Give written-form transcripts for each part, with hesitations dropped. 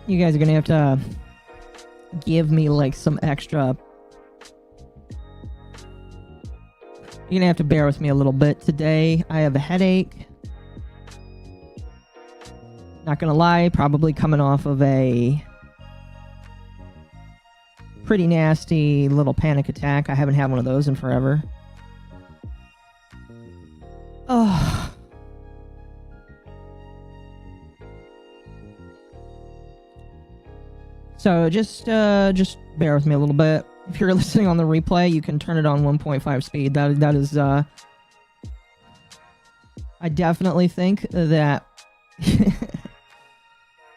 You guys are gonna have to give me like some extra. You're gonna have to bear with me a little bit today. I have a headache. Not gonna lie, probably coming off of a pretty nasty little panic attack. I haven't had one of those in forever. Oh. So just bear with me a little bit. If you're listening on the replay, you can turn it on 1.5 speed. That is I definitely think that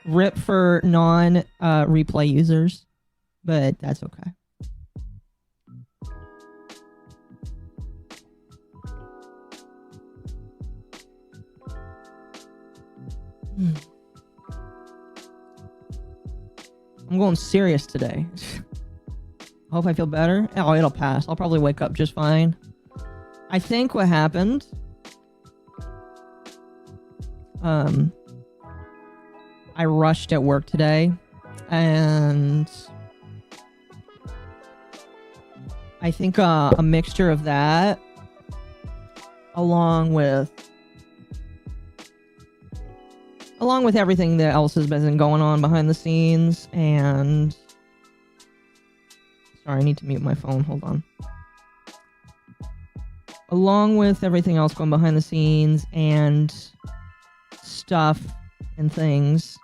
rip for non replay users, but that's okay. I'm going serious today. I hope I feel better. Oh, it'll pass. I'll probably wake up just fine. I think what happened... I rushed at work today, and I think a mixture of that, along with everything that else has been going on behind the scenes, and... Sorry, I need to mute my phone. Hold on. Along with everything else going behind the scenes and stuff and things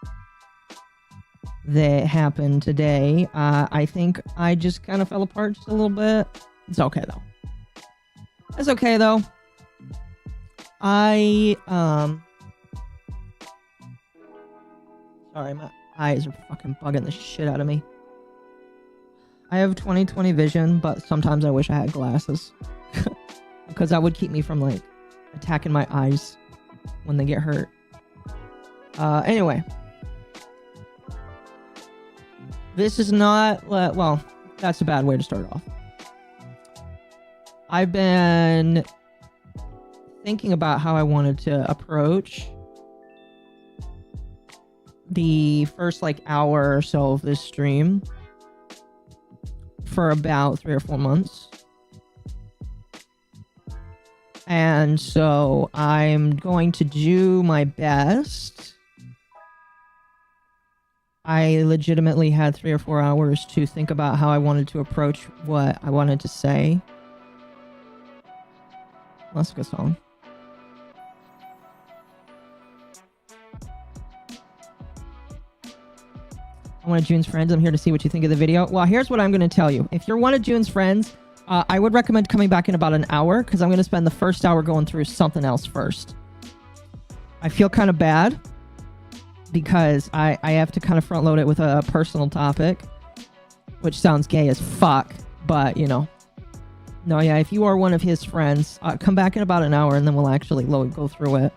that happened today, I think I just kind of fell apart just a little bit. It's okay, though. It's okay, though. Sorry, my eyes are fucking bugging the shit out of me. I have 20/20 vision, but sometimes I wish I had glasses. Because that would keep me from, like, attacking my eyes when they get hurt. Anyway. This is not... well, that's a bad way to start off. I've been thinking about how I wanted to approach the first, like, hour or so of this stream for about 3 or 4 months. And so I'm going to do my best. I legitimately had 3 or 4 hours to think about how I wanted to approach what I wanted to say. That's a good song. I'm one of June's friends. I'm here to see what you think of the video. Well, here's what I'm going to tell you. If you're one of June's friends, I would recommend coming back in about an hour, because I'm going to spend the first hour going through something else first. I feel kind of bad, because I have to kind of front load it with a personal topic, which sounds gay as fuck, but, you know. No, yeah, if you are one of his friends, come back in about an hour, and then we'll actually go through it.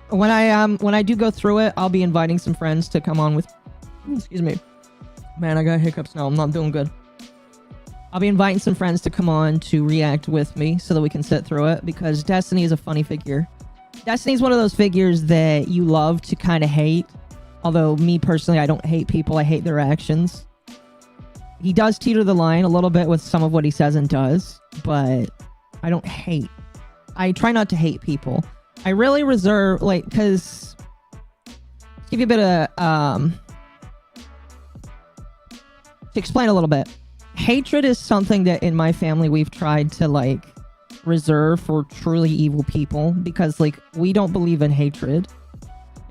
When I do go through it, I'll be inviting some friends to come on with... Excuse me. Man, I got hiccups now. I'm not doing good. I'll be inviting some friends to come on to react with me so that we can sit through it, because Destiny is a funny figure. Destiny's one of those figures that you love to kind of hate. Although, me personally, I don't hate people. I hate their actions. He does teeter the line a little bit with some of what he says and does, but I don't hate. I try not to hate people. I really reserve, like, because... To give you a bit of... To explain a little bit. Hatred is something that in my family we've tried to, like, reserve for truly evil people, because, like, we don't believe in hatred.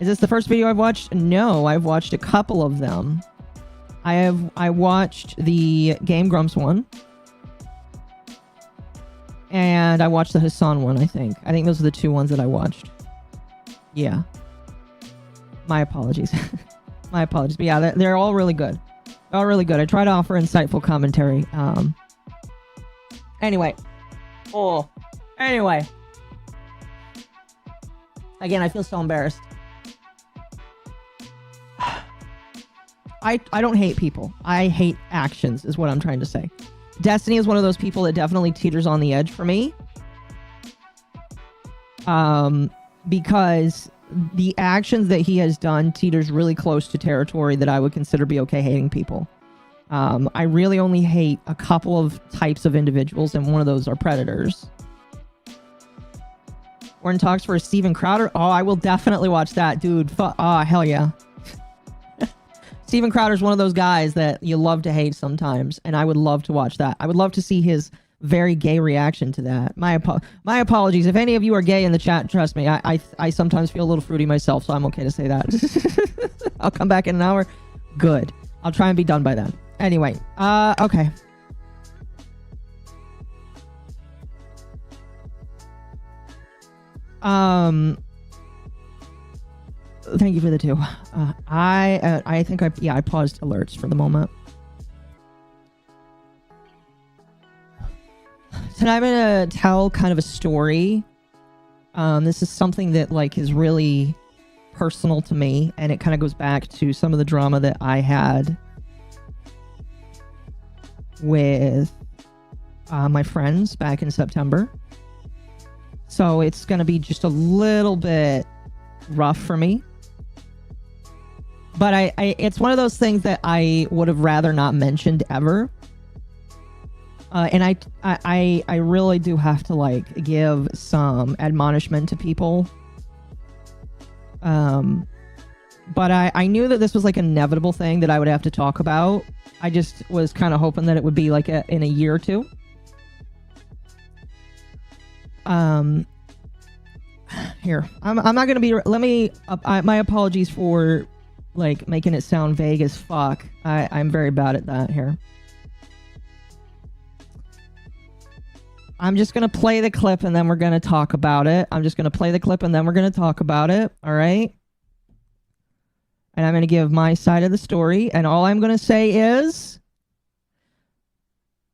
Is this the first video I've watched? No, I've watched a couple of them. I watched the Game Grumps one. And I watched the Hassan one, I think. I think those are the 2 ones that I watched. Yeah. My apologies. My apologies. But yeah, they're all really good. They're all really good. I try to offer insightful commentary. Anyway. Oh. Anyway. Again, I feel so embarrassed. I don't hate people. I hate actions, is what I'm trying to say. Destiny is one of those people that definitely teeters on the edge for me. Because the actions that he has done teeters really close to territory that I would consider be okay hating people. I really only hate a couple of types of individuals, and one of those are predators. We're in talks for a Steven Crowder. Oh, I will definitely watch that, dude. Hell yeah. Steven Crowder's one of those guys that you love to hate sometimes, and I would love to watch that. I would love to see his very gay reaction to that. My apologies. If any of you are gay in the chat, trust me, I sometimes feel a little fruity myself, so I'm okay to say that. I'll come back in an hour. Good. I'll try and be done by then. Anyway, okay. Thank you for the 2. I think I paused alerts for the moment. Tonight I'm gonna tell kind of a story. This is something that like is really personal to me, and it kind of goes back to some of the drama that I had with my friends back in September. So it's gonna be just a little bit rough for me. But it's one of those things that I would have rather not mentioned ever. And I really do have to like give some admonishment to people. But I knew that this was like an inevitable thing that I would have to talk about. I just was kind of hoping that it would be like in a year or two. Here, I'm not gonna be. Let me. My apologies for like making it sound vague as fuck. I'm very bad at that here. I'm just gonna play the clip and then we're gonna talk about it. I'm just gonna play the clip and then we're gonna talk about it. All right. And I'm gonna give my side of the story. And all I'm gonna say is,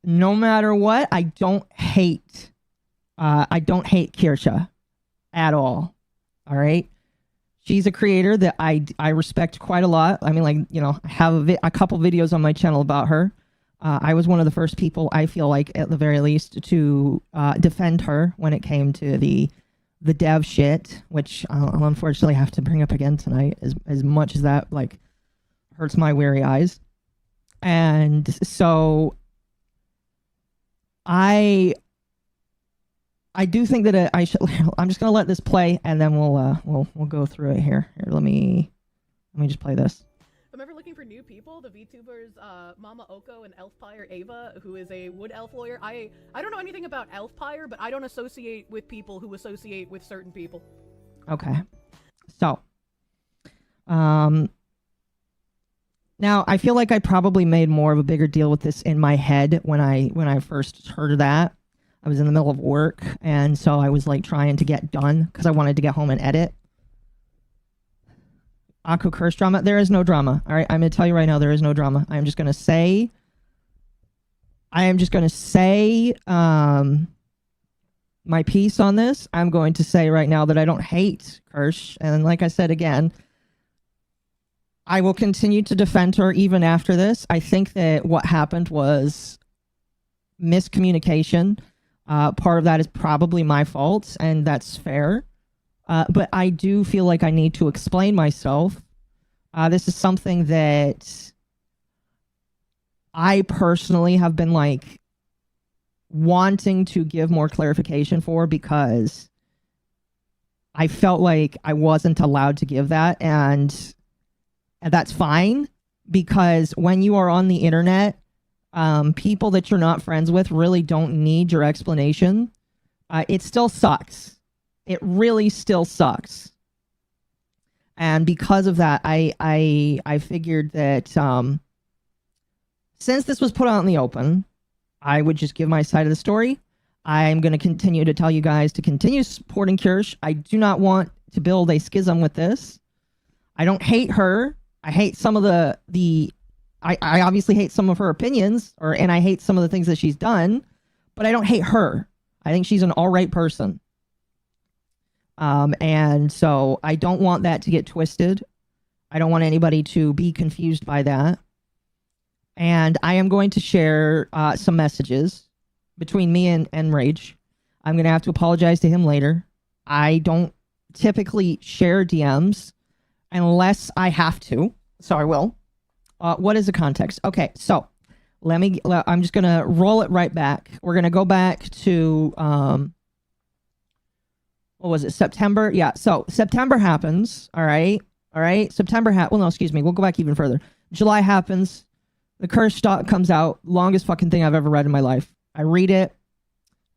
no matter what, I don't hate Kirsche at all. All right. She's a creator that I respect quite a lot. I mean, like, you know, I have a couple videos on my channel about her. I was one of the first people, I feel like, at the very least, to defend her when it came to the dev shit, which I'll unfortunately have to bring up again tonight, as much as that like hurts my weary eyes. And so I do think that I should. I'm just gonna let this play, and then we'll go through it here. Here, let me just play this. I'm ever looking for new people. The VTubers MommaOcco and EvaElfpire Ava, who is a wood elf lawyer. I don't know anything about EvaElfpire, but I don't associate with people who associate with certain people. Okay, so now I feel like I probably made more of a bigger deal with this in my head when I first heard of that. I was in the middle of work, and so I was like trying to get done because I wanted to get home and edit. Occo curse drama. There is no drama. All right, I'm gonna tell you right now, there is no drama. I am just gonna say my piece on this. I'm going to say right now that I don't hate Kirsche, and like I said again, I will continue to defend her even after this. I think that what happened was miscommunication. Part of that is probably my fault, and that's fair. But I do feel like I need to explain myself. This is something that I personally have been like wanting to give more clarification for, because I felt like I wasn't allowed to give that, and that's fine, because when you are on the internet, people that you're not friends with really don't need your explanation. It still sucks. It really still sucks. And because of that, I figured that since this was put out in the open, I would just give my side of the story. I'm going to continue to tell you guys to continue supporting Kirsche. I do not want to build a schism with this. I don't hate her. I hate some of I obviously hate some of her opinions, and I hate some of the things that she's done, but I don't hate her. I think she's an all right person. And so I don't want that to get twisted. I don't want anybody to be confused by that. And I am going to share some messages between me and Rage. I'm going to have to apologize to him later. I don't typically share DMs unless I have to. So I will. What is the context? Okay, so I'm just going to roll it right back. We're going to go back to, what was it, September? Yeah, so September happens, all right? Well, no, excuse me, we'll go back even further. July happens, the Kirsche doc comes out, longest fucking thing I've ever read in my life. I read it.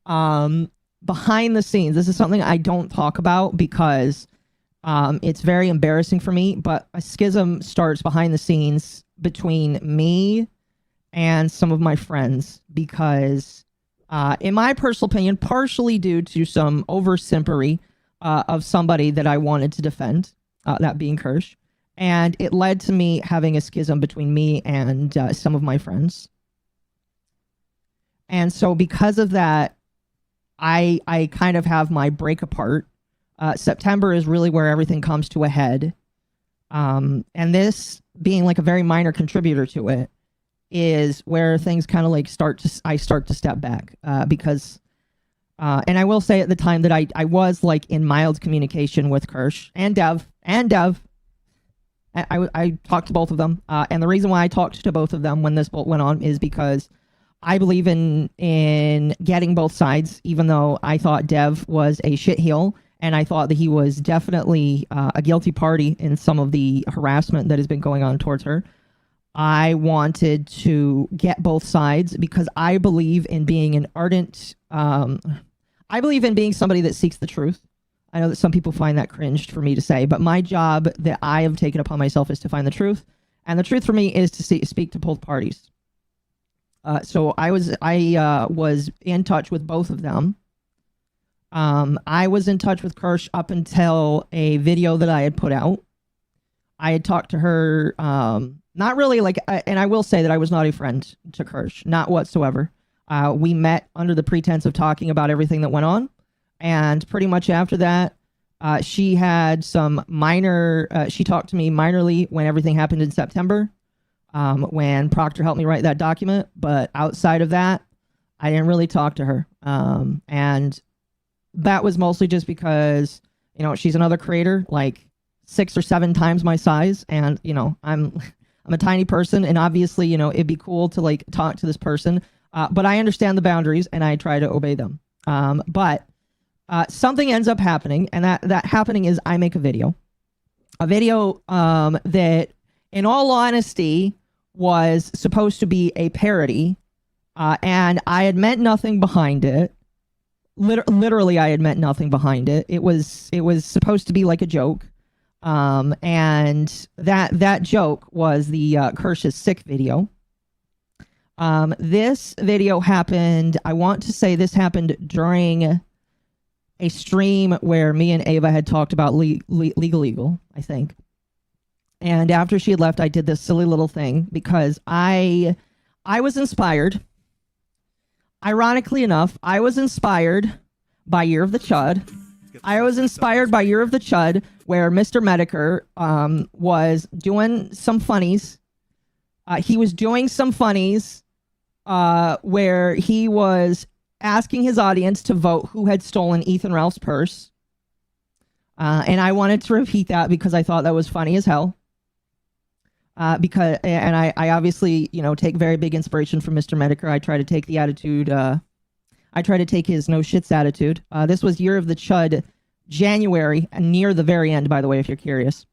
Behind the scenes, this is something I don't talk about because it's very embarrassing for me, but a schism starts behind the scenes between me and some of my friends because, in my personal opinion, partially due to some over-simpery of somebody that I wanted to defend, that being Kirsche, and it led to me having a schism between me and some of my friends. And so because of that, I kind of have my break apart. September is really where everything comes to a head. And this being like a very minor contributor to it is where things kind of like I start to step back, because, and I will say at the time that I was like in mild communication with Kirsche and Dev. I talked to both of them. And the reason why I talked to both of them when this bolt went on is because I believe in getting both sides, even though I thought Dev was a shitheel, and I thought that he was definitely a guilty party in some of the harassment that has been going on towards her. I wanted to get both sides because I believe in being an ardent... I believe in being somebody that seeks the truth. I know that some people find that cringed for me to say, but my job that I have taken upon myself is to find the truth. And the truth for me is to speak to both parties. So I was in touch with both of them. I was in touch with Kirsche up until a video that I had put out. I had talked to her, not really like, and I will say that I was not a friend to Kirsche, not whatsoever. We met under the pretense of talking about everything that went on. And pretty much after that, she had some minor, she talked to me minorly when everything happened in September. When Proctor helped me write that document, but outside of that, I didn't really talk to her. And that was mostly just because, you know, she's another creator, like 6 or 7 times my size. And, you know, I'm a tiny person, and obviously, you know, it'd be cool to like talk to this person. But I understand the boundaries and I try to obey them. But something ends up happening, and that happening is I make a video that, in all honesty, was supposed to be a parody, and I had meant nothing behind it. Literally, I had meant nothing behind it. It was supposed to be like a joke, and that joke was the Kirsche's sick video. This video happened, I want to say this happened during a stream where me and Ava had talked about legal, I think. And after she had left, I did this silly little thing because I was inspired. Ironically enough, I was inspired by Year of the Chud. I was inspired by Year of the Chud, where Mr. Medicare was doing some funnies. He was doing some funnies where he was asking his audience to vote who had stolen Ethan Ralph's purse. And I wanted to repeat that because I thought that was funny as hell. I obviously, you know, take very big inspiration from Mr. Medicare. I try to take the attitude, I try to take his no shits attitude. This was Year of the Chud, January, near the very end, by the way, if you're curious.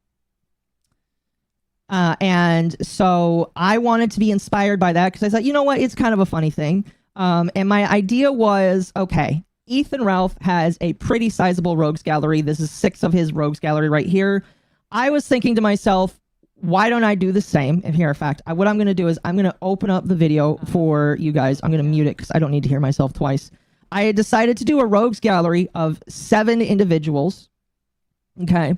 And so I wanted to be inspired by that because I thought, you know what, it's kind of a funny thing. And my idea was, okay, Ethan Ralph has a pretty sizable rogues gallery. This is 6 of his rogues gallery right here. I was thinking to myself, why don't I do the same? And here, in fact, what I'm going to do is I'm going to open up the video for you guys. I'm going to mute it because I don't need to hear myself twice. I had decided to do a rogues gallery of 7 individuals. Okay.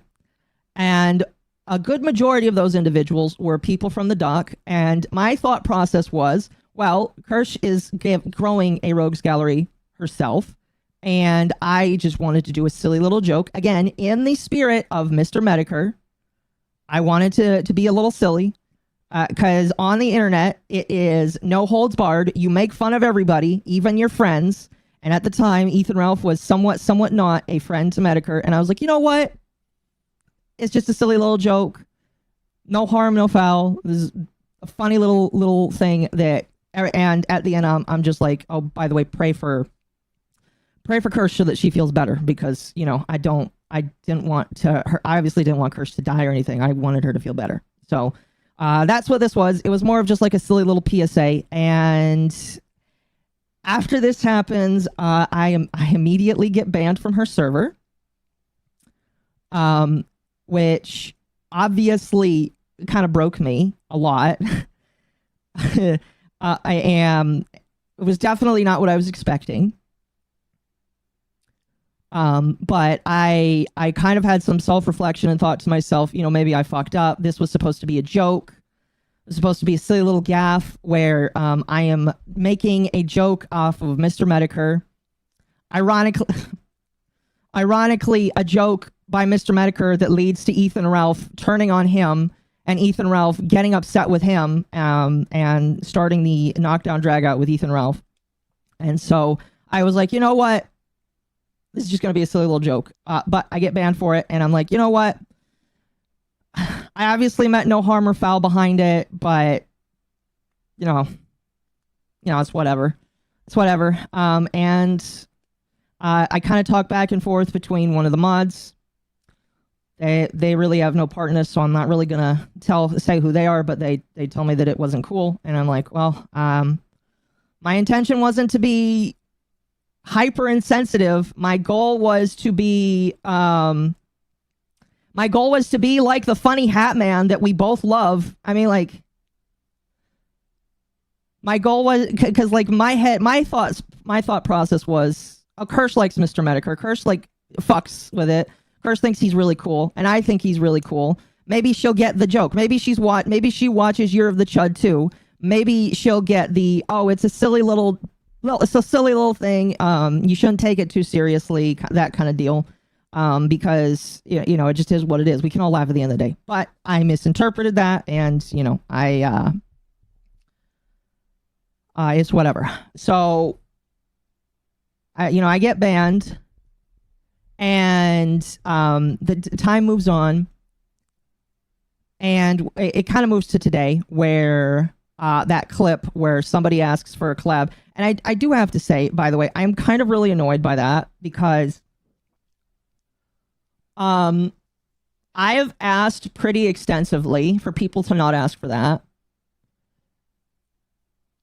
And a good majority of those individuals were people from the doc. And my thought process was, well, Kirsche is growing a rogues gallery herself. And I just wanted to do a silly little joke. Again, in the spirit of Mr. Medicare. I wanted to be a little silly because on the internet, it is no holds barred. You make fun of everybody, even your friends. And at the time, Ethan Ralph was somewhat not a friend to Medicare. And I was like, you know what? It's just a silly little joke. No harm, no foul. This is a funny little thing that, and at the end, I'm just like, oh, by the way, pray for Kirsche so that she feels better, because, you know, I didn't want to, I obviously didn't want Kirsche to die or anything. I wanted her to feel better. So that's what this was. It was more of just like a silly little PSA. And after this happens, I immediately get banned from her server, which obviously kind of broke me a lot. It was definitely not what I was expecting. But I kind of had some self-reflection and thought to myself, you know, maybe I fucked up. This was supposed to be a joke. It was supposed to be a silly little gaffe where I am making a joke off of Mr. Medicare. Ironically, a joke by Mr. Medicare that leads to Ethan Ralph turning on him and Ethan Ralph getting upset with him and starting the knockdown drag out with Ethan Ralph. And so I was like, you know what? This is just going to be a silly little joke. But I get banned for it. And I'm like, you know what? I obviously meant no harm or foul behind it, but you know, it's whatever. It's whatever. And I kind of talk back and forth between one of the mods. They really have no part in this, so I'm not really gonna say who they are, but they told me that it wasn't cool, and I'm like, well, my intention wasn't to be hyper insensitive. My goal was to be like the funny hat man that we both love. I mean, like, my goal was, because like my thought process was, oh, Kirsche likes Mr. Medicare. Kirsche like fucks with it. Kirsche thinks he's really cool, and I think he's really cool. Maybe she'll get the joke. Maybe she watches Year of the Chud too. Maybe she'll get the, oh, it's a silly little thing. You shouldn't take it too seriously, that kind of deal. Because you know, it just is what it is. We can all laugh at the end of the day. But I misinterpreted that, and you know, it's whatever. So I get banned. And the time moves on, and it kind of moves to today, where that clip where somebody asks for a collab. And I do have to say, by the way, I'm kind of really annoyed by that, because I have asked pretty extensively for people to not ask for that.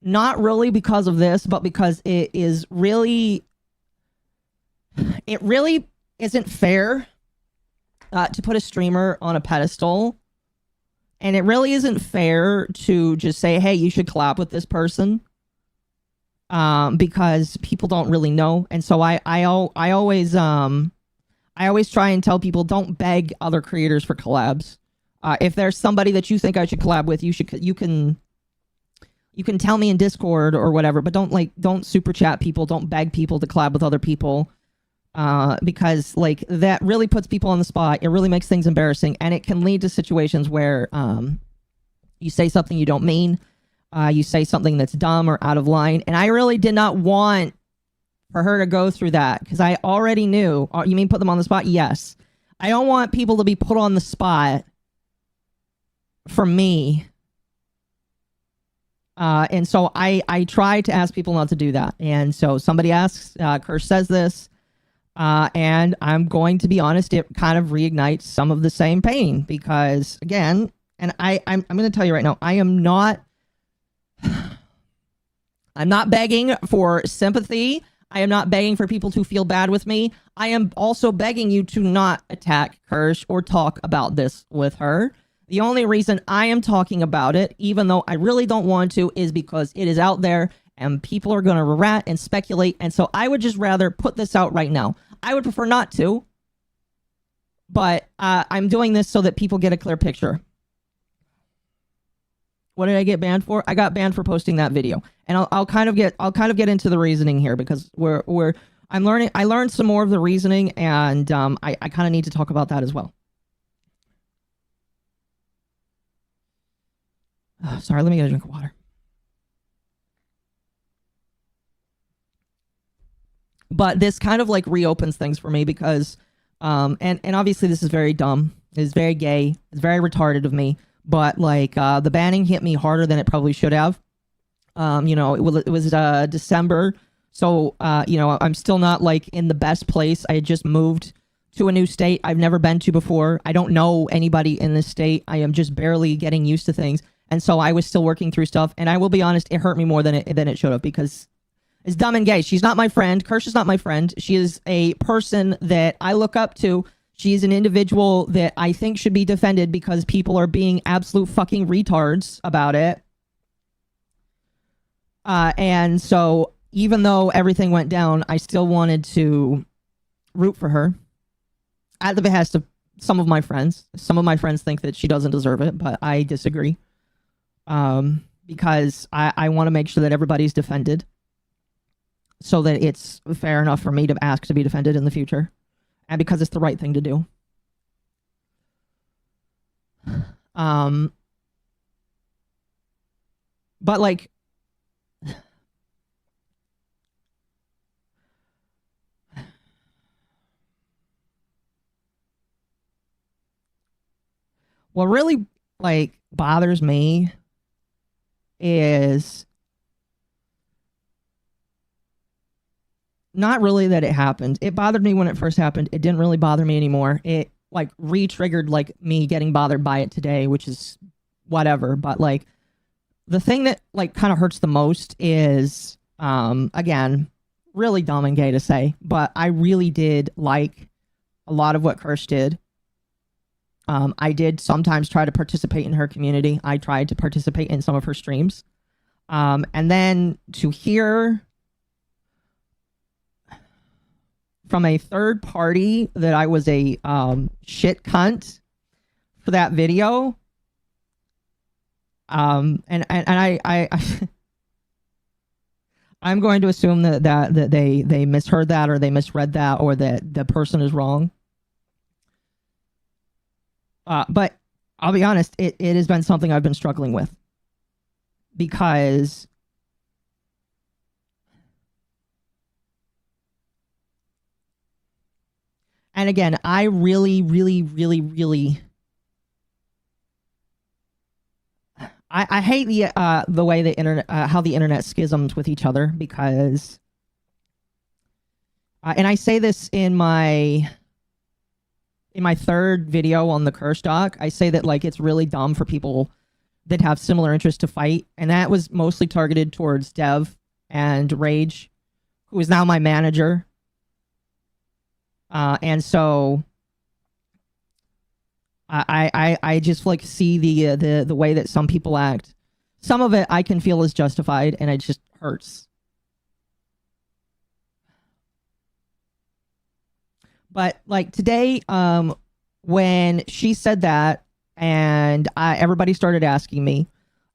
Not really because of this, but because it really isn't fair to put a streamer on a pedestal, and it really isn't fair to just say, hey, you should collab with this person, because people don't really know. And so I always try and tell people, don't beg other creators for collabs. If there's somebody that you think I should collab with, you can tell me in Discord or whatever, but don't super chat people, don't beg people to collab with other people. Because like that really puts people on the spot. It really makes things embarrassing, and it can lead to situations where you say something you don't mean, you say something that's dumb or out of line. And I really did not want for her to go through that, because I already knew. You mean put them on the spot? Yes. I don't want people to be put on the spot for me. And so I try to ask people not to do that. And so somebody asks, Kirsche says this. And I'm going to be honest, it kind of reignites some of the same pain, because again, and I'm going to tell you right now, I'm not begging for sympathy. I am not begging for people to feel bad with me. I am also begging you to not attack Kirsche or talk about this with her. The only reason I am talking about it, even though I really don't want to, is because it is out there and people are going to rat and speculate. And so I would just rather put this out right now. I would prefer not to, but I'm doing this so that people get a clear picture. What did I get banned for? I got banned for posting that video, and I'll kind of get into the reasoning here, because I learned some more of the reasoning, and I kind of need to talk about that as well. Sorry, let me get a drink of water. But this kind of like reopens things for me because, and obviously this is very dumb. It's very gay. It's very retarded of me. But like the banning hit me harder than it probably should have. You know, it was December. So, you know, I'm still not like in the best place. I had just moved to a new state I've never been to before. I don't know anybody in this state. I am just barely getting used to things. And so I was still working through stuff. And I will be honest, it hurt me more than it should have because it's dumb and gay. She's not my friend. Kirsche is not my friend. She is a person that I look up to. She's an individual that I think should be defended because people are being absolute fucking retards about it. And so even though everything went down, I still wanted to root for her at the behest of some of my friends. Some of my friends think that she doesn't deserve it, but I disagree. Because I want to make sure that everybody's defended so that it's fair enough for me to ask to be defended in the future. And because it's the right thing to do. But like, what really like bothers me is not really that it happened. It bothered me when it first happened. It didn't really bother me anymore. It like re-triggered like me getting bothered by it today, which is whatever. But like the thing that like kind of hurts the most is again, really dumb and gay to say, but I really did like a lot of what Kirsche did. I did sometimes try to participate in her community. I tried to participate in some of her streams. And then to hear from a third party that I was a shit cunt for that video. And I I'm going to assume that they misheard that or they misread that or that the person is wrong. But I'll be honest, it has been something I've been struggling with because and again, I really I hate the way the internet how the internet schisms with each other because and I say this in my third video on the Kirsche doc, I say that like it's really dumb for people that have similar interests to fight, and that was mostly targeted towards Dev and Rage, who is now my manager. And so I just like see the way that some people act. Some of it I can feel is justified, and it just hurts. But like today, when she said that, and everybody started asking me,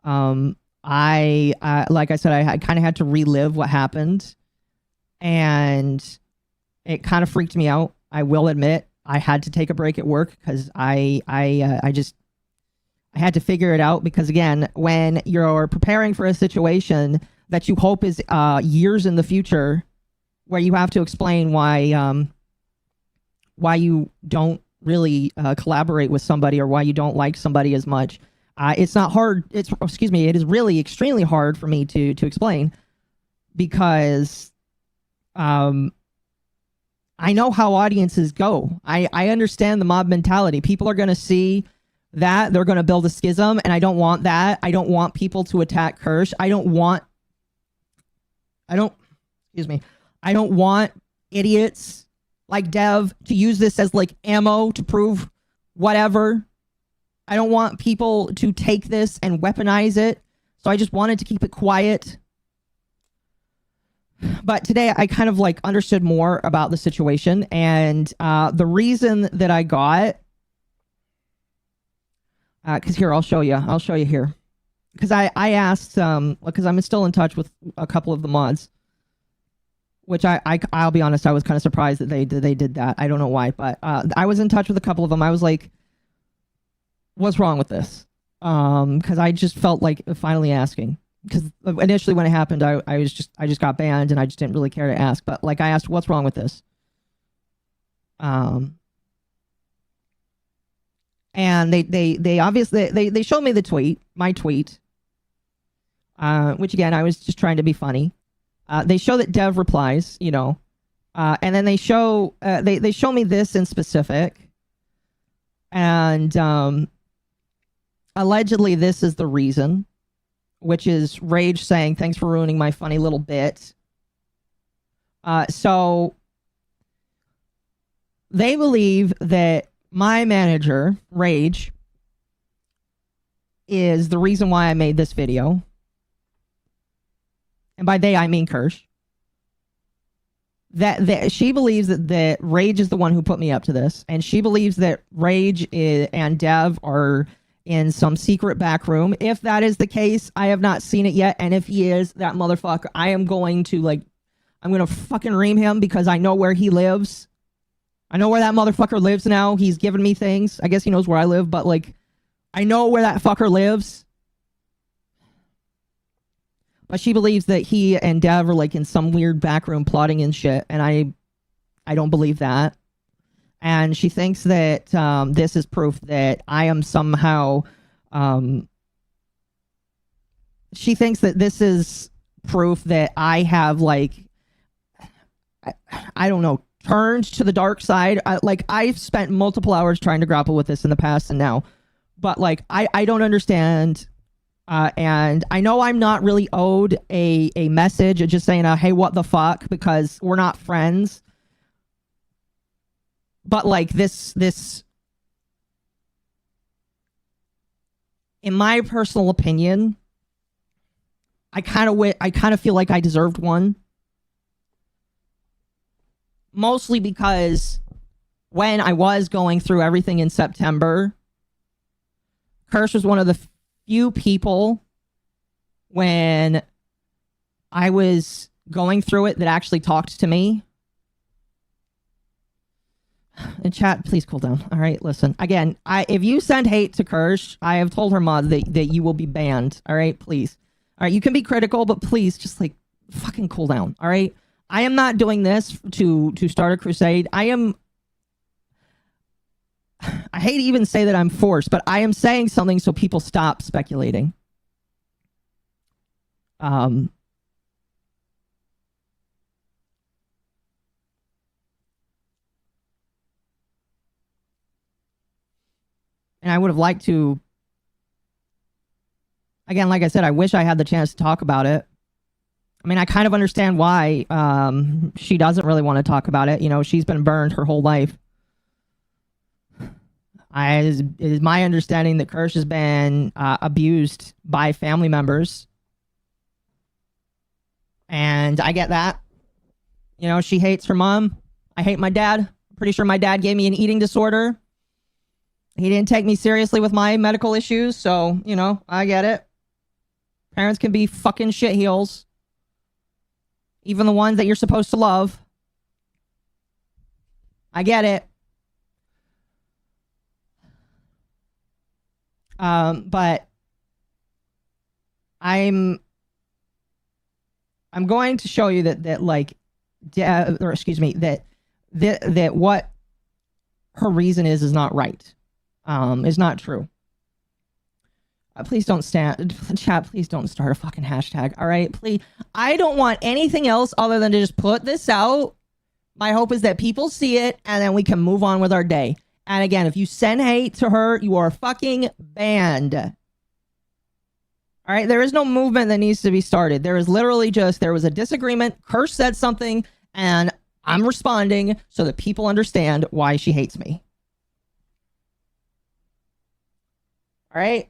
I like I said, I kind of had to relive what happened, and it kind of freaked me out. I will admit, I had to take a break at work because I had to figure it out. Because again, when you're preparing for a situation that you hope is years in the future, where you have to explain why you don't really collaborate with somebody or why you don't like somebody as much, it's not hard. It is really extremely hard for me to explain because I know how audiences go. I understand the mob mentality. People are going to see that. They're going to build a schism, and I don't want that. I don't want people to attack Kirsche. I don't want idiots like Dev to use this as like ammo to prove whatever. I don't want people to take this and weaponize it. So I just wanted to keep it quiet. But today I kind of like understood more about the situation, and the reason that I got, because here, I'll show you here. Because I asked, because I'm still in touch with a couple of the mods, which I'll be honest, I was kind of surprised that they did that. I don't know why, but I was in touch with a couple of them. I was like, what's wrong with this? Because I just felt like finally asking. because initially when it happened, I just got banned and I just didn't really care to ask. But like I asked, what's wrong with this? And they obviously they showed me the tweet, my tweet, which again I was just trying to be funny. They show that Dev replies, you know, and then they show me this in specific, and allegedly this is the reason, which is Rage saying thanks for ruining my funny little bit. So they believe that my manager, Rage, is the reason why I made this video. And by they, I mean Kirsche. That she believes that Rage is the one who put me up to this. And she believes that Rage and Dev are in some secret back room. If that is the case, I have not seen it yet. And if he is, that motherfucker, I am going to, I'm going to fucking ream him because I know where he lives. I know where that motherfucker lives now. He's given me things. I guess he knows where I live, but I know where that fucker lives. But she believes that he and Dev are in some weird back room plotting and shit, and I don't believe that. And she thinks that this is proof that I am somehow. She thinks that this is proof that I have I don't know, turned to the dark side. I've spent multiple hours trying to grapple with this in the past and now, but I don't understand. And I know I'm not really owed a message of just saying, hey, what the fuck? Because we're not friends. But this, in my personal opinion, I kind of feel like I deserved one. Mostly because when I was going through everything in September, Kirsche was one of the few people when I was going through it that actually talked to me. And chat, please cool down. All right, listen. Again, if you send hate to Kirsche, I have told her mod that you will be banned. All right, please. All right, you can be critical, but please just fucking cool down. All right. I am not doing this to start a crusade. I hate to even say that I'm forced, but I am saying something so people stop speculating. And I would have liked to, again, like I said, I wish I had the chance to talk about it. I mean, I kind of understand why she doesn't really want to talk about it. You know, she's been burned her whole life. It is my understanding that Kirsche has been abused by family members. And I get that. You know, she hates her mom. I hate my dad. I'm pretty sure my dad gave me an eating disorder. He didn't take me seriously with my medical issues. So, you know, I get it. Parents can be fucking shitheels. Even the ones that you're supposed to love. I get it. But I'm going to show you that what her reason is not right. Is not true. Please don't chat. Please don't start a fucking hashtag. All right, please. I don't want anything else other than to just put this out. My hope is that people see it and then we can move on with our day. And again, if you send hate to her, you are fucking banned. All right, there is no movement that needs to be started. There is literally just, there was a disagreement. Kirsche said something and I'm responding so that people understand why she hates me. All right.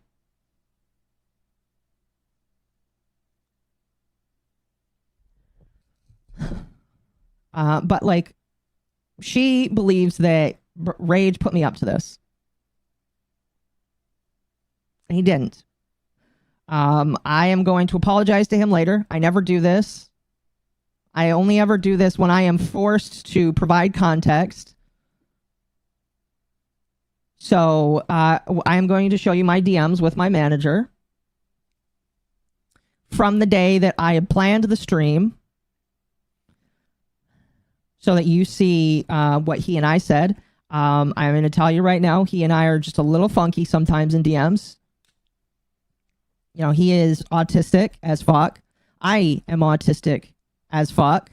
But she believes that Rage put me up to this. And he didn't. I am going to apologize to him later. I never do this. I only ever do this when I am forced to provide context. So I am going to show you my DMs with my manager from the day that I had planned the stream so that you see what he and I said. I'm going to tell you right now, he and I are just a little funky sometimes in DMs. You know, he is autistic as fuck. I am autistic as fuck.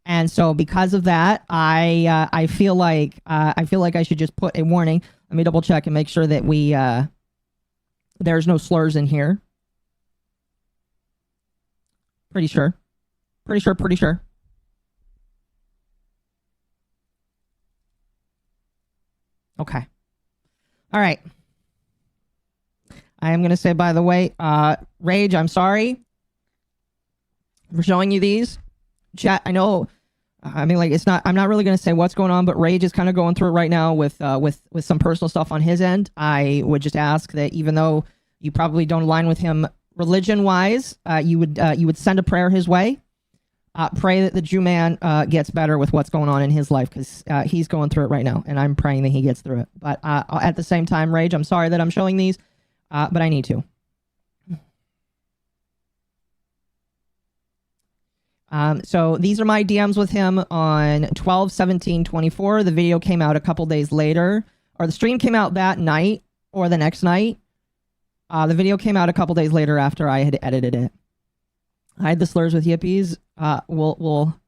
And so because of that, I feel like I should just put a warning. Let me double check and make sure that there's no slurs in here. Pretty sure. Pretty sure. Okay. All right. I am going to say, by the way, Rage, I'm sorry for showing you these. Chat, I know, I mean, like, I'm not really going to say what's going on, but Rage is kind of going through it right now with some personal stuff on his end. I would just ask that even though you probably don't align with him religion-wise, you would send a prayer his way. Pray that the Jew man gets better with what's going on in his life, because he's going through it right now, and I'm praying that he gets through it. But at the same time, Rage, I'm sorry that I'm showing these, but I need to. So these are my DMs with him on 12/17/24. The video came out a couple days later, or the stream came out that night or the next night. The video came out a couple days later after I had edited it. Hide the slurs with yippies. We'll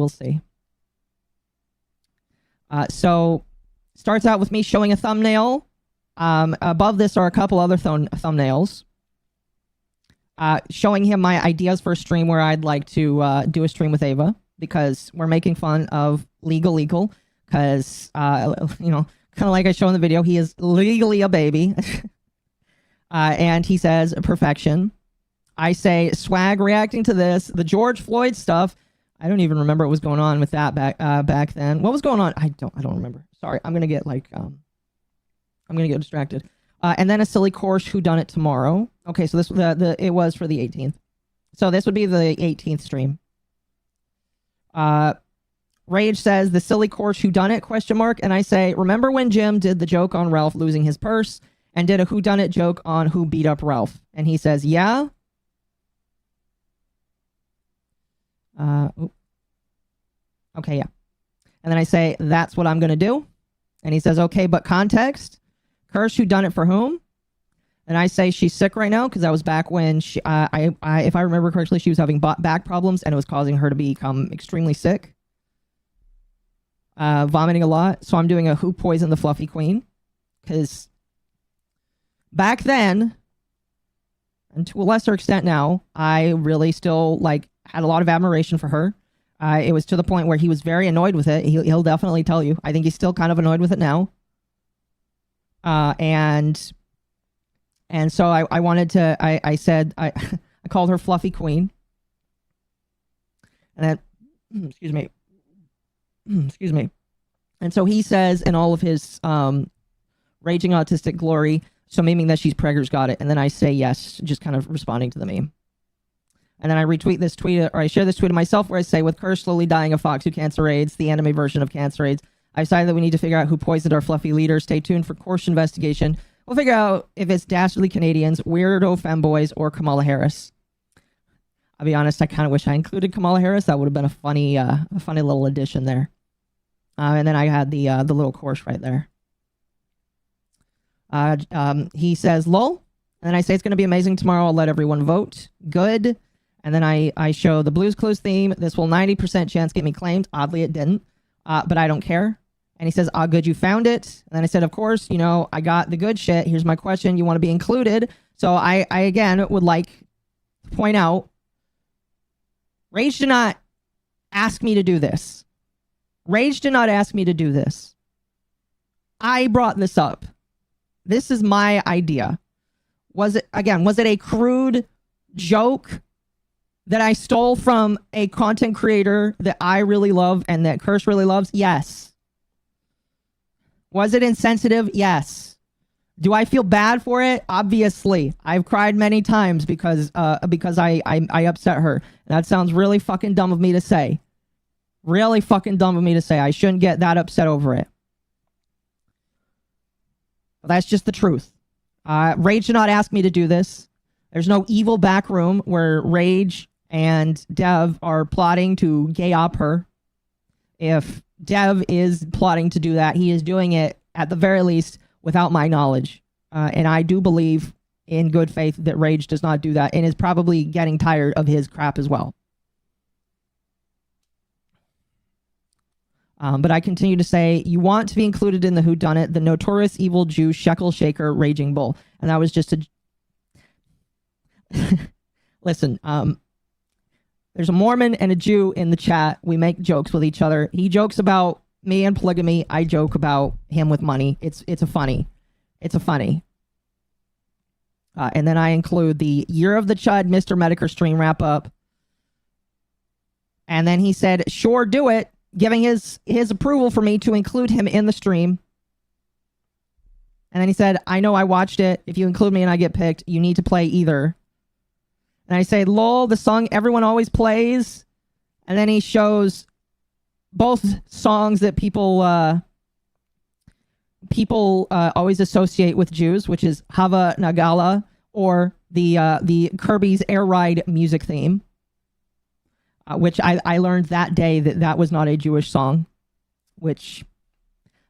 see. So starts out with me showing a thumbnail. Above this are a couple other thumbnails. Showing him my ideas for a stream where I'd like to do a stream with Ava, because we're making fun of legal, because, you know, kind of like I show in the video, he is legally a baby. And he says perfection. I say swag reacting to this. The George Floyd stuff, I don't even remember what was going on with that back then. What was going on? I don't remember. Sorry, I'm gonna get like I'm gonna get distracted. And then a silly course whodunit tomorrow. Okay, so this it was for the 18th. So this would be the 18th stream. Rage says the silly course whodunit ? And I say, remember when Jim did the joke on Ralph losing his purse and did a whodunit joke on who beat up Ralph? And he says, yeah. Okay, yeah. And then I say, that's what I'm gonna do. And he says, okay, but context. Kirsche, whodunit for whom? And I say she's sick right now, because that was back when she, if I remember correctly, she was having back problems and it was causing her to become extremely sick. Vomiting a lot. So I'm doing a who poisoned the fluffy queen, because back then, and to a lesser extent now, I really still like had a lot of admiration for her. It was to the point where he was very annoyed with it. He'll definitely tell you. I think he's still kind of annoyed with it now. And so I wanted to, I said, I called her Fluffy Queen. And then, excuse me. And so he says in all of his raging autistic glory, so meaning that she's preggers got it. And then I say yes, just kind of responding to the meme. And then I retweet this tweet, or I share this tweet of myself where I say, with Kirsche slowly dying of Fox 2 cancer AIDS, the anime version of cancer AIDS, I decided that we need to figure out who poisoned our fluffy leader. Stay tuned for Kirsche investigation. We'll figure out if it's dastardly Canadians, weirdo femboys, or Kamala Harris. I'll be honest, I kind of wish I included Kamala Harris. That would have been a funny little addition there. And then I had the little Kirsche right there. He says, lol. And then I say it's going to be amazing tomorrow. I'll let everyone vote. Good. And then I show the Blue's Clues theme. This will 90% chance get me claimed. Oddly, it didn't. But I don't care. And he says, good, you found it. And then I said, of course, you know, I got the good shit. Here's my question. You want to be included? So I again, would like to point out, Rage did not ask me to do this. Rage did not ask me to do this. I brought this up. This is my idea. Was it a crude joke that I stole from a content creator that I really love and that Kirsche really loves? Yes. Was it insensitive? Yes. Do I feel bad for it? Obviously. I've cried many times because I upset her. That sounds really fucking dumb of me to say. Really fucking dumb of me to say. I shouldn't get that upset over it. But that's just the truth. Rage did not ask me to do this. There's no evil back room where Rage and Dev are plotting to gay op her. If Dev is plotting to do that, he is doing it, at the very least, without my knowledge. And I do believe, in good faith, that Rage does not do that and is probably getting tired of his crap as well. But I continue to say, you want to be included in the whodunit, the notorious evil Jew, shekel shaker, raging bull. And that was just a... Listen, there's a Mormon and a Jew in the chat. We make jokes with each other. He jokes about me and polygamy. I joke about him with money. It's a funny. And then I include the Year of the Chud Mr. Medicare stream wrap up. And then he said, sure, do it, giving his approval for me to include him in the stream. And then he said, I know I watched it. If you include me and I get picked, you need to play either. And I say, lol, the song everyone always plays. And then he shows both songs that people always associate with Jews, which is Hava Nagala, or the Kirby's Air Ride music theme, which I learned that day that was not a Jewish song, which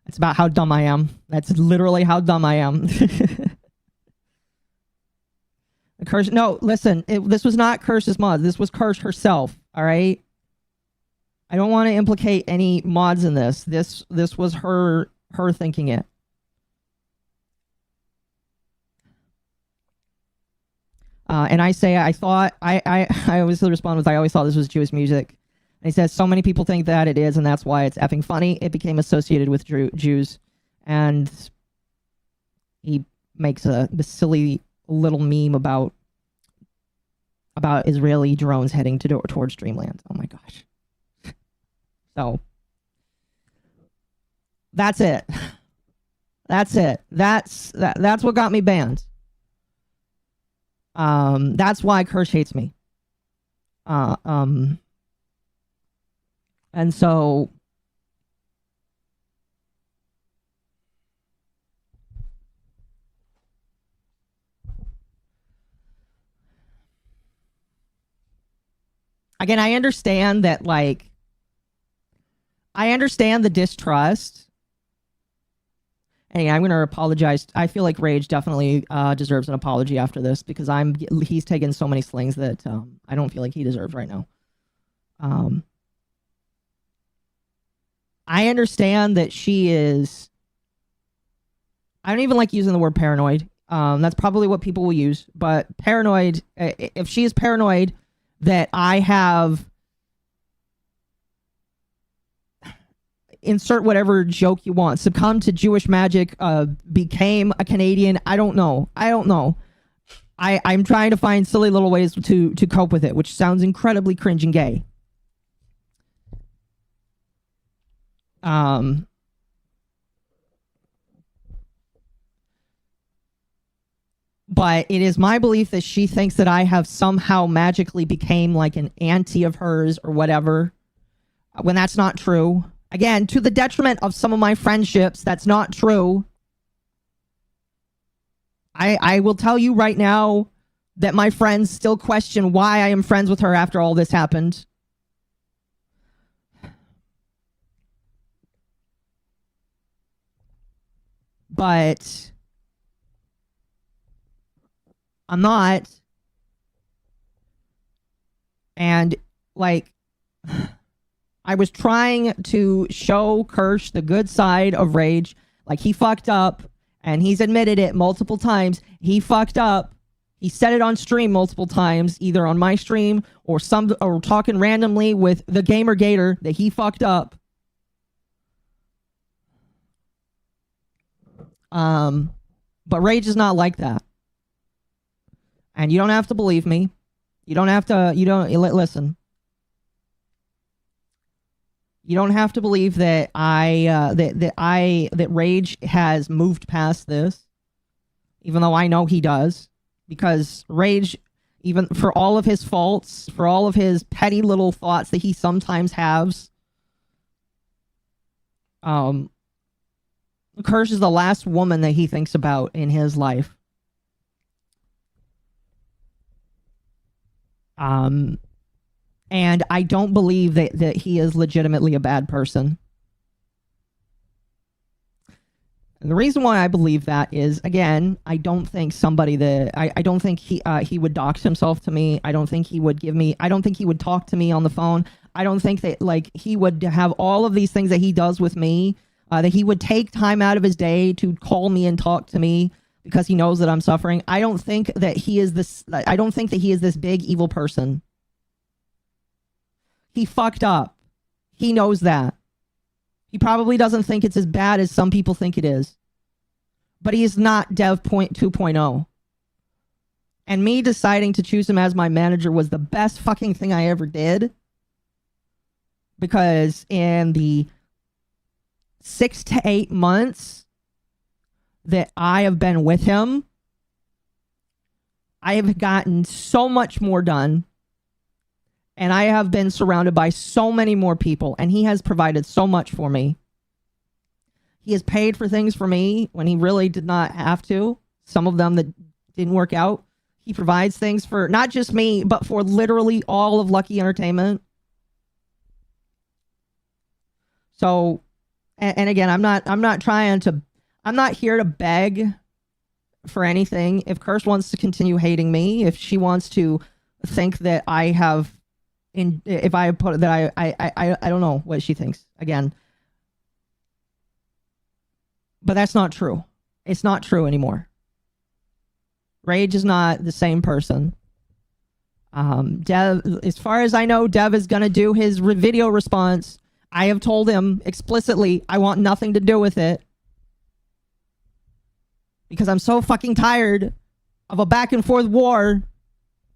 it's about how dumb I am. That's literally how dumb I am. Kirsche, no, listen, this was not Kirsche's mod. This was Kirsche herself, all right? I don't want to implicate any mods in this. This was her thinking it. And I say, I always respond with, I always thought this was Jewish music. And he says, so many people think that it is, and that's why it's effing funny. It became associated with Jews. And he makes a silly little meme about Israeli drones heading towards Dreamland. Oh my gosh. So that's it. That's what got me banned. That's why Kirsche hates me. And so again, I understand that, like, I understand the distrust. Anyway, I'm going to apologize. I feel like Rage definitely deserves an apology after this, because he's taken so many slings that I don't feel like he deserves right now. I understand that she is... I don't even like using the word paranoid. That's probably what people will use. But paranoid, if she is paranoid that I have... Insert whatever joke you want. Succumbed to Jewish magic, became a Canadian. I don't know. I'm trying to find silly little ways to cope with it, which sounds incredibly cringe and gay. But it is my belief that she thinks that I have somehow magically became like an auntie of hers or whatever, when that's not true. Again, to the detriment of some of my friendships, that's not true. I will tell you right now that my friends still question why I am friends with her after all this happened. But I'm not. And, like... I was trying to show Kirsche the good side of Rage. Like, he fucked up, and he's admitted it multiple times. He fucked up. He said it on stream multiple times, either on my stream or talking randomly with the Gamer Gator, that he fucked up. But Rage is not like that. And you don't have to believe me. Listen. You don't have to believe that that Rage has moved past this, even though I know he does, because Rage, even for all of his faults, for all of his petty little thoughts that he sometimes has, Kirsche is the last woman that he thinks about in his life. And I don't believe that he is legitimately a bad person. And the reason why I believe that is, again, I don't think somebody that I don't think he would dox himself to me. I don't think he would I don't think he would talk to me on the phone. I don't think that like he would have all of these things that he does with me, that he would take time out of his day to call me and talk to me because he knows that I'm suffering. I don't think that he is this big evil person. He fucked up. He knows that. He probably doesn't think it's as bad as some people think it is. But he is not Dev 2.0. And me deciding to choose him as my manager was the best fucking thing I ever did. Because in the 6 to 8 months that I have been with him, I have gotten so much more done. And I have been surrounded by so many more people, and he has provided so much for me. He has paid for things for me when he really did not have to. Some of them that didn't work out. He provides things for not just me, but for literally all of Lucky Entertainment. So, and again, I'm not here to beg for anything. If Kirsche wants to continue hating me, if she wants to think that I have if I put that I don't know what she thinks again, but that's not true. It's not true anymore. Rage is not the same person. Dev, as far as I know, Dev is gonna do his video response. I have told him explicitly I want nothing to do with it because I'm so fucking tired of a back and forth war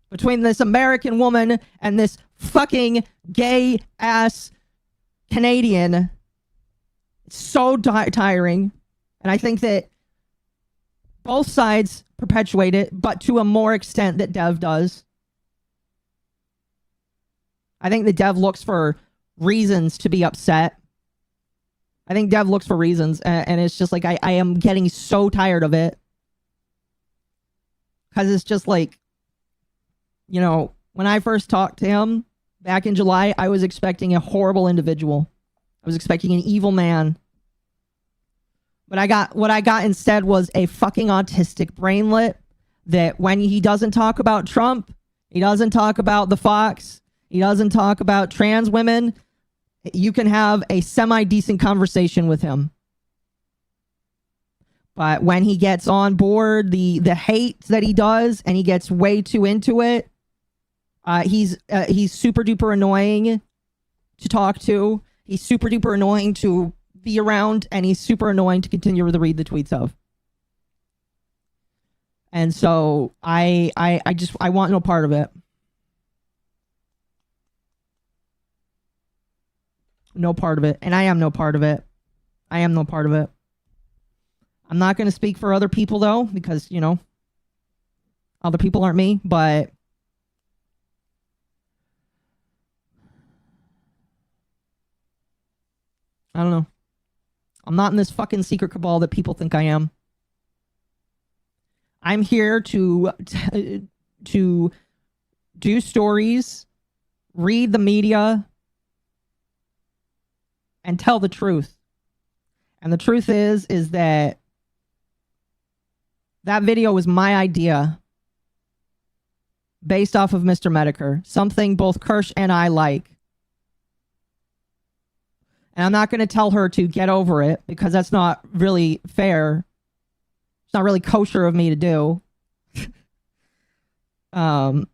between this American woman and this fucking gay ass Canadian. It's so tiring. And I think that both sides perpetuate it, but to a more extent that Dev does. I think that Dev looks for reasons to be upset. I think Dev looks for reasons, and it's just like I am getting so tired of it. Because it's just like, you know, when I first talked to him back in July, I was expecting a horrible individual. I was expecting an evil man. But what I got instead was a fucking autistic brainlet that when he doesn't talk about Trump, he doesn't talk about the Fox, he doesn't talk about trans women, you can have a semi-decent conversation with him. But when he gets on board the hate that he does and he gets way too into it, he's super duper annoying to talk to. He's super duper annoying to be around, and he's super annoying to continue to read the tweets of. And so I want no part of it. No part of it. And I am no part of it. I am no part of it. I'm not going to speak for other people though, because, you know, other people aren't me, but I don't know. I'm not in this fucking secret cabal that people think I am. I'm here to do stories, read the media, and tell the truth. And the truth is that video was my idea based off of Mr. Medicare, something both Kirsche and I like. And I'm not going to tell her to get over it because that's not really fair. It's not really kosher of me to do. If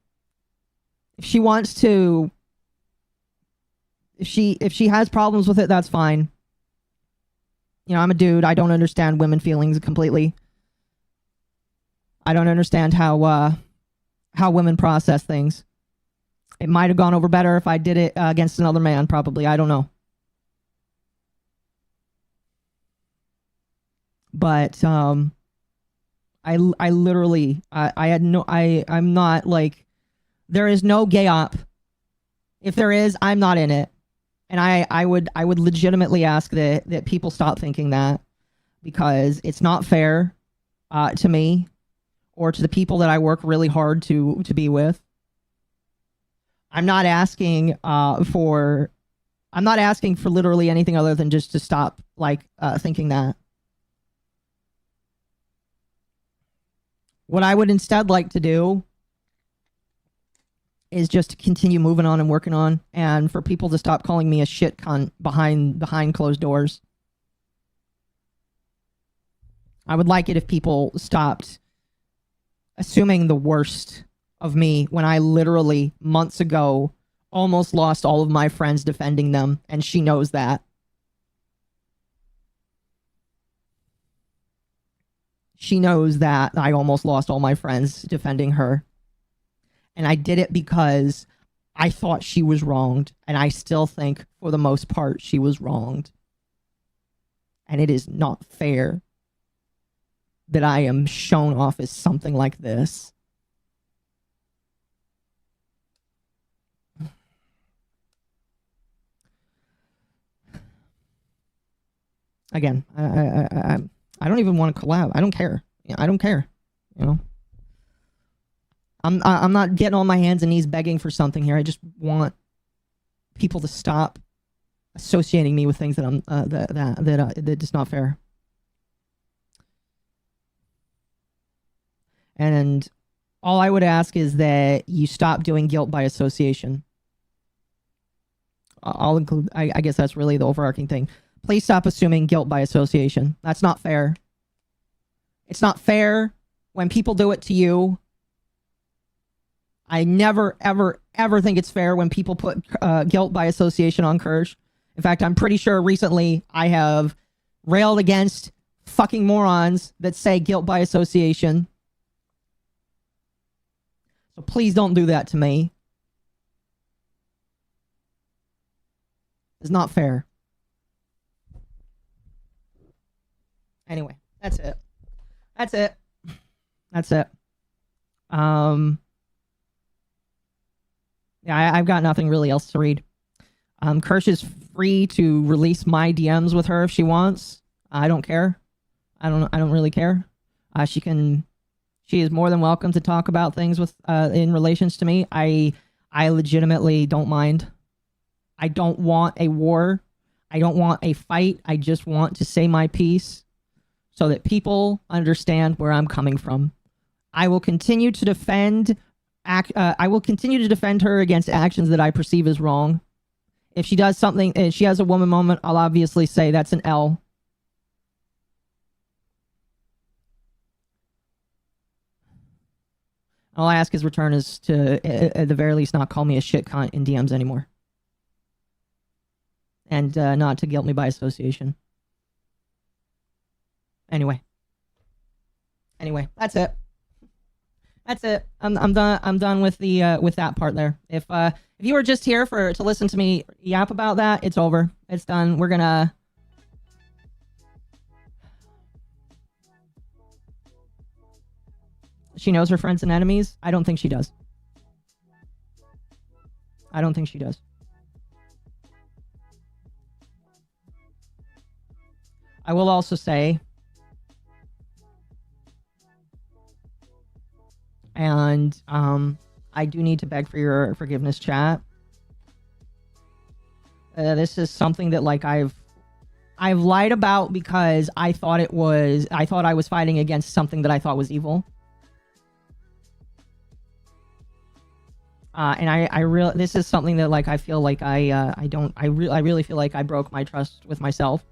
she wants to, if she has problems with it, that's fine. You know, I'm a dude. I don't understand women feelings completely. I don't understand how women process things. It might have gone over better if I did it against another man, probably. I don't know. But I literally I'm not like, there is no gay op. If there is, I'm not in it. And I would legitimately ask that people stop thinking that, because it's not fair to me or to the people that I work really hard to be with. I'm not asking for literally anything other than just to stop thinking that. What I would instead like to do is just to continue moving on and working on, and for people to stop calling me a shit cunt behind closed doors. I would like it if people stopped assuming the worst of me when I literally, months ago, almost lost all of my friends defending them, and she knows that. She knows that I almost lost all my friends defending her. And I did it because I thought she was wronged, and I still think, for the most part, she was wronged. And it is not fair that I am shown off as something like this. Again, I don't even want to collab. I don't care. I don't care. You know, I'm not getting on my hands and knees begging for something here. I just want people to stop associating me with things that that is not fair. And all I would ask is that you stop doing guilt by association. I'll include, I guess that's really the overarching thing. Please stop assuming guilt by association. That's not fair. It's not fair when people do it to you. I never, ever, ever think it's fair when people put guilt by association on Kirsche. In fact, I'm pretty sure recently I have railed against fucking morons that say guilt by association. So please don't do that to me. It's not fair. Anyway, that's it. That's it. That's it. Yeah, I've got nothing really else to read. Kirsche is free to release my DMs with her if she wants. I don't care. I don't really care. She is more than welcome to talk about things with in relations to me. I legitimately don't mind. I don't want a war. I don't want a fight. I just want to say my piece so that people understand where I'm coming from. I will continue to defend her against actions that I perceive as wrong. If she does something, if she has a woman moment, I'll obviously say that's an L. All I ask his return is to, at the very least, not call me a shit cunt in DMs anymore. And not to guilt me by association. Anyway, that's it. That's it. I'm done. I'm done with the with that part there. If you were just here to listen to me yap about that, it's over. It's done. We're gonna. She knows her friends and enemies. I don't think she does. I don't think she does. I will also say, and I do need to beg for your forgiveness, chat. This is something that I've lied about because I thought I was fighting against something that I thought was evil. And this is something that I feel like I really feel like I broke my trust with myself.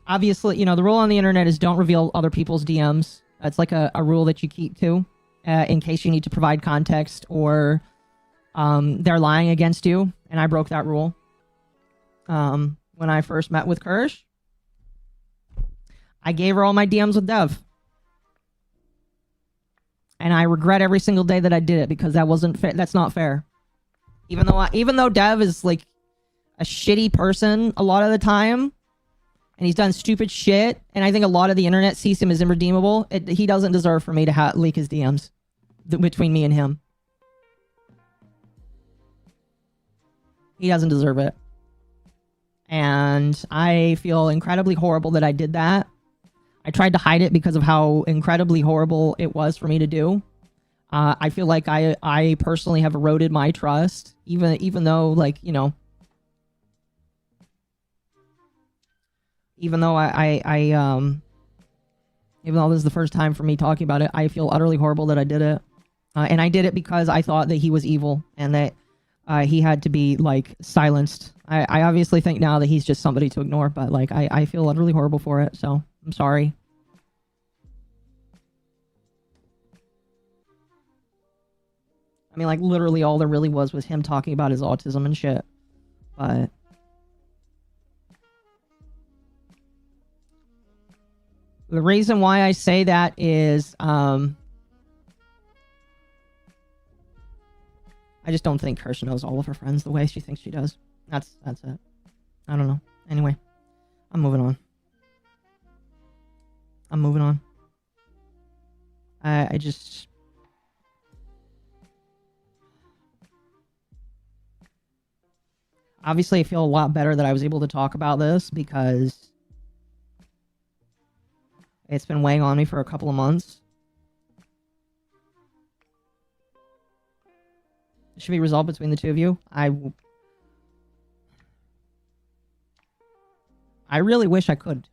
Obviously, you know, the rule on the internet is don't reveal other people's DMs. That's like a rule that you keep to, in case you need to provide context or they're lying against you. And I broke that rule. When I first met with Kirsche, I gave her all my DMs with Dev. And I regret every single day that I did it because that wasn't fair. That's not fair. Even though Dev is like a shitty person a lot of the time, and he's done stupid shit, and I think a lot of the internet sees him as irredeemable, he doesn't deserve for me to leak his DMs between me and him. He doesn't deserve it. And I feel incredibly horrible that I did that. I tried to hide it because of how incredibly horrible it was for me to do. I feel like I personally have eroded my trust, even though, like, you know, even though even though this is the first time for me talking about it, I feel utterly horrible that I did it. And I did it because I thought that he was evil and that he had to be, like, silenced. I obviously think now that he's just somebody to ignore, but, like, I feel utterly horrible for it, so I'm sorry. I mean, like, literally all there really was him talking about his autism and shit. But... the reason why I say that is, I just don't think Kirsche knows all of her friends the way she thinks she does. That's it. I don't know. Anyway, I'm moving on. I just... obviously, I feel a lot better that I was able to talk about this because it's been weighing on me for a couple of months. It should be resolved between the two of you. I really wish I could.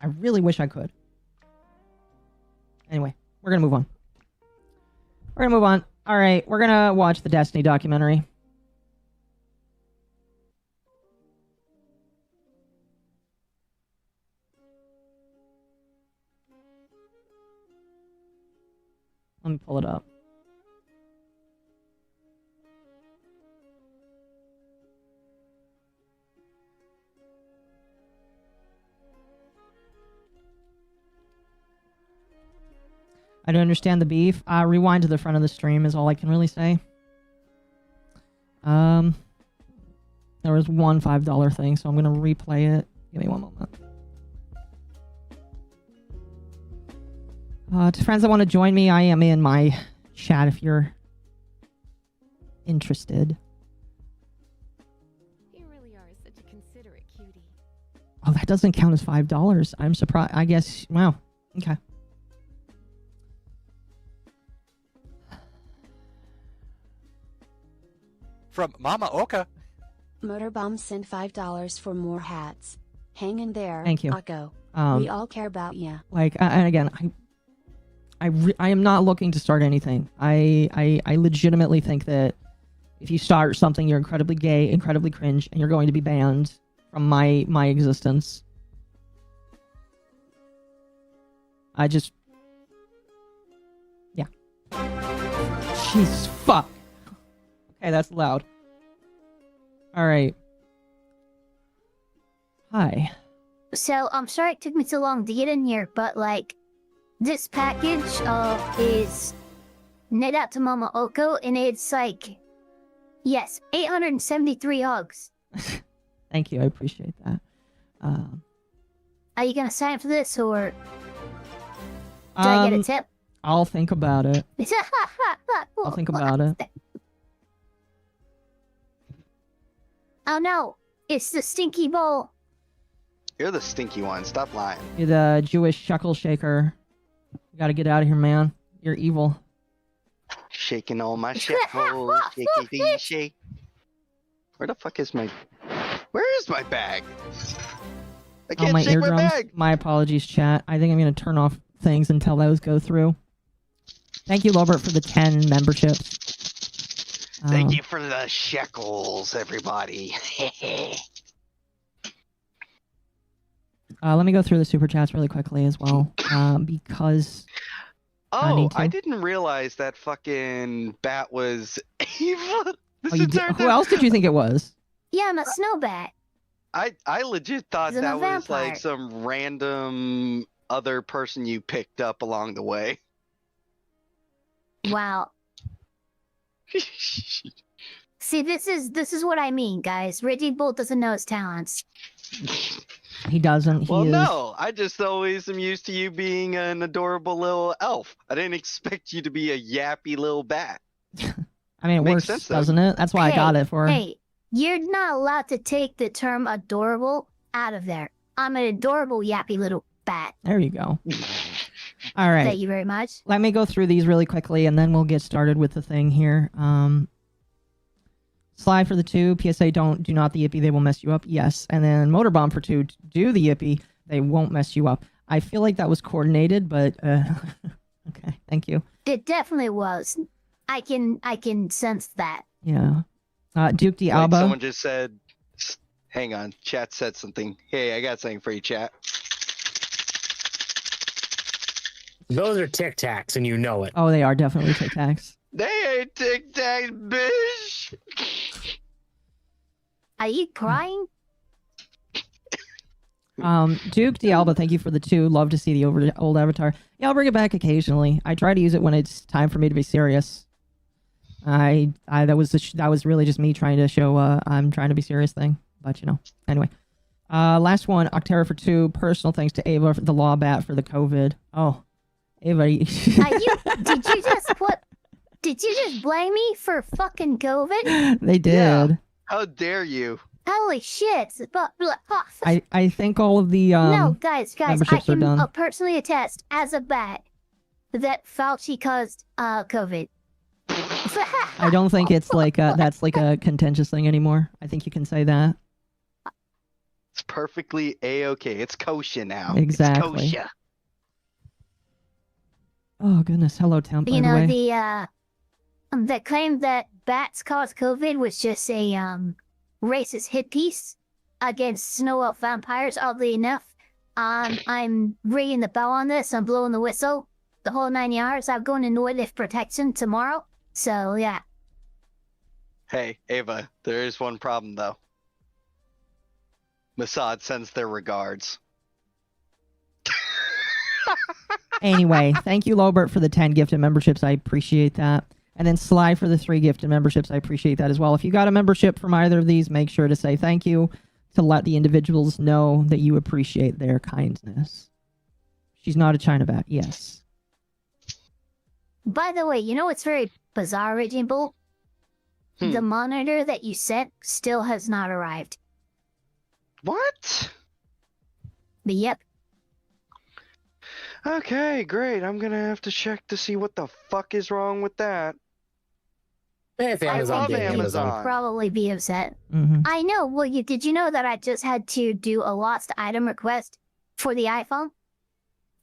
I really wish I could. Anyway, we're gonna move on. Alright, we're gonna watch the Destiny documentary. Let me pull it up. I don't understand the beef. Rewind to the front of the stream is all I can really say. There was one $5 thing, so I'm gonna replay it. Give me one moment. To friends that want to join me, I am in my chat if you're interested. You really are such a considerate cutie. Oh, that doesn't count as $5. I'm surprised. I guess. Wow. Okay. From MommaOcco. Motorbomb sent $5 for more hats. Hang in there. Thank you. Occo. We all care about ya. Like, and again, I am not looking to start anything. I legitimately think that if you start something, you're incredibly gay, incredibly cringe, and you're going to be banned from my existence. I just... yeah. Jeez, fuck. Okay, that's loud. Alright. Hi. So, I'm sorry it took me so long to get in here, but, like, this package, is net out to MommaOcco, and it's, like, yes, 873 hugs. Thank you, I appreciate that. Are you gonna sign up for this, or do I get a tip? I'll think about it. I'll think about it. Oh no, it's the stinky bowl. You're the stinky one. Stop lying. You're the Jewish shekel shaker. You gotta get out of here, man. You're evil. Shaking all my shekels. Shaky shake. Where the fuck is my... where is my bag? I can't my shake eardrums. my bag. My apologies, chat. I think I'm gonna turn off things until those go through. Thank you, Lobert, for the 10 memberships. Thank you for the shekels, everybody. Let me go through the super chats really quickly as well, because Oh, I didn't realize that fucking bat was Eva. Who else did you think it was? Yeah, I'm a snowbat. I legit thought He's that a was like vampire. some random other person you picked up along the way. Wow. See, this is what I mean, guys. Reggie Bolt doesn't know his talents. He doesn't. He Well, is... no, I just always am used to you being an adorable little elf. I didn't expect you to be a yappy little bat. I mean, it Makes works, sense, though. doesn't it? That's why I got it for her. Hey, you're not allowed to take the term adorable out of there. I'm an adorable yappy little bat. There you go. All right. Thank you very much. Let me go through these really quickly, and then we'll get started with the thing here. Slide for the 2. PSA, do not the yippee. They will mess you up. Yes. And then Motor Bomb for 2. Do the yippee. They won't mess you up. I feel like that was coordinated, but okay. Thank you. It definitely was. I can sense that. Yeah. Duke Like D'Alba. someone just said, hang on, chat said something. Hey, I got something for you, chat. Those are Tic Tacs, and you know it. Oh, they are definitely Tic Tacs. They ain't Tic Tac, bitch. Are you crying? Duke D'Alba, thank you for the 2. Love to see the old avatar. Yeah, I'll bring it back occasionally. I try to use it when it's time for me to be serious. That was really just me trying to show I'm trying to be serious thing. But anyway. Last one, Octera for 2. Personal thanks to Ava for the law bat for the COVID. Oh, Ava. Did you just blame me for fucking COVID? They did. Yeah. How dare you? Holy shit! But I think all of the no, guys, I memberships are can done. personally attest as a bat that Fauci caused COVID. I don't think it's like that's like a contentious thing anymore. I think you can say that. It's perfectly A-okay. It's kosher now. Exactly. It's kosher. Oh goodness, hello Temp. By the way. The claim that bats cause COVID was just a racist hit piece against snow elf vampires. Oddly enough, I'm ringing the bell on this. I'm blowing the whistle. The whole 9 yards. I'm going to Nordic protection tomorrow. So yeah. Hey, Ava, there is one problem though. Mossad sends their regards. Anyway, thank you, Lobert, for the 10 gifted memberships. I appreciate that. And then Sly for the 3 gifted memberships. I appreciate that as well. If you got a membership from either of these, make sure to say thank you to let the individuals know that you appreciate their kindness. She's not a China bat. Yes. By the way, you know it's very bizarre, Raging Bull? The monitor that you sent still has not arrived. What? But yep. Okay, great. I'm gonna have to check to see what the fuck is wrong with that. If Amazon love did Amazon. You'd probably be upset. Mm-hmm. I know. Well, did you know that I just had to do a lost item request for the iPhone?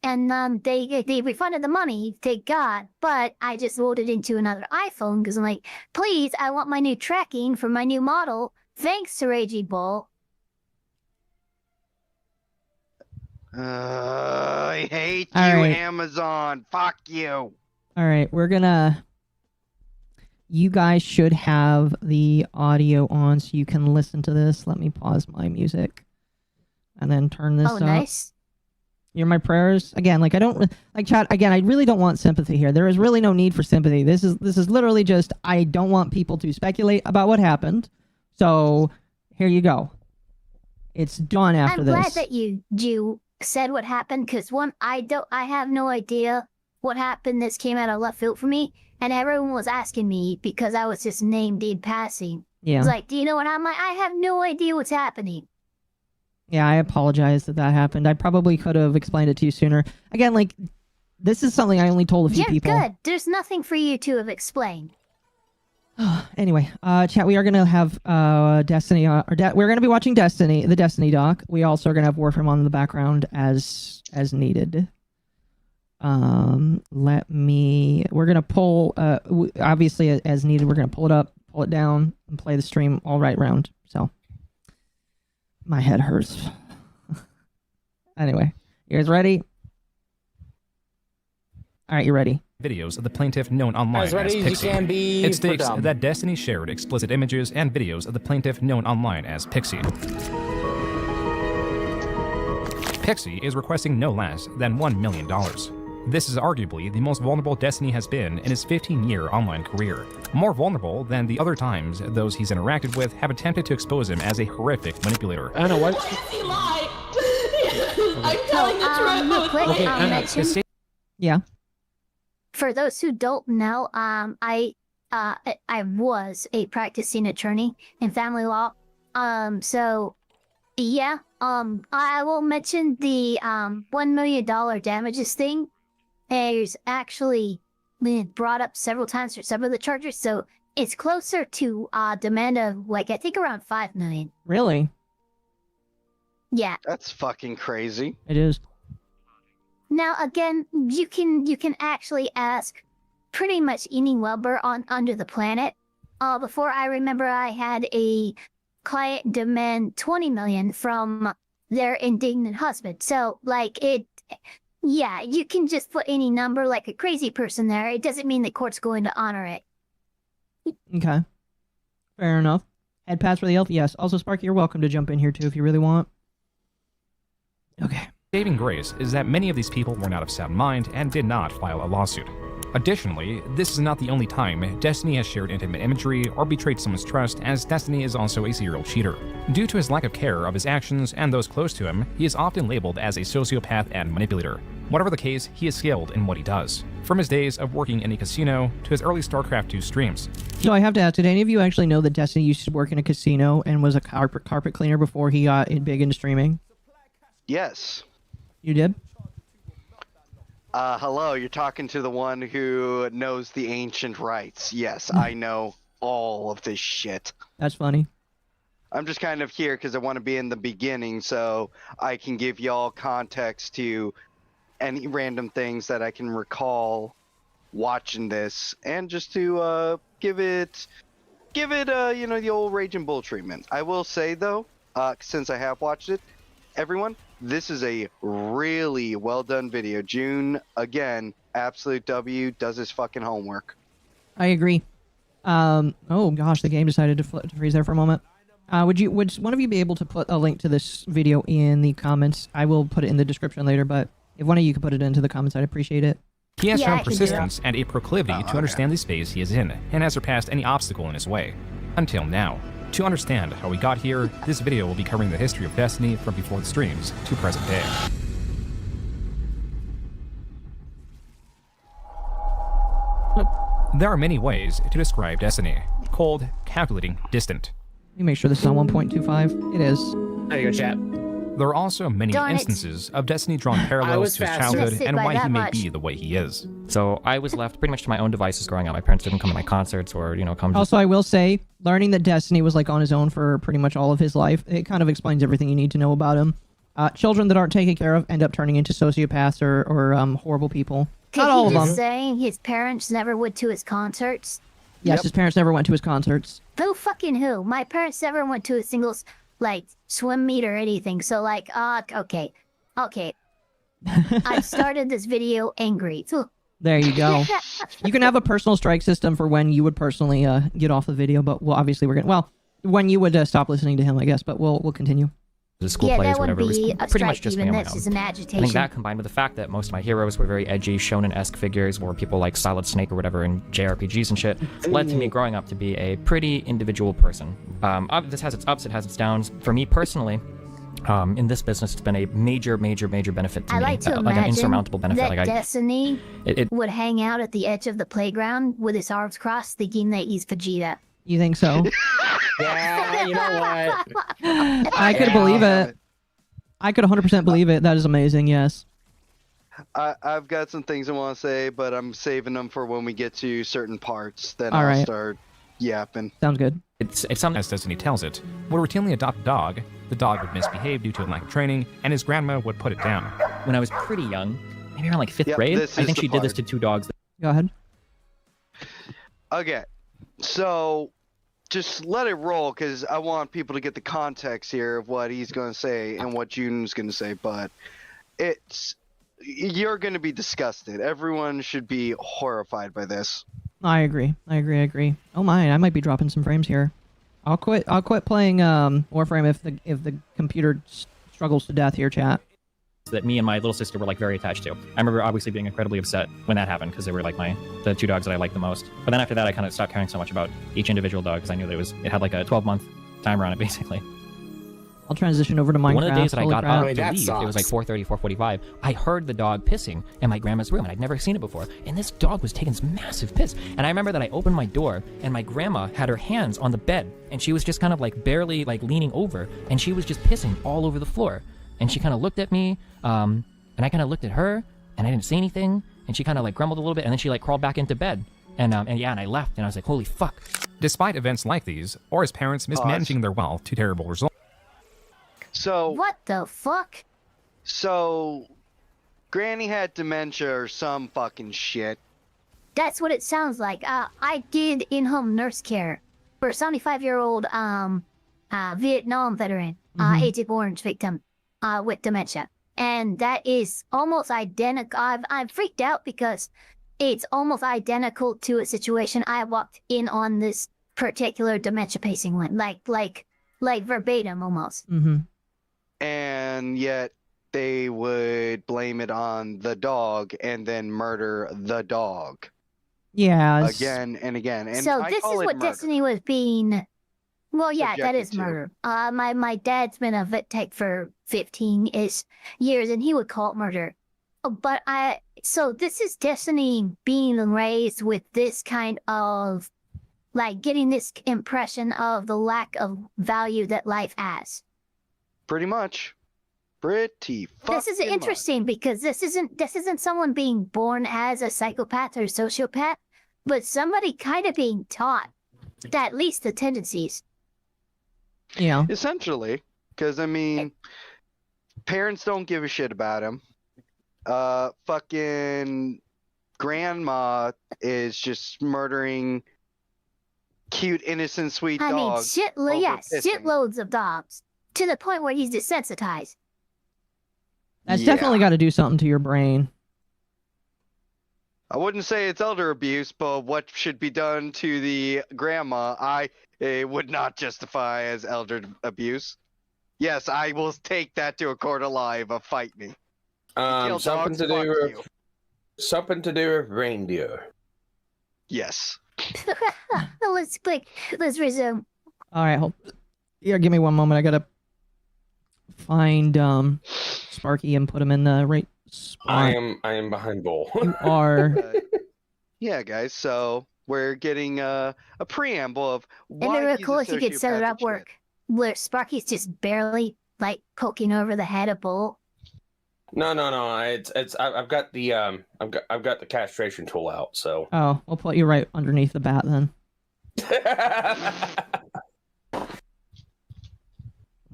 And they refunded the money, thank God, but I just loaded into another iPhone because I'm like, please, I want my new tracking for my new model. Thanks to Raging Bull. I hate All you, right. Amazon. Fuck you. All right, you guys should have the audio on so you can listen to this. Let me pause my music and then turn this up. Nice. You're my prayers. Again, I don't like chat. Again, I really don't want sympathy here. There is really no need for sympathy. This is literally just I don't want people to speculate about what happened. So here you go. It's done after I'm this. glad that you said what happened because I have no idea what happened. This came out of left field for me, and everyone was asking me because I was just named in passing. Yeah. It's like, do you know what happened? I have no idea what's happening. Yeah, I apologize that happened. I probably could have explained it to you sooner. Again, this is something I only told a few people. Good. There's nothing for you to have explained. Anyway, chat, we are going to have Destiny, we're going to be watching Destiny, the Destiny doc. We also are going to have Warframe on in the background as needed. We're going to pull, obviously as needed, we're going to pull it up, pull it down, and play the stream all right round. So, my head hurts. Anyway, you guys ready? All right, you ready? Videos of the plaintiff known online as ready as you Pixie. can be It for states dumb. that Destiny shared explicit images and videos of the plaintiff known online as Pixie. Pixie is requesting no less than $1 million. This is arguably the most vulnerable Destiny has been in his 15-year online career. More vulnerable than the other times those he's interacted with have attempted to expose him as a horrific manipulator. I don't know what. I'm telling the truth. Real quick, Okay, I'll Anna, mention, Yeah. for those who don't know, I was a practicing attorney in family law. So yeah, I will mention the $1 million damages thing has actually been brought up several times for several of the charges, so it's closer to a demand of, like, I think around 5 million. Really? Yeah. That's fucking crazy. It is. Now, again, you can actually ask pretty much any Welber on Under the Planet. Before I remember I had a client demand 20 million from their indignant husband. So, like, yeah, you can just put any number like a crazy person there. It doesn't mean the court's going to honor it. Okay. Fair enough. Head pass for the elf? Yes. Also, Sparky, you're welcome to jump in here too if you really want. Okay. Saving grace is that many of these people were not of sound mind and did not file a lawsuit. Additionally, this is not the only time Destiny has shared intimate imagery or betrayed someone's trust, as Destiny is also a serial cheater. Due to his lack of care of his actions and those close to him, he is often labeled as a sociopath and manipulator. Whatever the case, he is skilled in what he does. From his days of working in a casino to his early StarCraft 2 streams. So I have to ask, did any of you actually know that Destiny used to work in a casino and was a carpet cleaner before he got big into streaming? Yes. You did? Hello, you're talking to the one who knows the ancient rites. Yes, I know all of this shit. That's funny. I'm just kind of here because I want to be in the beginning so I can give y'all context to any random things that I can recall watching this, and just to give it the old Raging Bull treatment. I will say though, since I have watched it, everyone, this is a really well done video. Joon, again, absolute W, does his fucking homework. I agree. Oh gosh, the game decided to freeze there for a moment. Would one of you be able to put a link to this video in the comments? I will put it in the description later, but if one of you could put it into the comments, I'd appreciate it. He has Yeah, shown I can do persistence and a proclivity to understand the space he is in, and has surpassed any obstacle in his way. Until now. To understand how we got here, this video will be covering the history of Destiny from before the streams to present day. There are many ways to describe Destiny. Cold, calculating, distant. Let me make sure this is on 1.25. It is. There you go, chat. There are also many Darn it. instances of Destiny drawing parallels to his faster. childhood Missed it and by why he that may much. be the way he is. So I was left pretty much to my own devices growing up. My parents didn't come to my concerts or, come to... Also, I will say, learning that Destiny was like on his own for pretty much all of his life, it kind of explains everything you need to know about him. Children that aren't taken care of end up turning into sociopaths or horrible people. Not all of Could he them. just saying his parents never went to his concerts? Yes, Yep. his parents never went to his concerts. Who fucking who? My parents never went to a single, like, swim meet or anything. So, like, okay. I started this video angry. There you go. You can have a personal strike system for when you would personally get off the video, but well, obviously we're gonna when you would stop listening to him, I guess. But we'll continue. the school Yeah, plays that or would whatever. It was be a pretty much strike just me even. on my That's own. just an I agitation. think that combined with the fact that most of my heroes were very edgy, shonen-esque figures, or people like Solid Snake or whatever in JRPGs and shit, led to me growing up to be a pretty individual person. This has its ups, it has its downs. For me personally, in this business, it's been a major benefit to I me. like to like an imagine insurmountable benefit. that Like Destiny it would hang out at the edge of the playground with his arms crossed, thinking that he's Vegeta. You think so? Yeah, you know what? I could believe it. I could 100% believe it. That is amazing. Yes. I've got some things I want to say, but I'm saving them for when we get to certain parts. Then All I'll right. start yapping. Sounds good. it's something. As Destiny tells it, would routinely adopt a dog, the dog would misbehave due to a lack of training, and his grandma would put it down. When I was pretty young, maybe around like 5th Yep, grade, this I is think the she did this part. to 2 dogs. Go ahead. Okay, so just let it roll because I want people to get the context here of what he's going to say and what Joon's going to say. But you're going to be disgusted. Everyone should be horrified by this. I agree. Oh my, I might be dropping some frames here. I'll quit playing Warframe if the computer struggles to death here, chat. That me and my little sister were like very attached to. I remember obviously being incredibly upset when that happened because they were like the 2 dogs that I liked the most. But then after that, I kind of stopped caring so much about each individual dog because I knew that it had like a 12-month timer on it basically. I'll transition over to Minecraft. One of the days that I Holy got crap. up Wait, to that leave, it was like sucks. 4:30, 4:45. I heard the dog pissing in my grandma's room, and I'd never seen it before. And this dog was taking this massive piss. And I remember that I opened my door, and my grandma had her hands on the bed, and she was just kind of like barely like leaning over, and she was just pissing all over the floor. And she kind of looked at me, and I kind of looked at her, and I didn't say anything. And she kind of like grumbled a little bit, and then she like crawled back into bed. And I left, and I was like, holy fuck. Despite events like these, or his parents mismanaging their wealth to terrible results. So What the fuck? So, Granny had dementia or some fucking shit. That's what it sounds like. I did in-home nurse care for a 75-year-old Vietnam veteran, Agent Orange victim with dementia. And that is almost identical. I'm freaked out because it's almost identical to a situation I walked in on this particular dementia pacing one. Like verbatim almost. Mm-hmm. And yet they would blame it on the dog and then murder the dog. Yeah. Again and again. And so I this call is it what murder. Destiny was being. Well, yeah, that Subjected is to. murder. My dad's been a vet tech for 15-ish years, and he would call it murder. But so this is Destiny being raised with this kind of, like, getting this impression of the lack of value that life has. Pretty much. Pretty fucking This is interesting because this isn't someone being born as a psychopath or sociopath, but somebody kind of being taught at least the tendencies. Yeah. much. Essentially. Because, I mean, parents don't give a shit about him. Fucking grandma is just murdering cute, innocent, sweet I mean, dogs. over pissing. shitloads of dogs to the point where he's desensitized. That's Yeah. definitely got to do something to your brain. I wouldn't say it's elder abuse, but what should be done to the grandma, I would not justify as elder abuse. Yes, I will take that to a court of law if a fight me. Kill Something dogs, to fuck do you. with reindeer. Yes. Let's resume. All right, hold. Yeah, give me one moment. I gotta find Sparky and put him in the right spot. I am behind Bull. You are. Yeah, guys. So we're getting a preamble of It'd why be real he's cool a if you could set it sociopathic up shit. where Sparky's just barely like poking over the head of Bull. No. I've got the castration tool out. So. Oh, we'll put you right underneath the bat then.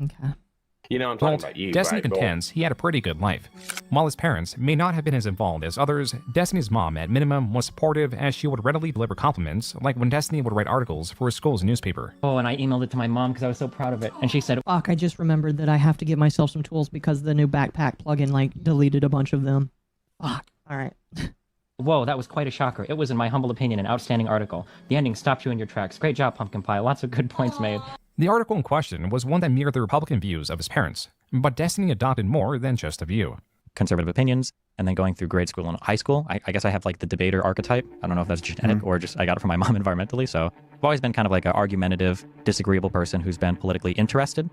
Okay. You know, I'm talking Bolt, about you, Destiny right, Bull? contends he had a pretty good life. While his parents may not have been as involved as others, Destiny's mom, at minimum, was supportive as she would readily deliver compliments, like when Destiny would write articles for his school's newspaper. Oh, and I emailed it to my mom because I was so proud of it. And she said, Fuck, I just remembered that I have to give myself some tools because the new backpack plugin, like, deleted a bunch of them. Fuck. Alright. whoa, that was quite a shocker. It was, in my humble opinion, an outstanding article. The ending stopped you in your tracks. Great job, Pumpkin Pie. Lots of good points made. The article in question was one that mirrored the Republican views of his parents, but Destiny adopted more than just a view. Conservative opinions, and then going through grade school and high school. I guess I have like the debater archetype. I don't know if that's genetic or just I got it from my mom environmentally. So I've always been kind of like an argumentative, disagreeable person who's been politically interested.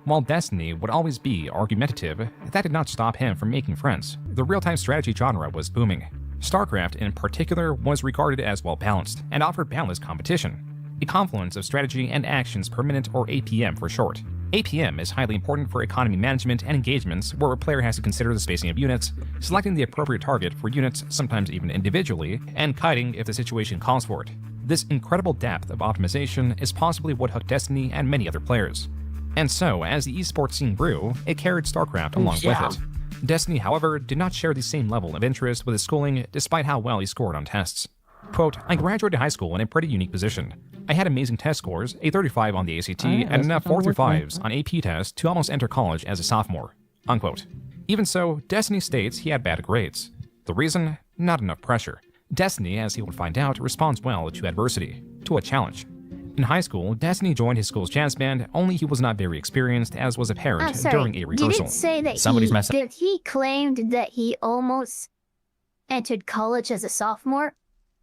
While Destiny would always be argumentative, that did not stop him from making friends. The real-time strategy genre was booming. StarCraft, in particular, was regarded as well-balanced and offered balanced competition. A confluence of strategy and actions per minute, or APM for short. APM is highly important for economy management and engagements where a player has to consider the spacing of units, selecting the appropriate target for units, sometimes even individually, and kiting if the situation calls for it. This incredible depth of optimization is possibly what hooked Destiny and many other players. And so, as the esports scene grew, it carried StarCraft along with it. Destiny, however, did not share the same level of interest with his schooling despite how well he scored on tests. Quote, I graduated high school in a pretty unique position. I had amazing test scores, a 35 on the ACT, and enough 4 through 5s on AP tests to almost enter college as a sophomore. Unquote. Even so, Destiny states he had bad grades. The reason? Not enough pressure. Destiny, as he would find out, responds well to adversity, to a challenge. In high school, Destiny joined his school's jazz band, only he was not very experienced, as was apparent during a rehearsal. You didn't say that Somebody's messing that he claimed that he almost entered college as a sophomore?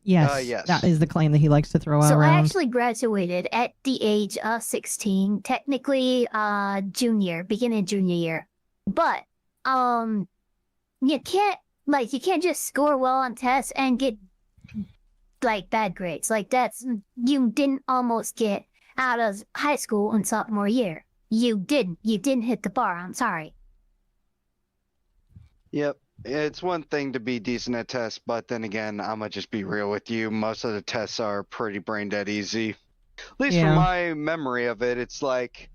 Yes, Yes. that is the claim that he likes to throw So I around. actually graduated at the age of 16, technically beginning junior year. But you can't just score well on tests and get like bad grades. Like you didn't almost get out of high school in sophomore year. You didn't hit the bar. I'm sorry. Yep. It's one thing to be decent at tests, but then again, I'm gonna just be real with you. Most of the tests are pretty brain dead easy. At least from Yeah. my memory of it, it's like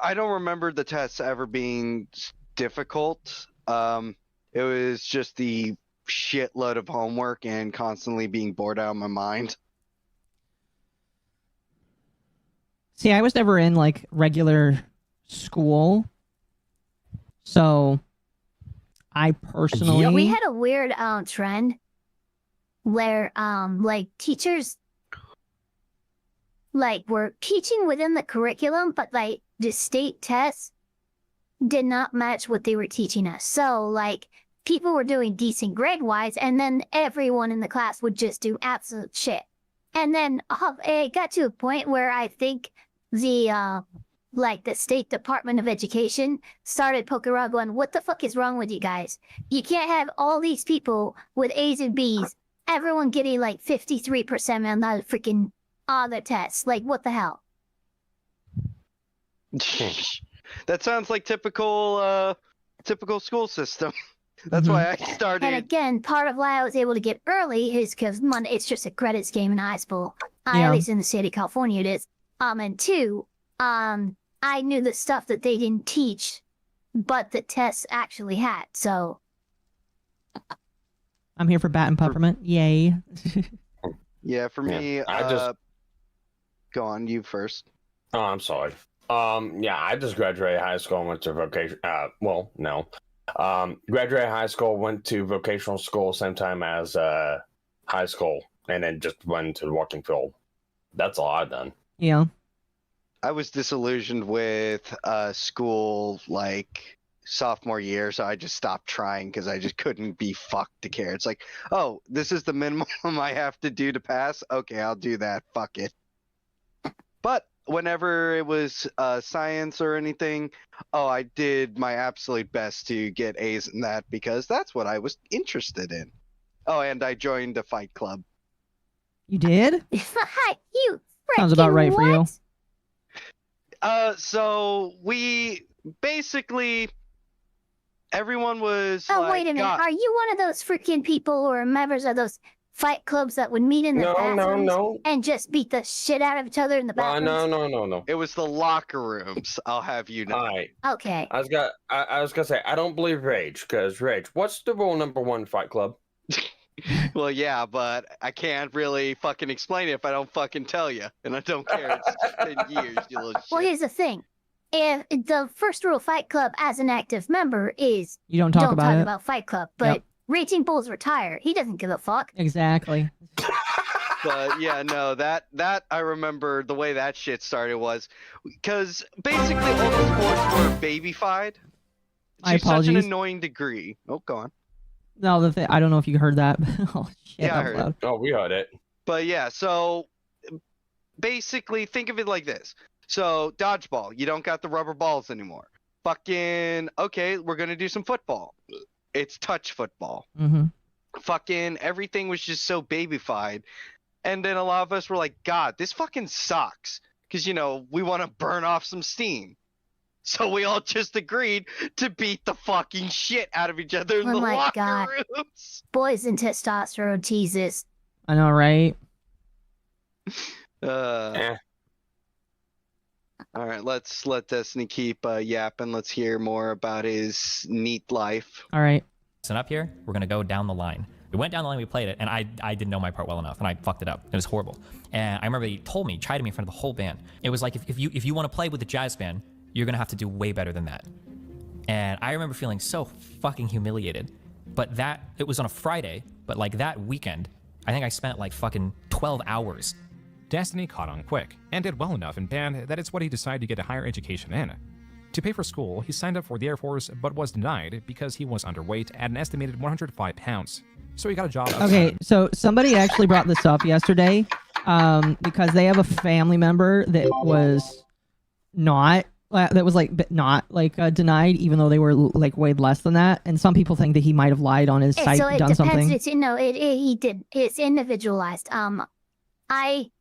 I don't remember the tests ever being difficult. It was just the shitload of homework and constantly being bored out of my mind. See, I was never in like regular school, so I personally We had a weird trend where like teachers like were teaching within the curriculum, but like the state tests did not match what they were teaching us. So like people were doing decent grade wise, and then everyone in the class would just do absolute shit. And then it got to a point where I think the like the State Department of Education started poking around going, what the fuck is wrong with you guys? You can't have all these people with A's and B's, everyone getting like 53% on that freaking other tests. Like, what the hell? That sounds like typical school system. That's why I started. And again, part of why I was able to get early is because one, it's just a credit scheme in high school. Yeah. At least in the state of California it is. And two, I knew the stuff that they didn't teach, but the tests actually had. So I'm here for Bat and Peppermint. Yay. Yeah, for me, I just go on, you first. Oh, I'm sorry. Yeah, I just graduated high school and went to vocation. Well, no. Graduated high school, went to vocational school same time as high school, and then just went to the working field. That's all I've done. Yeah. I was disillusioned with school like sophomore year, so I just stopped trying because I just couldn't be fucked to care. It's like, oh, this is the minimum I have to do to pass. Okay, I'll do that. Fuck it. But whenever it was science or anything, oh, I did my absolute best to get A's in that because that's what I was interested in. Oh, and I joined a fight club. You did? you Sounds about frickin' right for you. what? So we basically everyone was Oh, like, wait a minute. "God." Are you one of those freaking people or members of those fight clubs that would meet in the bathrooms No. and just beat the shit out of each other in the bathrooms? No. It was the locker rooms, I'll have you know. All right. Okay. I was gonna say I don't believe Rage, because Rage, what's the rule number one Fight Club? Well, yeah, but I can't really fucking explain it if I don't fucking tell you, and I don't care. It's been years, you little shit. Well, here's the thing. If the first rule of Fight Club as an active member is You don't talk about it. Fight Club, but Yep. Raging Bull's retired. He doesn't give a fuck. Exactly. But yeah, no, that I remember the way that shit started was because basically all the sports were babyfied My to such an apologies. annoying degree. Oh, go on. No, the thing, I don't know if you heard that. Oh shit! Yeah, I out heard it. loud. Oh, we heard it. But yeah, so basically think of it like this. So dodgeball, you don't got the rubber balls anymore. Fucking okay, we're gonna do some football. It's touch football. Mm-hmm. Fucking everything was just so babyfied. And then a lot of us were like, God, this fucking sucks. Because, you know, we want to burn off some steam. So we all just agreed to beat the fucking shit out of each other in Oh the my locker God. rooms. Boys and testosterone, Jesus. I know, right? Eh. All right, let's let Destiny keep yapping. Let's hear more about his neat life. All right. And up here, we're gonna go down the line. We went down the line, we played it, and I didn't know my part well enough, and I fucked it up. It was horrible. And I remember he told me, chided me in front of the whole band. It was like, if you want to play with the jazz band, you're gonna have to do way better than that. And I remember feeling so fucking humiliated. But it was on a Friday, but like that weekend, I think I spent like fucking 12 hours. Destiny caught on quick, and did well enough in band that it's what he decided to get a higher education in. To pay for school, he signed up for the Air Force, but was denied because he was underweight at an estimated 105 pounds. So he got a job. Okay, so somebody actually brought this up yesterday, because they have a family member that was not denied, even though they were like weighed less than that. And some people think that he might have lied on his site, So it done depends. something. He did. It's individualized. I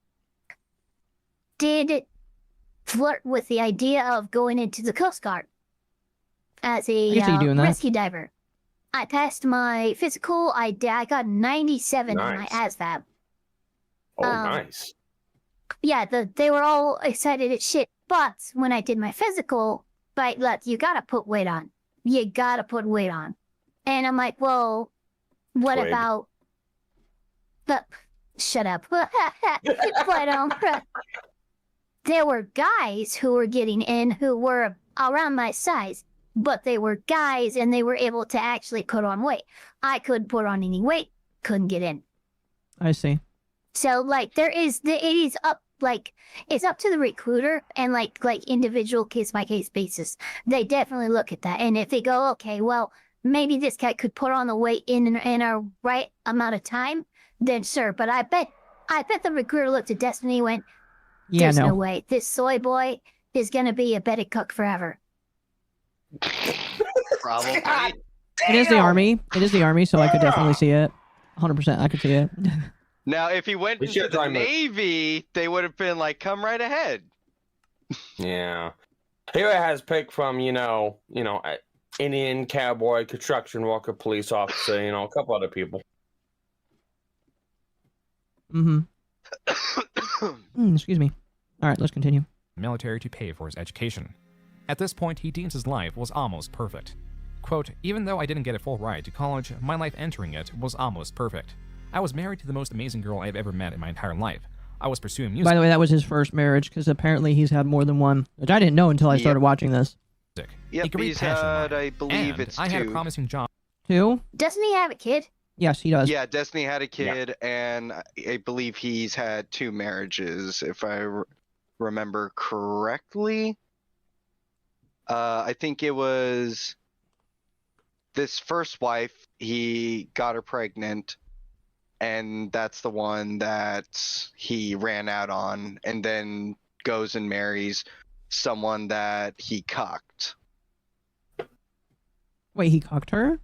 did flirt with the idea of going into the Coast Guard as I a can see you doing that. rescue diver. I passed my physical. I got 97 in my Nice. ASVAB. Oh, Um, nice. Yeah, they were all excited as shit. But when I did my physical, like, look, you gotta put weight on. You gotta put weight on. And I'm like, well, what Twig. about the... Shut up. But, there were guys who were getting in who were around my size, but they were guys and they were able to actually put on weight. I couldn't put on any weight, couldn't get in. I see. So, like, it is up, like, it's up to the recruiter and, like individual case-by-case basis. They definitely look at that. And if they go, okay, well, maybe this guy could put on the weight in a right amount of time, then sure. But I bet the recruiter looked at Destiny and went, Yeah, there's no no. way. This soy boy is going to be a better cook forever. Probably. It is the army. It is the army, so I could definitely see it. 100%, I could see it. Now, if he went We into should the try and- Navy, they would have been like, "Come right ahead." Yeah. Here it has picked from, Indian cowboy, construction worker, police officer, a couple other people. Excuse me. All right, let's continue. Military to pay for his education. At this point, he deems his life was almost perfect. Quote, even though I didn't get a full ride to college, my life entering it was almost perfect. I was married to the most amazing girl I've ever met in my entire life. I was pursuing music. By the way, that was his first marriage, because apparently he's had more than one, which I didn't know until I started watching this. Yep, a great he's passion of had, mine. I believe And it's I had a two. promising job. 2? Doesn't he have a kid? Yes, he does. Yeah, Destiny had a kid, and I believe he's had 2 marriages, if I remember correctly. I think it was this first wife, he got her pregnant, and that's the one that he ran out on, and then goes and marries someone that he cocked. Wait, he cocked her?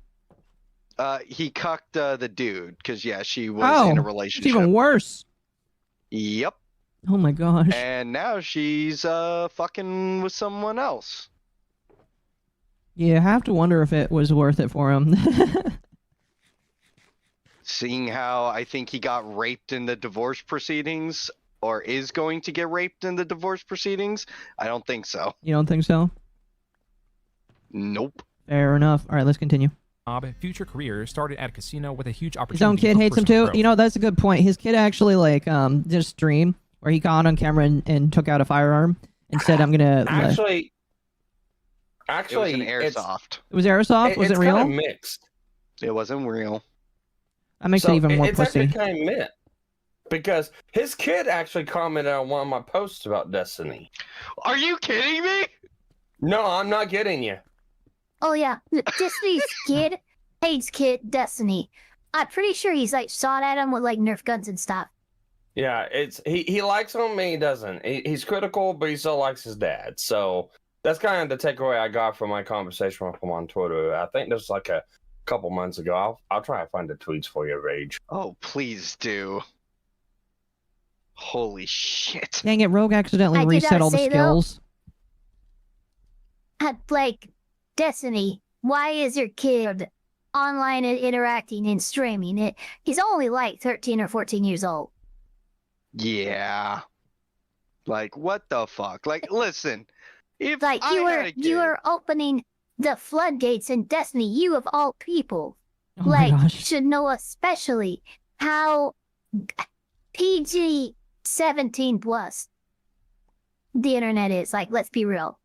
He cucked the dude, because, yeah, she was in a It's relationship. even worse. Yep. Oh my gosh. And now she's fucking with someone else. You have to wonder if it was worth it for him. Seeing how I think he got raped in the divorce proceedings, or is going to get raped in the divorce proceedings, I don't think so. You don't think so? Nope. Fair enough. All right, let's continue. Future career started at a casino with a huge opportunity. His own kid for hates him personal too. growth. You know, that's a good point. His kid actually did a stream where he got on camera and took out a firearm and said, "I'm gonna." Actually, It was an airsoft. It was airsoft. Was it it's real? kind of mixed. It wasn't real. That makes it even more it's pussy. actually kind of mixed. Because his kid actually commented on one of my posts about Destiny. Are you kidding me? No, I'm not kidding you. Oh yeah, Destiny's kid hates Destiny. I'm pretty sure he's like shot at him with like Nerf guns and stuff. Yeah, he likes him, and he doesn't. He's critical, but he still likes his dad. So that's kind of the takeaway I got from my conversation with him on Twitter. I think this was like a couple months ago. I'll try to find the tweets for you, Rage. Oh, please do. Holy shit. Dang it, Rogue accidentally I did reset not all the say, though. skills. Like, Destiny, why is your kid online and interacting and streaming it? He's only like 13 or 14 years old. Yeah. Like, what the fuck? Like, listen. If Like I had a kid, you were opening the floodgates in Destiny. You of all people, Oh my like, gosh. should know especially how PG 17 plus the internet is. Like, let's be real.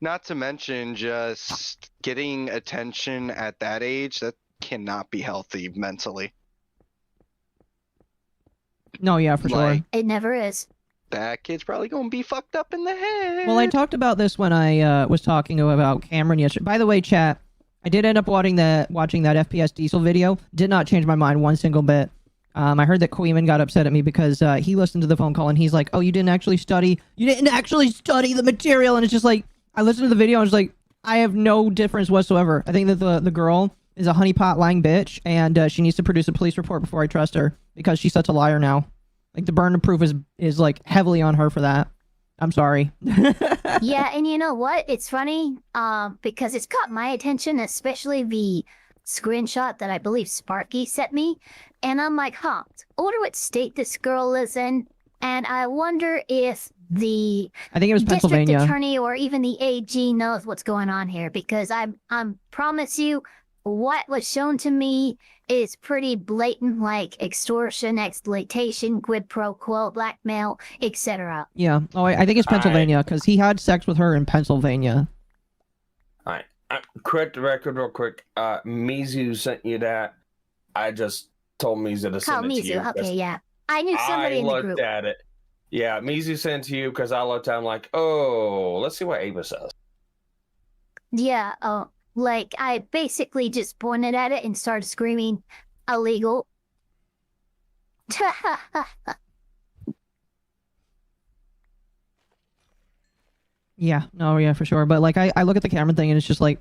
not to mention just getting attention at that age, that cannot be healthy mentally. No, yeah, for sure. Like, It never is. that kid's probably gonna be fucked up in the head. Well, I talked about this when I was talking about Cameron yesterday. By the way, chat, I did end up watching that FPS Diesel video. Did not change my mind one single bit. I heard that Queeman got upset at me because he listened to the phone call and he's like, "Oh, you didn't actually study the material." And it's just like, I listened to the video and it's like, I have no difference whatsoever. I think that the girl is a honeypot lying bitch, and she needs to produce a police report before I trust her because she's such a liar now. Like, the burden of proof is like heavily on her for that. I'm sorry. Yeah, and you know what? It's funny, because it's caught my attention, especially the screenshot that I believe Sparky sent me, and I'm like, huh, I wonder what state this girl is in, and I wonder if the I think it was district Pennsylvania. attorney or even the AG knows what's going on here, because I promise you, what was shown to me is pretty blatant, like extortion, exploitation, quid pro quo, blackmail, etc. Yeah. Oh, I think it's Pennsylvania because he had sex with her in Pennsylvania. Alright. Correct the record real quick. Mizu sent you that. I just told Mizu to send it to you. Okay, yeah. I knew somebody in the group. I looked at it. Yeah, Mizu sent it to you because I looked at it. I'm like, oh, let's see what Ava says. Yeah, like, I basically just pointed at it and started screaming, illegal. Yeah. No, yeah, for sure. But like, I look at the Cameron thing and it's just like,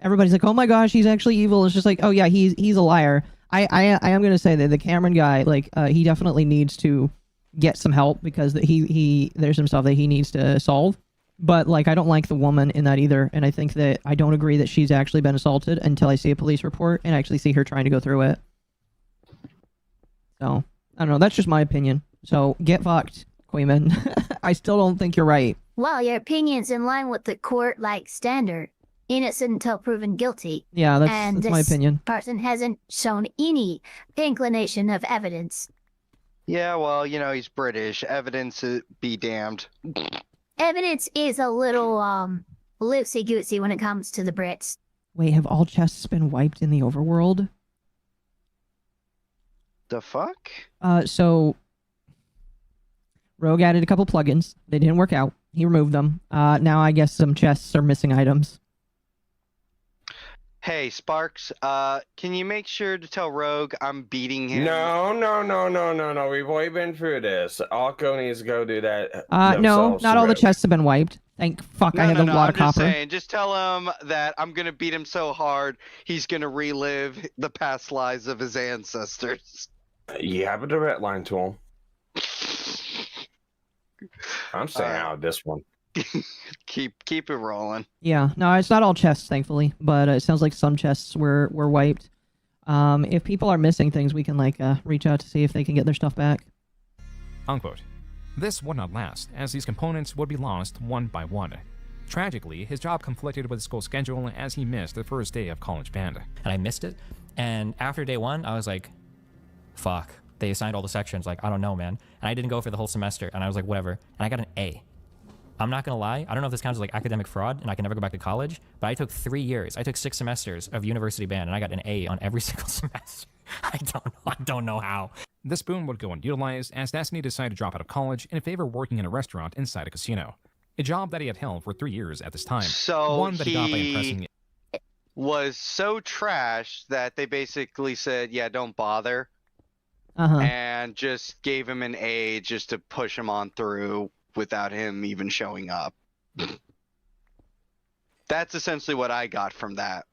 everybody's like, oh my gosh, he's actually evil. It's just like, oh yeah, he's a liar. I am gonna say that the Cameron guy, like, he definitely needs to get some help because there's some stuff that he needs to solve. But like, I don't like the woman in that either, and I think that I don't agree that she's actually been assaulted until I see a police report and actually see her trying to go through it. So I don't know. That's just my opinion. So get fucked, Queeman. I still don't think you're right. Well, your opinion's in line with the court like standard. Innocent until proven guilty. Yeah, that's my opinion. Person hasn't shown any inclination of evidence. Yeah, well, you know, he's British. Evidence be damned. Evidence is a little loosey-goosey when it comes to the Brits. Wait, have all chests been wiped in the overworld? The fuck? So Rogue added a couple plugins. They didn't work out. He removed them. Now I guess some chests are missing items. Hey, Sparks, can you make sure to tell Rogue I'm beating him? No. We've already been through this. Occo needs to go do that. No, not all the chests have been wiped. Thank fuck, I had a lot of copper. Just saying, just tell him that I'm gonna beat him so hard, he's gonna relive the past lives of his ancestors. You have a direct line to him. I'm staying out of this one. Keep it rolling. Yeah, no, it's not all chests, thankfully, but it sounds like some chests were wiped. If people are missing things, we can like reach out to see if they can get their stuff back. Unquote. This would not last, as these components would be lost one by one. Tragically, his job conflicted with his school schedule as he missed the first day of college band. And I missed it. And after day one, I was like, fuck. They assigned all the sections. Like, I don't know, man. And I didn't go for the whole semester. And I was like, whatever. And I got an A. I'm not going to lie. I don't know if this counts as like academic fraud and I can never go back to college, but I took 3 years. I took 6 semesters of university band and I got an A on every single semester. I don't know how. This boon would go unutilized as Destiny decided to drop out of college in favor of working in a restaurant inside a casino. A job that he had held for 3 years at this time. So one that he got by impressing was so trash that they basically said, yeah, don't bother. And just gave him an A just to push him on through without him even showing up. That's essentially what I got from that.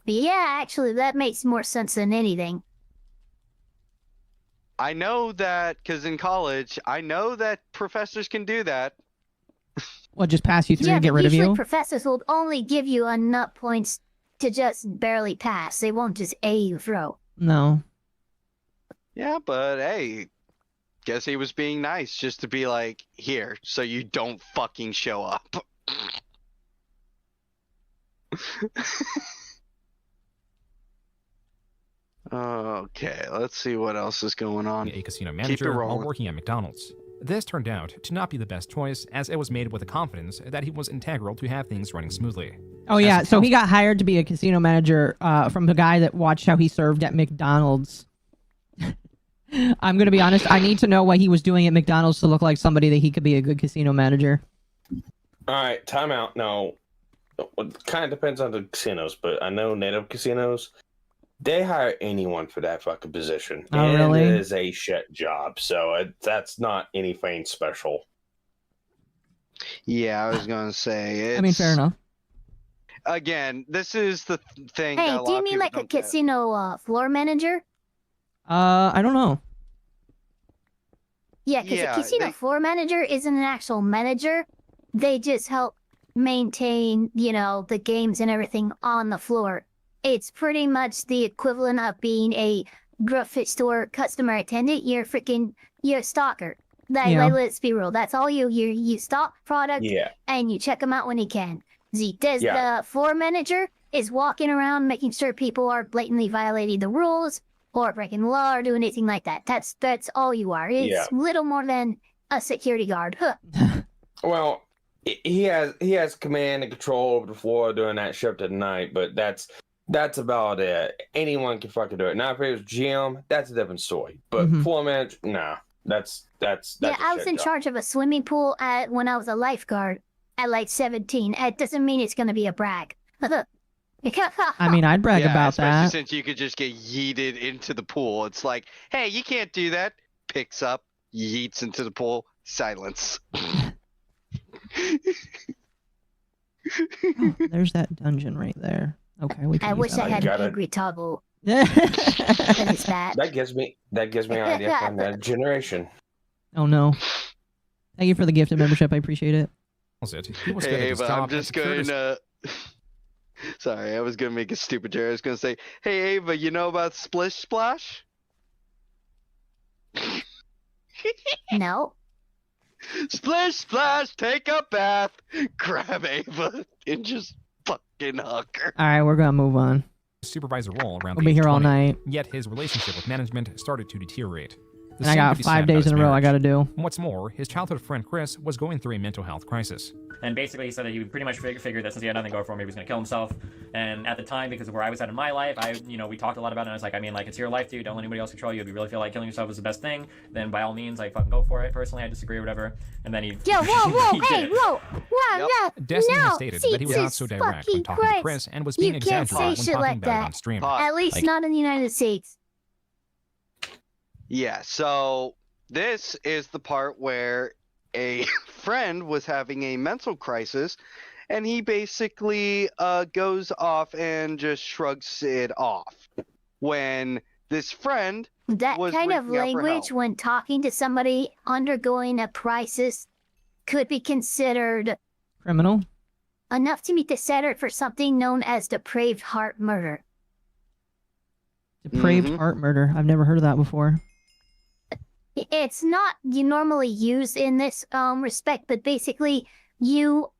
Yeah, actually, that makes more sense than anything. I know that because in college, I know that professors can do that. Well, just pass you through and get rid of you? Usually professors will only give you enough points to just barely pass. They won't just A you through. No. Yeah, but hey, guess he was being nice just to be like, here, so you don't fucking show up. Okay, let's see what else is going on. A casino manager while working at McDonald's. This turned out to not be the best choice, as it was made with the confidence that he was integral to have things running smoothly. Oh yeah, so he got hired to be a casino manager from the guy that watched how he served at McDonald's. I'm going to be honest, I need to know what he was doing at McDonald's to look like somebody that he could be a good casino manager. Alright, time out. No, it kind of depends on the casinos, but I know native casinos, they hire anyone for that fucking position. Oh, really? It is a shit job, so that's not anything special. Yeah, I was going to say. I mean, fair enough. Again, this is the thing. Hey, that a lot do you of mean people like a don't get. casino floor manager? I don't know. Yeah, because a casino floor manager isn't an actual manager. They just help maintain, you know, the games and everything on the floor. it's pretty much the equivalent of being a grocery store customer attendant. You're a stalker. Like, let's be real. That's all you stock product and you check them out when you can. The floor manager is walking around making sure people are blatantly violating the rules or breaking the law or doing anything like that. That's all you are. It's little more than a security guard. Huh. Well, he has command and control over the floor during that shift at night, but that's about it. Anyone can fucking do it. Now, if it was GM, that's a different story. But floor manager, nah. That's yeah, I was in charge of a swimming pool when I was a lifeguard at like 17. It doesn't mean it's going to be a brag. I mean, I'd brag about especially that. since you could just get yeeted into the pool. It's like, hey, you can't do that. Picks up, yeets into the pool, silence. Oh, there's that dungeon right there. Okay, we can I use wish that I had later. an angry toggle. That gives me an idea for that generation. Oh no. Thank you for the gifted membership. I appreciate it. Hey, but I'm just going to... Sorry, I was going to make a stupid joke. I was going to say, hey, Ava, you know about Splish Splash? No. Splish Splash, take a bath, grab Ava, and just fucking hug her. Alright, we're gonna move on. Supervisor role around We'll be here all 20, night. Yet his relationship with management started to deteriorate. The And I same got could be 5 said days about in a his row I marriage. gotta do. What's more, his childhood friend Chris was going through a mental health crisis. And basically he said that he would pretty much figure that since he had nothing going for him, he was going to kill himself. And at the time, because of where I was at in my life, we talked a lot about it, and I was like, I mean, like, it's your life, dude. Don't let anybody else control you. If you really feel like killing yourself is the best thing, then by all means, like, fucking go for it. Personally, I disagree or whatever. And then he... Yo, whoa, he hey, did it. whoa, yeah, Destiny no, has stated that he was not so direct when talking to Chris and was being You can't exaggerated say when shit talking like about it that. on stream. At least not in the United States. Yeah, so this is the part where a friend was having a mental crisis, and he basically goes off and just shrugs it off. When this friend That was kind of reaching out for language help. when talking to somebody undergoing a crisis could be considered Criminal? enough to meet the standard for something known as depraved heart murder. Depraved heart murder. I've never heard of that before. It's not normally used in this respect, but basically you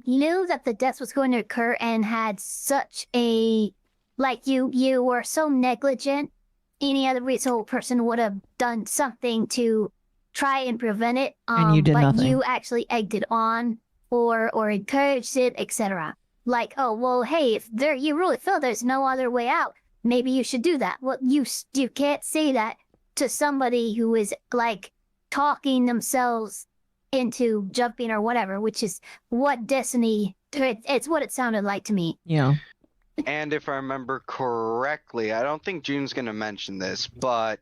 knew that the death was going to occur and had such a you were so negligent, any other reasonable person would have done something to try and prevent it. And you did but nothing. you actually egged it on or encouraged it, etc. Like, oh well, hey, if you really feel there's no other way out, maybe you should do that. Well, you can't say that to somebody who is like talking themselves into jumping or whatever, which is what Destiny, it's what it sounded like to me. Yeah. And if I remember correctly, I don't think June's going to mention this, but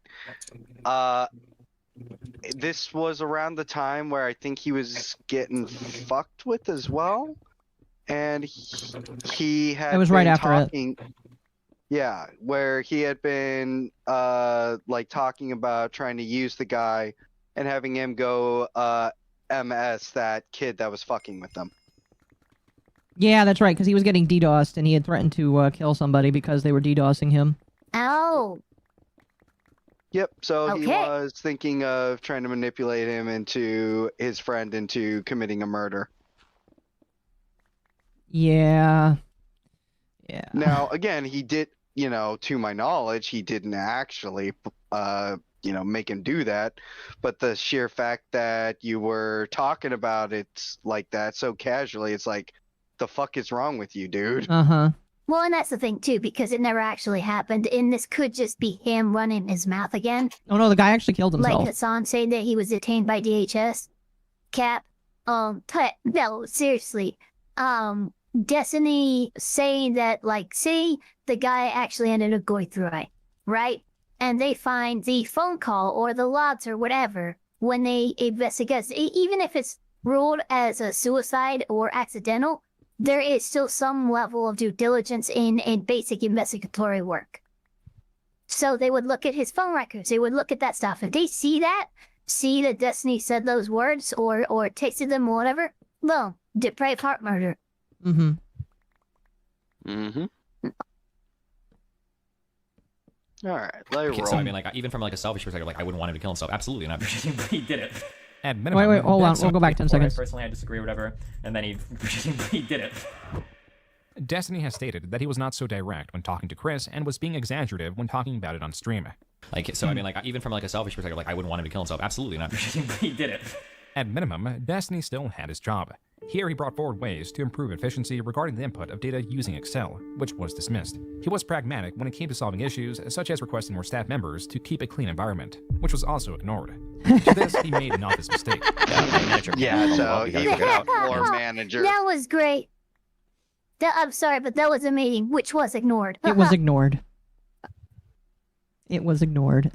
this was around the time where I think he was getting fucked with as well. And he had It was been right after talking, yeah, where he had been like talking about trying to use the guy and having him go MS that kid that was fucking with them. Yeah, that's right, because he was getting DDoSed and he had threatened to kill somebody because they were DDoSing him. Oh. Yep, so he Okay. was thinking of trying to manipulate him into his friend into committing a murder. Yeah. Yeah. Now, again, he did, to my knowledge, he didn't actually, make him do that. But the sheer fact that you were talking about it like that so casually, it's like, the fuck is wrong with you, dude? Uh-huh. Well, and that's the thing too, because it never actually happened, and this could just be him running his mouth again. Oh no, the guy actually killed himself. Like Hassan saying that he was detained by DHS. Cap. No, seriously. Destiny saying that, see, the guy actually ended up going through it, right? And they find the phone call or the logs or whatever when they investigate. Even if it's ruled as a suicide or accidental, there is still some level of due diligence in basic investigatory work. So they would look at his phone records. They would look at that stuff. If they see that Destiny said those words or texted them or whatever, boom, depraved heart murder. Mm-hmm. Mm-hmm. All right, let it Okay, roll. so I mean, like, even from like a selfish perspective, like, I wouldn't want him to kill himself. Absolutely not. he did it. At minimum, Wait, hold on. that's We'll go back 10 seconds. Personally, I disagree or whatever, and then he did it. Destiny has stated that he was not so direct when talking to Chris and was being exaggerative when talking about it on stream. Like, so I mean, like, even from like a selfish perspective, like, I wouldn't want him to kill himself. Absolutely not. he did it. At minimum, Destiny still had his job. Here he brought forward ways to improve efficiency regarding the input of data using Excel, which was dismissed. He was pragmatic when it came to solving issues, such as requesting more staff members to keep a clean environment, which was also ignored. To this, he made an obvious mistake. Yeah, so he was a floor manager. That was great. I'm sorry, but that was a meeting which was ignored. It was ignored. It was ignored.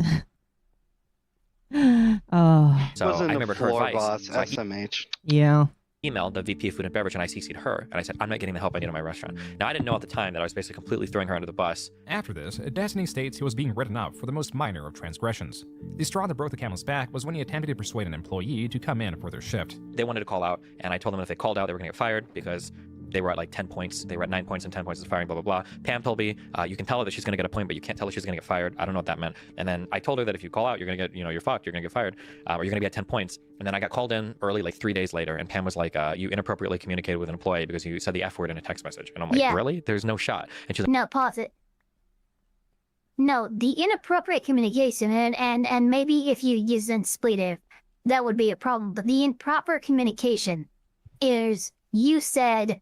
Oh. So I Wasn't a remembered her floor advice. boss, So I SMH. Yeah. emailed the VP of Food and Beverage and I CC'd her. And I said, I'm not getting the help I need in my restaurant. Now, I didn't know at the time that I was basically completely throwing her under the bus. After this, Destiny states he was being written up for the most minor of transgressions. The straw that broke the camel's back was when he attempted to persuade an employee to come in for their shift. They wanted to call out, and I told them if they called out, they were going to get fired because they were at like 10 points. They were at 9 points and 10 points is firing, blah, blah, blah. Pam told me, you can tell her that she's going to get a point, but you can't tell her she's going to get fired. I don't know what that meant. And then I told her that if you call out, you're going to get, you're fucked. You're going to get fired, or you're going to be at 10 points. And then I got called in early, like 3 days later, and Pam was like, you inappropriately communicated with an employee because you said the F word in a text message. And I'm like, really? There's no shot. And she's like, No, pause it. No, the inappropriate communication, and maybe if you use an expletive, that would be a problem. But the improper communication is you said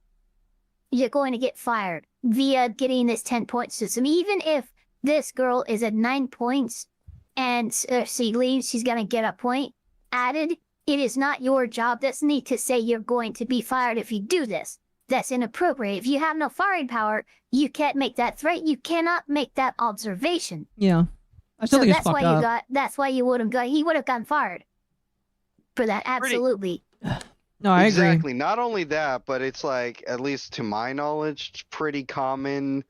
you're going to get fired via getting this 10 point system. Even if this girl is at 9 points and she leaves, she's going to get a point added. It is not your job, Destiny, to say you're going to be fired if you do this. That's inappropriate. If you have no firing power, you can't make that threat. You cannot make that observation. Yeah. I still think it's that's fucked why up. you got. That's why you would have got. He would have gotten fired for that. Absolutely. No, I agree. Exactly. Not only that, but it's like, at least to my knowledge, it's pretty common,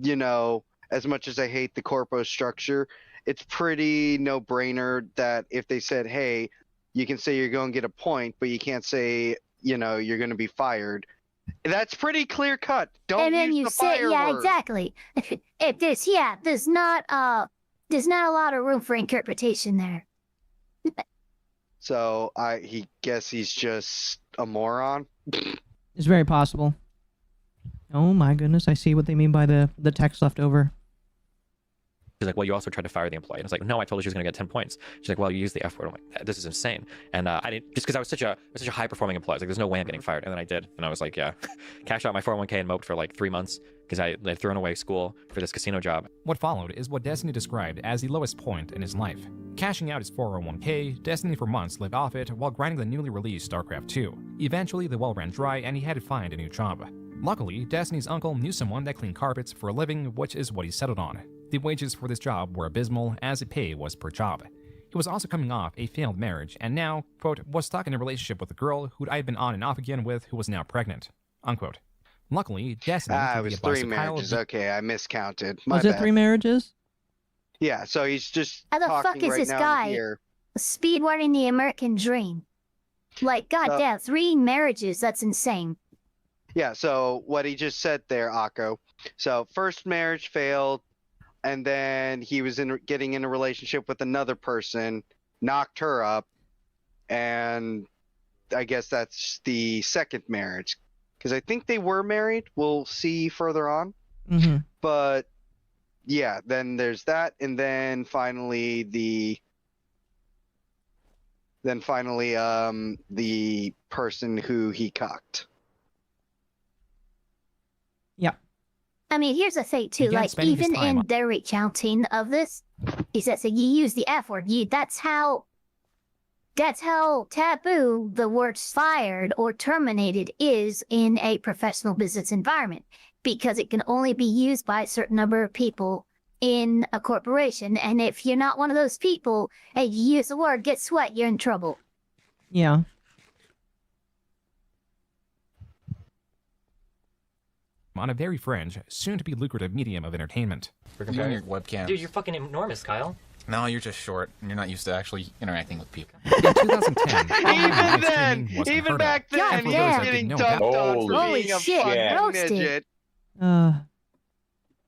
you know, as much as I hate the corpo structure, it's pretty no-brainer that if they said, hey, you can say you're going to get a point, but you can't say, you know, you're going to be fired. That's pretty clear cut. Don't And then use you the say, fire yeah, word. exactly. If there's not a lot of room for interpretation there. So he guess he's just a moron. It's very possible. Oh my goodness, I see what they mean by the text left over. she's like, well, you also tried to fire the employee. And I was like, no, I told her she was going to get 10 points. She's like, well, you used the F word. I'm like, this is insane. And I didn't, just because I was such a high performing employee. I was like, there's no way I'm getting fired. And then I did. And I was like, yeah, cashed out my 401k and moped for like 3 months because I'd thrown away school for this casino job. What followed is what Destiny described as the lowest point in his life. Cashing out his 401k, Destiny for months lived off it while grinding the newly released StarCraft 2. Eventually, the well ran dry and he had to find a new job. Luckily, Destiny's uncle knew someone that cleaned carpets for a living, which is what he settled on. The wages for this job were abysmal, as the pay was per job. He was also coming off a failed marriage, and now, quote, was stuck in a relationship with a girl who I had been on and off again with who was now pregnant, unquote. Luckily, Destiny It was 3 marriages. Okay, I miscounted. My Was bad. it 3 marriages? Yeah, so he's just How the talking fuck is right this now guy here. speedrunning the American dream? Like, goddamn, 3 marriages, that's insane. Yeah, so what he just said there, Akko. So first marriage failed, and then he was getting in a relationship with another person, knocked her up, and I guess that's the second marriage. Because I think they were married. We'll see further on. Mm-hmm. But yeah, then there's that, and then finally the person who he cocked. Yeah. I mean, here's the thing, too. Began Like, spending his even time in on- their recounting of this, he says that you use the F word. That's how taboo the word fired or terminated is in a professional business environment, because it can only be used by a certain number of people in a corporation. And if you're not one of those people and you use the word, guess what? You're in trouble. Yeah. on a very fringe, soon-to-be lucrative medium of entertainment. You and your webcam. Dude, you're fucking enormous, Kyle. No, you're just short, and you're not used to actually interacting with people. In 2010, Even then, even back then, he was getting dumped on for Holy being a shit, fucking roasted. midget. Uh,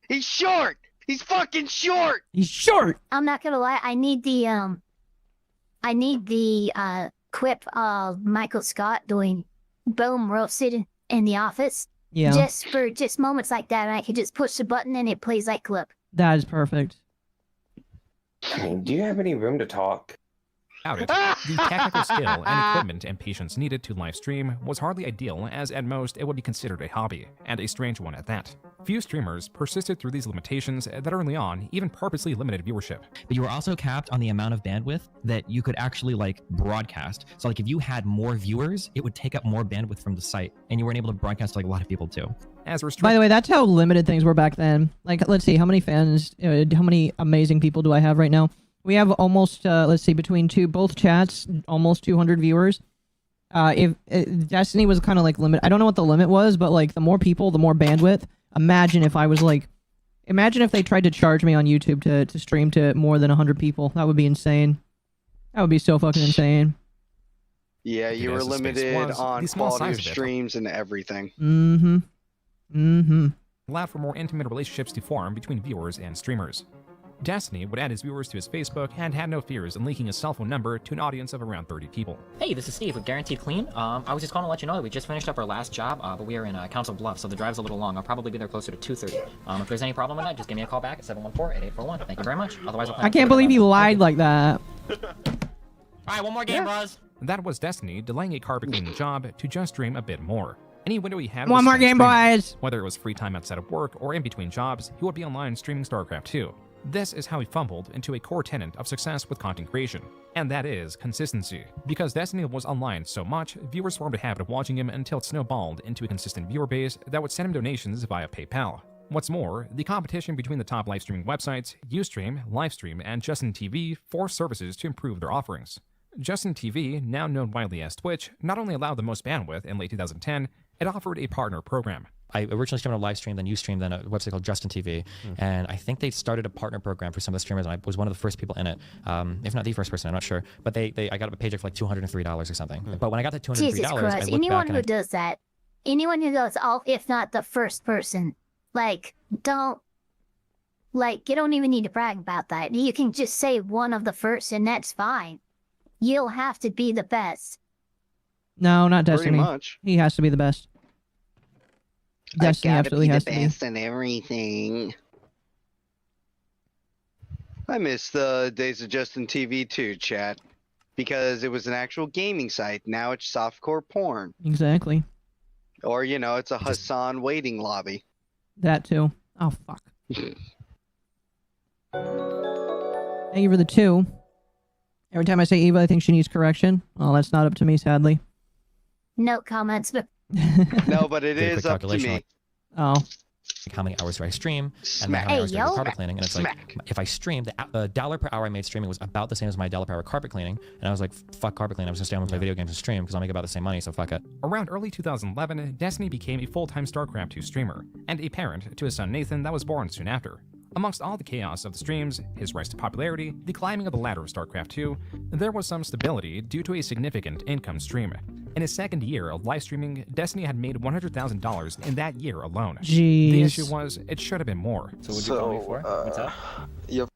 He's short. He's fucking short. He's short. I'm not gonna lie. I need the quip of Michael Scott doing boom roasted in the office. Yeah. Just for moments like that, and I could just push the button and it plays that clip. That is perfect. I mean, do you have any room to talk? Doubt it. The technical skill and equipment and patience needed to live stream was hardly ideal, as at most it would be considered a hobby, and a strange one at that. Few streamers persisted through these limitations that early on even purposely limited viewership. But you were also capped on the amount of bandwidth that you could actually like broadcast. So like if you had more viewers, it would take up more bandwidth from the site, and you weren't able to broadcast to like a lot of people too. By the way, that's how limited things were back then. Like, let's see, how many fans, how many amazing people do I have right now? We have almost, let's see, between both chats, almost 200 viewers. If Destiny was kind of like limit, I don't know what the limit was, but like the more people, the more bandwidth. Imagine if I was like, imagine if they tried to charge me on YouTube to stream to more than 100 people. That would be insane. That would be so fucking insane. Yeah, you were limited on quality of streams and everything. Mm-hmm. Mm-hmm. Allowed for more intimate relationships to form between viewers and streamers. Destiny would add his viewers to his Facebook and had no fears in leaking his cell phone number to an audience of around 30 people. Hey, this is Steve with Guaranteed Clean. I was just calling to let you know that we just finished up our last job, but we are in Council Bluffs, so the drive's a little long. I'll probably be there closer to 2:30. If there's any problem with that, just give me a call back at 714-8841. Thank you very much. Otherwise, I can't believe he lied like that. Alright, one more game, bros. That was Destiny delaying a carpet cleaning job to just stream a bit more. Any window he had One was more spent game, streaming. boys! Whether it was free time outside of work or in between jobs, he would be online streaming StarCraft 2. This is how he fumbled into a core tenet of success with content creation, and that is consistency. Because Destiny was online so much, viewers formed a habit of watching him until it snowballed into a consistent viewer base that would send him donations via PayPal. What's more, the competition between the top live streaming websites, Ustream, Livestream, and Justin TV forced services to improve their offerings. Justin TV, now known widely as Twitch, not only allowed the most bandwidth in late 2010, it offered a partner program. I originally streamed on a live stream, then Ustream, then a website called Justin TV, and I think they started a partner program for some of the streamers, and I was one of the first people in it, if not the first person, I'm not sure, but I got a paycheck for like $203 or something. But when I got to $203, Jesus I Christ! looked Anyone back who does that, anyone who goes, oh, if not the first person, like, don't, like, you don't even need to brag about that. You can just say one of the first, and that's fine. You'll have to be the best. No, not Destiny. Pretty much. He has to be the best. Destiny absolutely has to be. the best in everything. I miss the days of Justin TV too, chat. Because it was an actual gaming site. Now it's softcore porn. Exactly. Or, you know, it's a Hassan waiting lobby. That too. Oh, fuck. Thank you for the 2. Every time I say Eva, I think she needs correction. Well, that's not up to me, sadly. No comments, but... No, but it is up to me. Oh. Like how many hours do I stream, and how many hours do I do carpet cleaning, and it's like, if I streamed, the dollar per hour I made streaming was about the same as my $1 per hour carpet cleaning, and I was like, fuck carpet cleaning, I'm just gonna stay home and play video games and stream, because I'll make about the same money, so fuck it. Around early 2011, Destiny became a full-time StarCraft 2 streamer, and a parent to his son Nathan that was born soon after. Amongst all the chaos of the streams, his rise to popularity, the climbing of the ladder of StarCraft 2, there was some stability due to a significant income stream. In his second year of live streaming, Destiny had made $100,000 in that year alone. Jeez. The issue was, it should have been more. So what'd you call me for? What's up? You have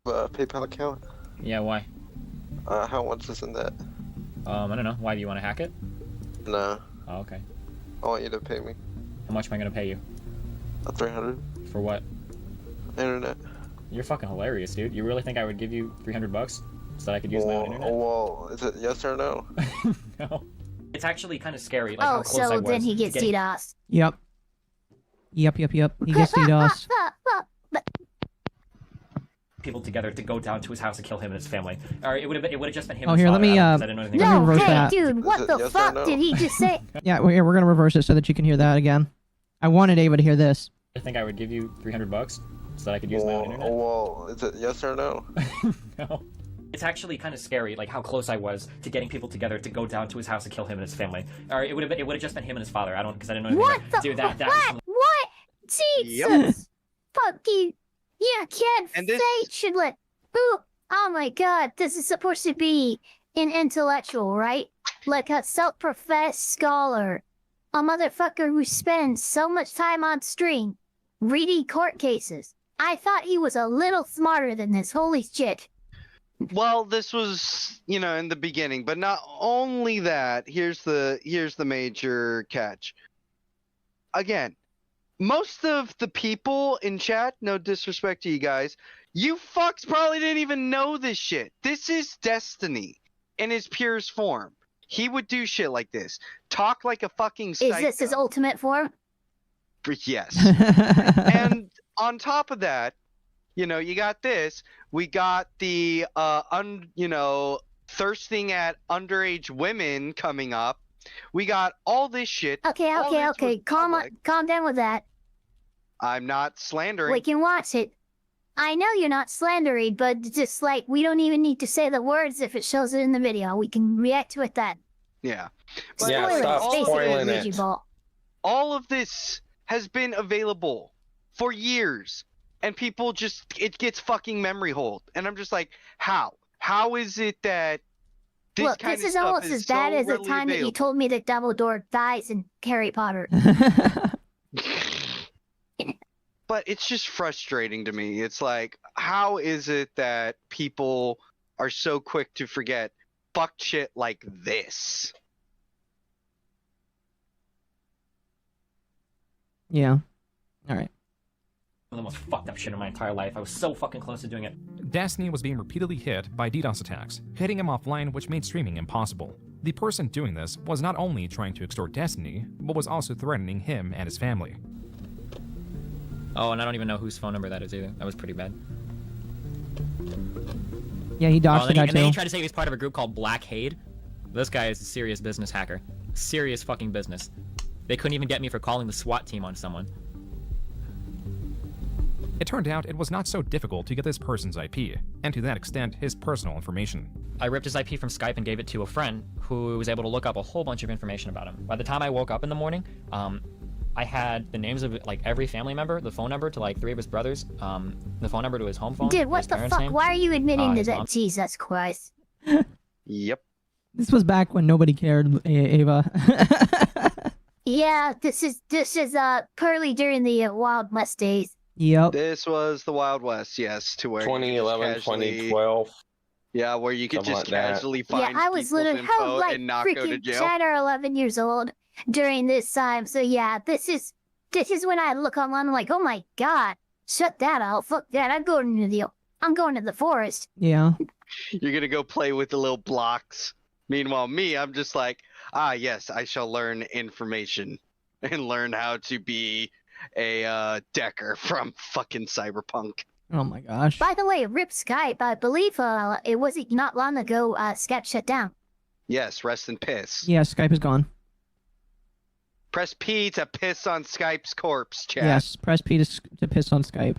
a PayPal account? Yeah, why? How much is in that? I don't know. Why, do you want to hack it? No. Oh, okay. I want you to pay me. How much am I gonna pay you? 300. For what? Internet. You're fucking hilarious, dude. You really think I would give you 300 bucks so that I could use my own internet? Well, is it yes or no? No. It's actually kind of scary, like how Oh, close I so was then he gets to getting... DDoS. Yep. Yep. He gets DDoS. people together to go down to his house and kill him and his family. Or it would have just been him. Oh, and his here, father. let me, I didn't know anything let me about reverse it. that. Dude, what the fuck did he just say? Yeah, we're gonna reverse it so that you can hear that again. I wanted Ava to hear this. I think I would give you 300 bucks so that I could use my own internet. Well, is it yes or no? No. It's actually kind of scary, like how close I was to getting people together to go down to his house and kill him and his family. Or it would have just been him and his father. Because I didn't know anything What about the? Dude, that What? Jesus! Fuck you! Yeah, kid. And this- Fate should let. Ooh! Oh my God! This is supposed to be an intellectual, right? Like a self-professed scholar, a motherfucker who spends so much time on stream reading court cases. I thought he was a little smarter than this. Holy shit. Well, this was, in the beginning, but not only that. Here's the major catch. Again, most of the people in chat, no disrespect to you guys, you fucks probably didn't even know this shit. This is Destiny in its purest form. He would do shit like this. Talk like a fucking psycho. Is this his ultimate form? Yes. And on top of that, you got this. We got the, thirsting at underage women coming up. We got all this shit. Okay. Calm down with that. I'm not slandering. We can watch it. I know you're not slandering, but just like, we don't even need to say the words if it shows it in the video. We can react to it then. Yeah. Stop spoiling it. All of this has been available for years, and people it gets fucking memory hold. And I'm just like, how? How is it that this Look, kind this of is stuff almost is as bad so as the readily time that you available? told me that Dumbledore dies in Harry Potter. But it's just frustrating to me. It's like, how is it that people are so quick to forget fuck shit like this? Yeah. All right. One of the most fucked up shit in my entire life. I was so fucking close to doing it. Destiny was being repeatedly hit by DDoS attacks, hitting him offline, which made streaming impossible. The person doing this was not only trying to extort Destiny, but was also threatening him and his family. Oh, and I don't even know whose phone number that is either. That was pretty bad. Yeah, he doxed the guy and then he too. tried to say he was part of a group called Blackade. This guy is a serious business hacker. Serious fucking business. They couldn't even get me for calling the SWAT team on someone. It turned out it was not so difficult to get this person's IP, and to that extent, his personal information. I ripped his IP from Skype and gave it to a friend who was able to look up a whole bunch of information about him. By the time I woke up in the morning, I had the names of like every family member, the phone number to like 3 of his brothers, the phone number to his home phone. Dude, what the fuck? Why are you admitting to that? mom. Jesus Christ. Yep. This was back when nobody cared, Ava. Yeah, this is Pearly during the Wild West days. Yep. This was the Wild West, yes, to where 2011, 2012. Yeah, where you could Something just like that. casually Yeah, find I was people's literally info like and not go to freaking jail. 10 or 11 years old during this time. So yeah, this is when I look online. I'm like, oh my god, shut that out. Fuck that. I'm going to the forest. Yeah. You're gonna go play with the little blocks. Meanwhile, me, I'm just like, yes, I shall learn information and learn how to be a Decker from fucking Cyberpunk. Oh my gosh. By the way, rip Skype. I believe it was not long ago. Skype shut down. Yes, rest in piss. Yeah, Skype is gone. Press P to piss on Skype's corpse, chat. Yes, press P to piss on Skype.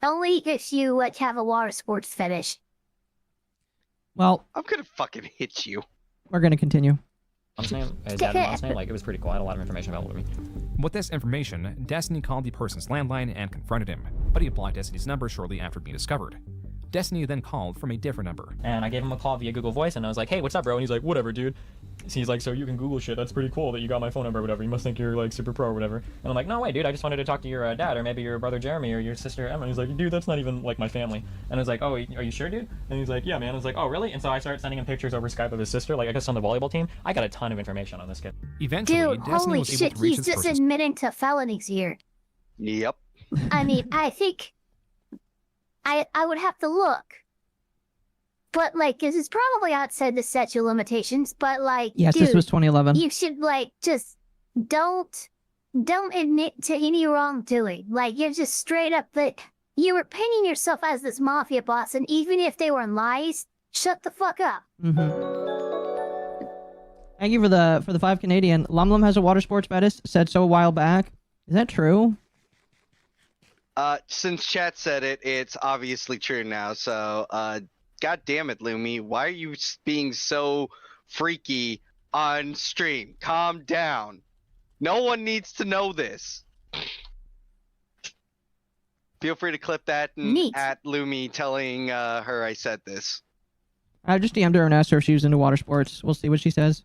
Only if you have a water sports fetish. Well, I'm gonna fucking hit you. we're gonna continue. Mom's name? His dad's mom's name? Like, it was pretty cool. I had a lot of information available to me. With this information, Destiny called the person's landline and confronted him, but he blocked Destiny's number shortly after being discovered. Destiny then called from a different number. And I gave him a call via Google Voice, and I was like, hey, what's up, bro? And he's like, whatever, dude. So he's like, so you can Google shit. That's pretty cool that you got my phone number or whatever. You must think you're, like, super pro or whatever. And I'm like, no, wait, dude. I just wanted to talk to your dad or maybe your brother Jeremy or your sister Emma. And he's like, dude, that's not even, like, my family. And I was like, oh, are you sure, dude? And he's like, yeah, man. I was like, oh, really? And so I started sending him pictures over Skype of his sister. Like, I guess on the volleyball team. I got a ton of information on this kid. Eventually, Dude, Destiny holy was able shit, to reach he's his just person's... admitting to felonies here. Yep. I mean, I think I would have to look. But, like, this is probably outside the statute of limitations, but, like, Yes, dude, this was 2011. you should, like, just don't admit to any wrongdoing. Like, you're just straight up that you were painting yourself as this mafia boss, and even if they were lies, shut the fuck up. Mm-hmm. Thank you for the 5 Canadian. Lumlum has a water sports fetish, said so a while back. Is that true? Since chat said it, it's obviously true now, so, God damn it, Lumi. Why are you being so freaky on stream? Calm down. No one needs to know this. Feel free to clip that and at Lumi telling her I said this. I just DM'd her and asked her if she was into water sports. We'll see what she says.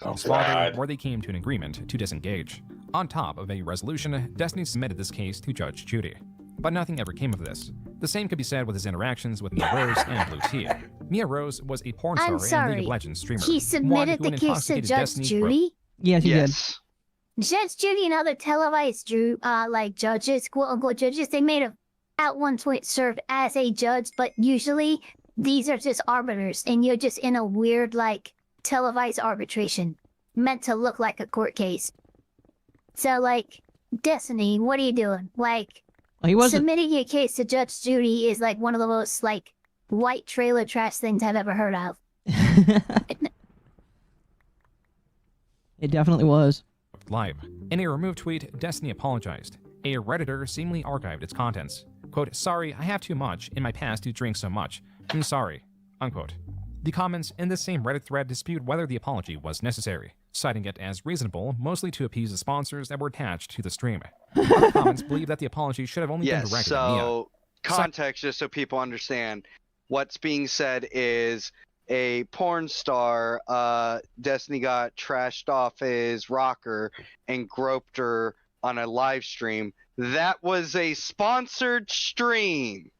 his father, where they came to an agreement to disengage. On top of a resolution, Destiny submitted this case to Judge Judy. But nothing ever came of this. The same could be said with his interactions with Mia Rose and Blue Tea. Mia Rose was a porn star I'm and sorry. League of Legends streamer. He submitted the case to Judge Judy? Yes, he did. Judge Judy and other televised like judges, quote unquote judges, they made at one point served as a judge, but usually these are just arbiters, and you're just in a weird like televised arbitration, meant to look like a court case. So like, Destiny, what are you doing? Like, he wasn't submitting your case to Judge Judy is like one of the most like white trailer trash things I've ever heard of. It definitely was. Live. In a removed tweet, Destiny apologized. A Redditor seemingly archived its contents. Quote, "Sorry, I have too much in my past to drink so much. I'm sorry." Unquote. The comments in this same Reddit thread dispute whether the apology was necessary, citing it as reasonable, mostly to appease the sponsors that were attached to the stream. Other comments believe that the apology should have only been directed at Mia. So, context, just so people understand, what's being said is a porn star, Destiny got trashed off his rocker and groped her on a live stream. That was a sponsored stream.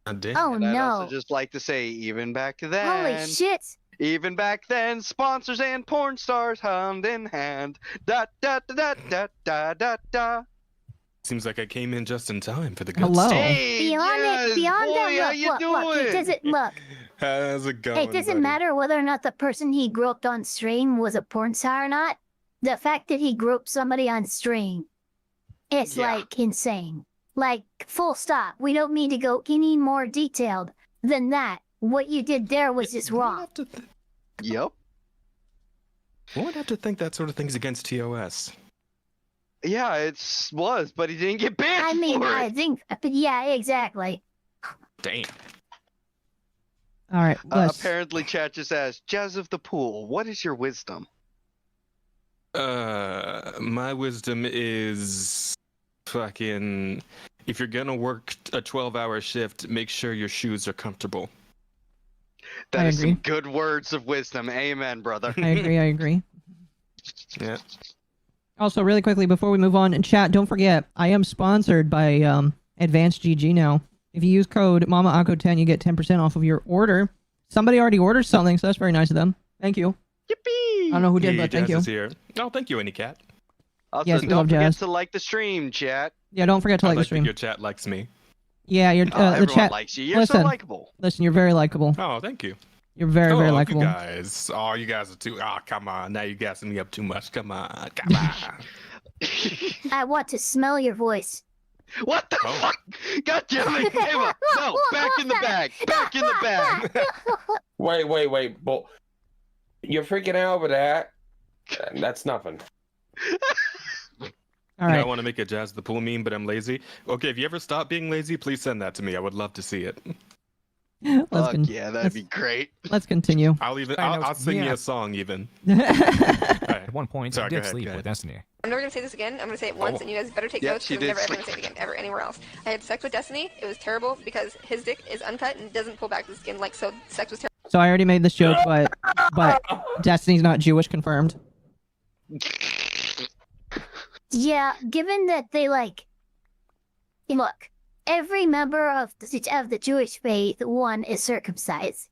Oh and I'd no. also just like to say, even back then. Holy shit. Even back then, sponsors and porn stars hand in hand. Da da da da da da da. Seems like I came in just in time for the good Hello. stuff. Hey, Beyond yes, beyond boy, that, how look, you look, doing? look, it doesn't look. How's it going? It doesn't buddy? matter whether or not the person he groped on stream was a porn star or not. The fact that he groped somebody on stream is like insane. Like, full stop. We don't need to go any more detailed than that. What you did there was just wrong. Yep. One would have to think that sort of thing's against TOS. Yeah, it was, but he didn't get banned. I mean, for it. I think, but yeah, exactly. Damn. All right. Apparently, chat just asked, Jazz of the Pool, what is your wisdom? My wisdom is fucking. If you're gonna work a 12-hour shift, make sure your shoes are comfortable. That I is agree. some good words of wisdom. Amen, brother. I agree. I agree. Yeah. Also, really quickly before we move on, in chat, don't forget I am sponsored by Advanced GG now. If you use code MommaOcco10, you get 10% off of your order. Somebody already ordered something, so that's very nice of them. Thank you. Yippee! I don't know who did, Hey, but thank Jazz you. is here. Oh, thank you, Anycat. Also, Yes, we don't love forget Jazz. to like the stream, chat. Yeah, don't forget to like the that stream. your chat likes me. Yeah, you're, the Everyone chat likes you. You're so listen, likable. Listen, you're very likable. Oh, thank you. You're very, very Oh, likable. you guys. Oh, you guys are too. Oh, come on. Now you're gassing me up too much. Come on. Come on. I want to smell your voice. What the fuck? God damn it, Ava! No, back in the bag! Back in the bag! Wait. But you're freaking out over that. That's nothing. All right. I want to make a Jazz the Pool meme, but I'm lazy. Okay, if you ever stop being lazy, please send that to me. I would love to see it. Fuck yeah, that'd be great. Let's continue. I'll sing you a song even. At one point, Sorry, did go ahead, sleep go with ahead. Destiny. I'm never gonna say this again. I'm gonna say it once, and you guys better take Yep, notes. she Because I'm did never ever gonna say it again, ever anywhere else. I had sex with Destiny. It was terrible because his dick is uncut and doesn't pull back the skin. Like, so sex was terrible. So I already made this joke, but Destiny's not Jewish confirmed. Yeah, given that they like, look, every member of the Jewish faith, one, is circumcised.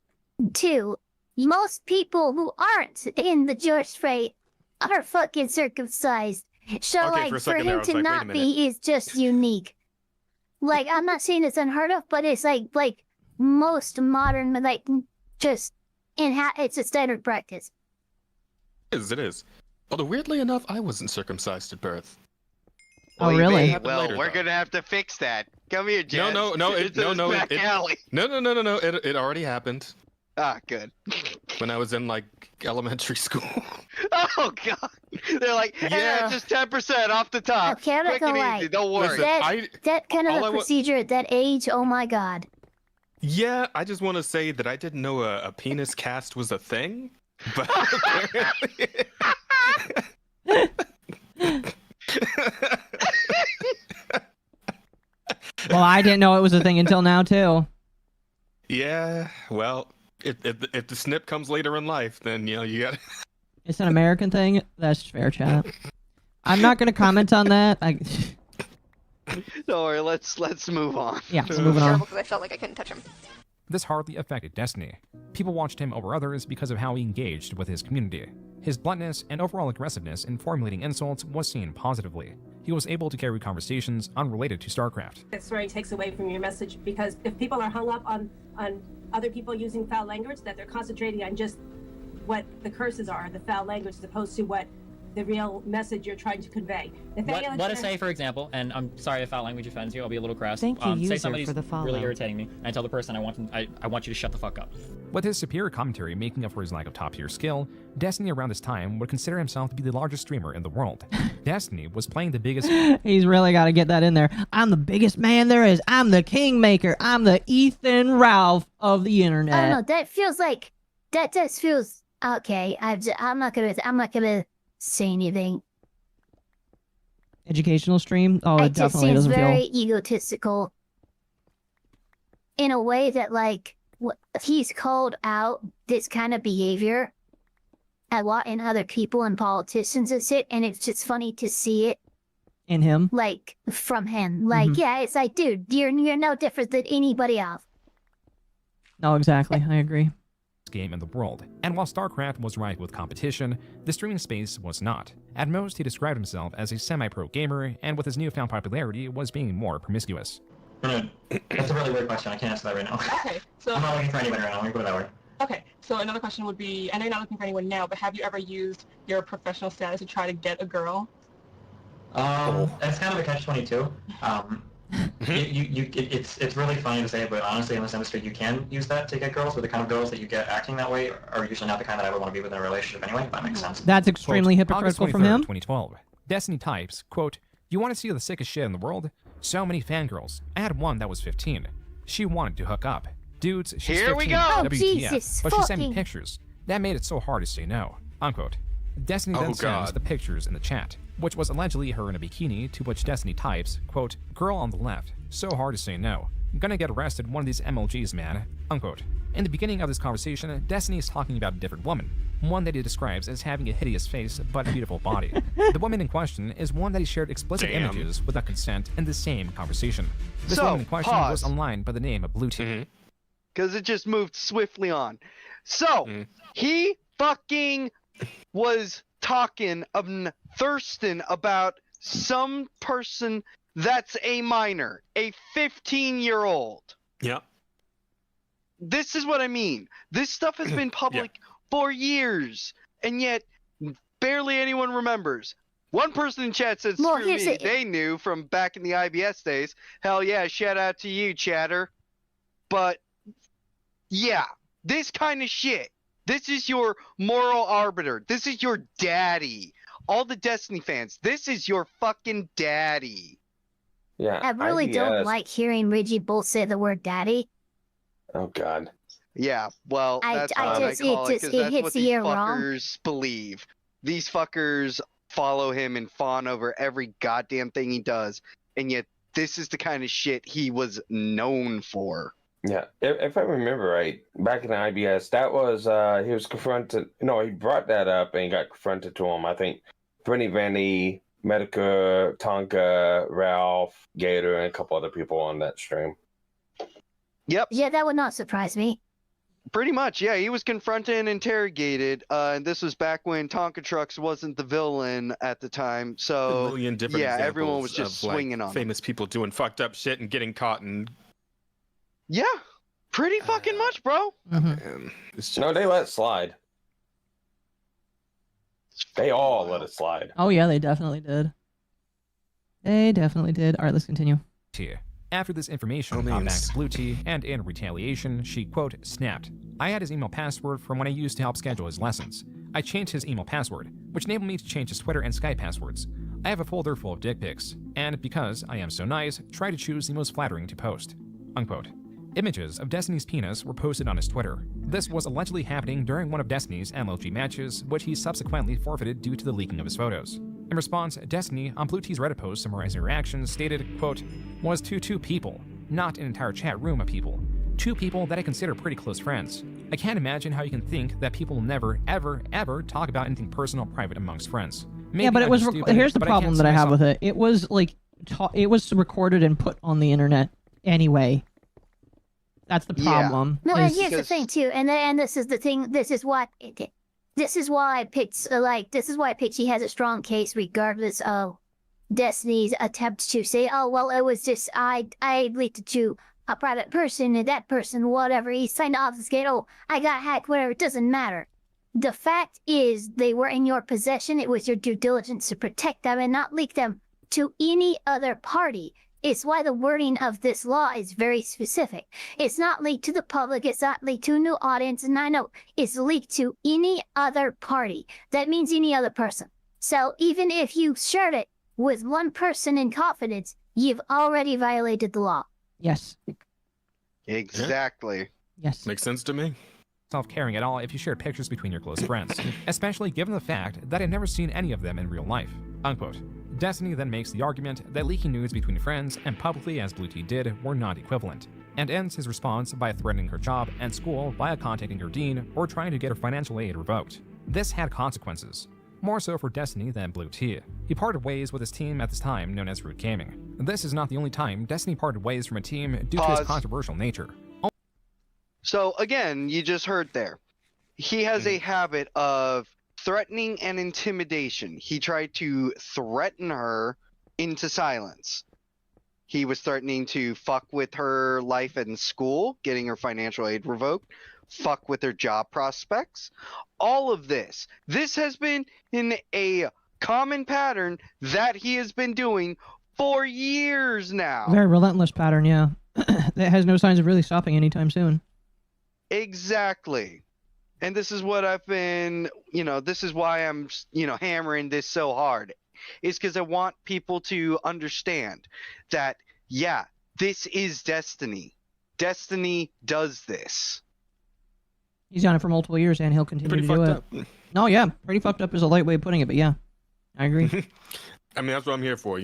Two, most people who aren't in the Jewish faith are fucking circumcised. So Okay, like, for a for second there, I him was to like, wait a not minute. be is just unique. Like, I'm not saying it's unheard of, but it's like most modern, like, just it's a standard practice. It is. Although weirdly enough, I wasn't circumcised at birth. Oh, really? Well, later, we're though. gonna have to fix that. Come here, Jazz. No, It's in this back alley. No. It already happened Ah, good. when I was in like elementary school. Oh god. They're like, yeah, just 10% off the top. Okay, I'm not Quick and gonna easy. lie. Don't worry. Listen, That kind of all a I wa- procedure at that age, oh my god. Yeah, I just want to say that I didn't know a penis cast was a thing, but Well, I didn't know it was a thing until now, too. yeah, well, if the snip comes later in life, then you know you got. It's an American thing. That's fair, chat. I'm not gonna comment on that. Don't worry, let's move on. Yeah, let's move on. Because I felt like I couldn't touch him. This hardly affected Destiny. People watched him over others because of how he engaged with his community. His bluntness and overall aggressiveness in formulating insults was seen positively. He was able to carry conversations unrelated to StarCraft. It sort of takes away from your message, because if people are hung up on other people using foul language, that they're concentrating on just what the curses are, the foul language, as opposed to what the real message you're trying to convey. Let us say, for example, and I'm sorry if foul language offends you, I'll be a little crass. Thank you, user, say somebody's for the follow. really irritating me, and I tell the person I want you to shut the fuck up. With his superior commentary making up for his lack of top-tier skill, Destiny around this time would consider himself to be the largest streamer in the world. Destiny was playing the biggest... He's really got to get that in there. I'm the biggest man there is. I'm the kingmaker. I'm the Ethan Ralph of the internet. I don't know. That feels like that just feels okay. I'm not gonna say anything. Educational stream? Oh, it just definitely seems doesn't very feel... egotistical. In a way that, like, he's called out this kind of behavior a lot in other people and politicians and shit, and it's just funny to see it in him, like from him. Like, yeah, it's like, dude, you're no different than anybody else. No, exactly. I agree. Game in the world, and while StarCraft was rife with competition, the streaming space was not. At most, he described himself as a semi-pro gamer, and with his newfound popularity, was being more promiscuous. That's a really weird question. I can't answer that right now. Okay, so I'm not looking for anybody right now. Let me put it that way. Okay, so another question would be, I know you're not looking for anyone now, but have you ever used your professional status to try to get a girl? It's kind of a catch-22. It's really funny to say, but honestly, in this industry, you can use that to get girls, but the kind of girls that you get acting that way are usually not the kind that I would want to be with in a relationship anyway, if that makes sense. That's extremely hypocritical from him. 2012. Destiny types, quote, "You want to see the sickest shit in the world? So many fangirls. I had one that was 15. She wanted to hook up. Dudes, she's Here 15. we go! WTF, Oh, Jesus, but she sent me fucking... pictures. That made it so hard to say no." Unquote. Destiny then sends the pictures in the chat, which was allegedly her in a bikini, to which Destiny types, quote, "Girl on the left. So hard to say no. I'm gonna get arrested one of these MLGs, man." Unquote. In the beginning of this conversation, Destiny is talking about a different woman, one that he describes as having a hideous face but a beautiful body. The woman in question is one that he shared explicit images without consent in the same conversation. This woman in question was online by the name of Blue Tea. Because it just moved swiftly on. So, he fucking was talking of thirsting about some person that's a minor, a 15-year-old. Yep. This is what I mean. This stuff has been public for years, and yet barely anyone remembers. One person in chat said, screw me. They knew from back in the IBS days. Hell yeah, shout out to you, chatter. But, yeah, this kind of shit. This is your moral arbiter. This is your daddy. All the Destiny fans, this is your fucking daddy. Yeah, I really don't like hearing Reggie Bull say the word daddy. Oh, God. Yeah, well, that's what I call it, because that's what these fuckers believe. These fuckers follow him and fawn over every goddamn thing he does, and yet this is the kind of shit he was known for. Yeah, if I remember right, back in the IBS, that was, he was confronted, no, he brought that up and got confronted to him, I think, Brittany Vanny, Medica, Tonka, Ralph, Gator, and a couple other people on that stream. Yep. Yeah, that would not surprise me. Pretty much, yeah. He was confronted and interrogated, and this was back when Tonka Trucks wasn't the villain at the time. So, a million different everyone was just of, swinging like, on famous people doing fucked up shit and getting caught and... Yeah, pretty fucking much, bro. No, they let it slide. They all let it slide. Oh yeah, they definitely did. They definitely did. All right, let's continue. After this information got back to Blue Tea, and in retaliation, she, quote, snapped. "I had his email password from when I used to help schedule his lessons. I changed his email password, which enabled me to change his Twitter and Skype passwords. I have a folder full of dick pics, and because I am so nice, try to choose the most flattering to post." Unquote. Images of Destiny's penis were posted on his Twitter. This was allegedly happening during one of Destiny's MLG matches, which he subsequently forfeited due to the leaking of his photos. In response, Destiny, on Blue Tea's Reddit post summarizing her actions, stated, quote, "was to two people, not an entire chat room of people. Two people that I consider pretty close friends. I can't imagine how you can think that people never, ever, ever talk about anything personal or private amongst friends. Maybe yeah, but it I'm was. just stupid, Here's the but I can't problem see that I have myself- with it. It was like, it was recorded and put on the internet anyway. That's the problem. No, and is- here's the thing too, and this is the thing. This is why I picked this is why I picked. He has a strong case, regardless of Destiny's attempt to say, "Oh well, it was just I leaked it to a private person, and that person, whatever, he signed off the skate. Oh, I got hacked. Whatever. It doesn't matter. The fact is, they were in your possession. It was your due diligence to protect them and not leak them to any other party." It's why the wording of this law is very specific. It's not leaked to the public. It's not leaked to a new audience. And I know it's leaked to any other party. That means any other person. So even if you shared it with one person in confidence, you've already violated the law. Yes. Exactly. Yes. Makes sense to me. Self-caring at all if you shared pictures between your close friends, especially given the fact that I'd never seen any of them in real life. Unquote. Destiny then makes the argument that leaking nudes between friends and publicly as Blue Tea did were not equivalent, and ends his response by threatening her job and school via contacting her dean or trying to get her financial aid revoked. This had consequences, more so for Destiny than Blue Tea. He parted ways with his team at this time known as Root Gaming. This is not the only time Destiny parted ways from a team due to his controversial nature. So again, you just heard there. He has a habit of threatening and intimidation. He tried to threaten her into silence. He was threatening to fuck with her life in school, getting her financial aid revoked, fuck with her job prospects. All of this. This has been in a common pattern that he has been doing for years now. Very relentless pattern, yeah. That has no signs of really stopping anytime soon. Exactly. And this is what I've been, this is why I'm, hammering this so hard. Is because I want people to understand that, yeah, this is Destiny. Destiny does this. He's done it for multiple years, and he'll continue Pretty to do fucked it. up. No, yeah, pretty fucked up is a light way of putting it, but yeah, I agree. I mean, that's what I'm here for,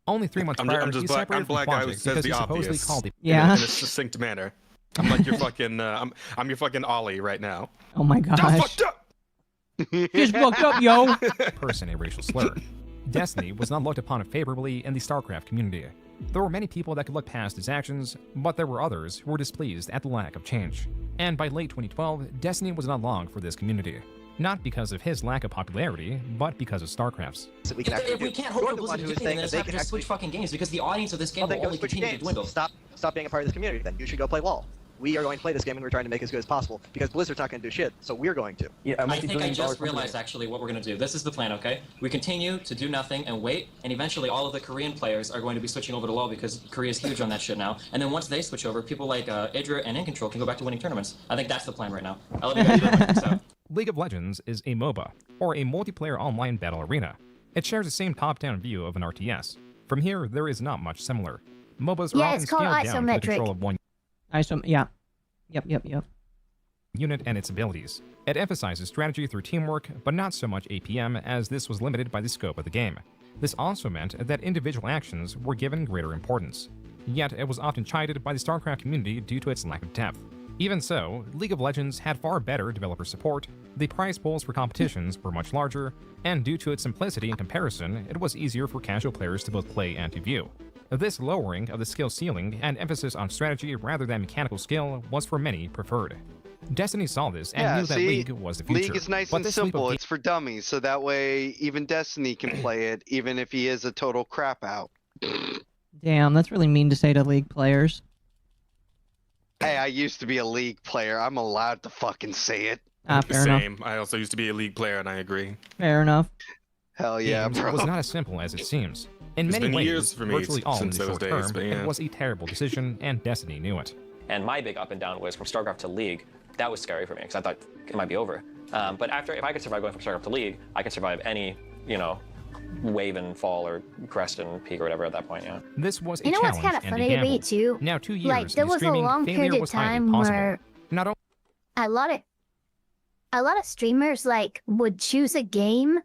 Only 3 months prior, I'm he just black. separated I'm from black guy who Project says because the he supposedly obvious. called it. Yeah. In a succinct manner. I'm like your fucking. I'm your fucking Ollie right now. Oh my gosh. Y'all fucked up. Just fucked up, yo. Person a racial slur. Destiny was not looked upon favorably in the StarCraft community. There were many people that could look past his actions, but there were others who were displeased at the lack of change. And by late 2012, Destiny was not long for this community. Not because of his lack of popularity, but because of StarCraft's. If we can't hope for Blizzard to continue, then it's time to just switch fucking games because the audience of this game will only continue to dwindle. Stop being a part of this community then. You should go play LoL. We are going to play this game and we're trying to make it as good as possible because Blizzard's not going to do shit, so we're going to. Yeah, I think I just realized actually what we're going to do. This is the plan, okay? We continue to do nothing and wait, and eventually all of the Korean players are going to be switching over to LoL because Korea's huge on that shit now. And then once they switch over, people like Idra and In Control can go back to winning tournaments. I think that's the plan right now. I love you guys very much. So. League of Legends is a MOBA, or a multiplayer online battle arena. It shares the same top-down view of an RTS. From here, there is not much similar. MOBAs are Yeah, often it's called scaled down to the isometric. control of one Yeah. Yep. unit and its abilities. It emphasizes strategy through teamwork, but not so much APM, as this was limited by the scope of the game. This also meant that individual actions were given greater importance. Yet, it was often chided by the StarCraft community due to its lack of depth. Even so, League of Legends had far better developer support, the prize pools for competitions were much larger, and due to its simplicity in comparison, it was easier for casual players to both play and to view. This lowering of the skill ceiling and emphasis on strategy rather than mechanical skill was for many preferred. Destiny saw this and knew that League was the future. League is nice but and this leap of simple. It's for dummies, so that way even Destiny can play it, even if he is a total crap out. Damn, that's really mean to say to League players. Hey, I used to be a League player. I'm allowed to fucking say it. Fair Same. enough. I also used to be a League player, and I agree. Fair enough. Hell yeah, games bro. was not as simple as it seems. In It's many been ways, years for me virtually all in since the those short days, term, but yeah. it was a terrible decision, and Destiny knew it. And my big up and down was from StarCraft to League. That was scary for me because I thought it might be over. But if I could survive going from StarCraft to League, I could survive any, wave and fall or crest and peak or whatever at that point, yeah. This was a You know what's challenge kind of and a funny to me gamble. too? Now 2 years Like there into was a streaming, long failure period of was highly time possible. where Not only a lot of streamers would choose a game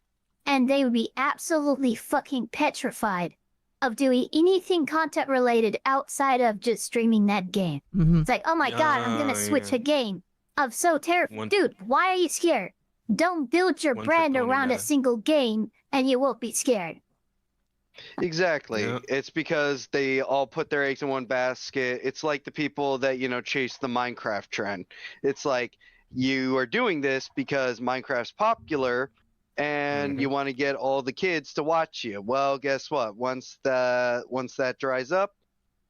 and they would be absolutely fucking petrified of doing anything content related outside of just streaming that game. It's like, oh my god, I'm gonna switch a game. I'm so terrified. Dude, why are you scared? Don't build your brand around a single game and you won't be scared. Exactly. It's because they all put their eggs in one basket. It's like the people that, chase the Minecraft trend. It's like you are doing this because Minecraft's popular and you want to get all the kids to watch you. Well, guess what? Once that dries up,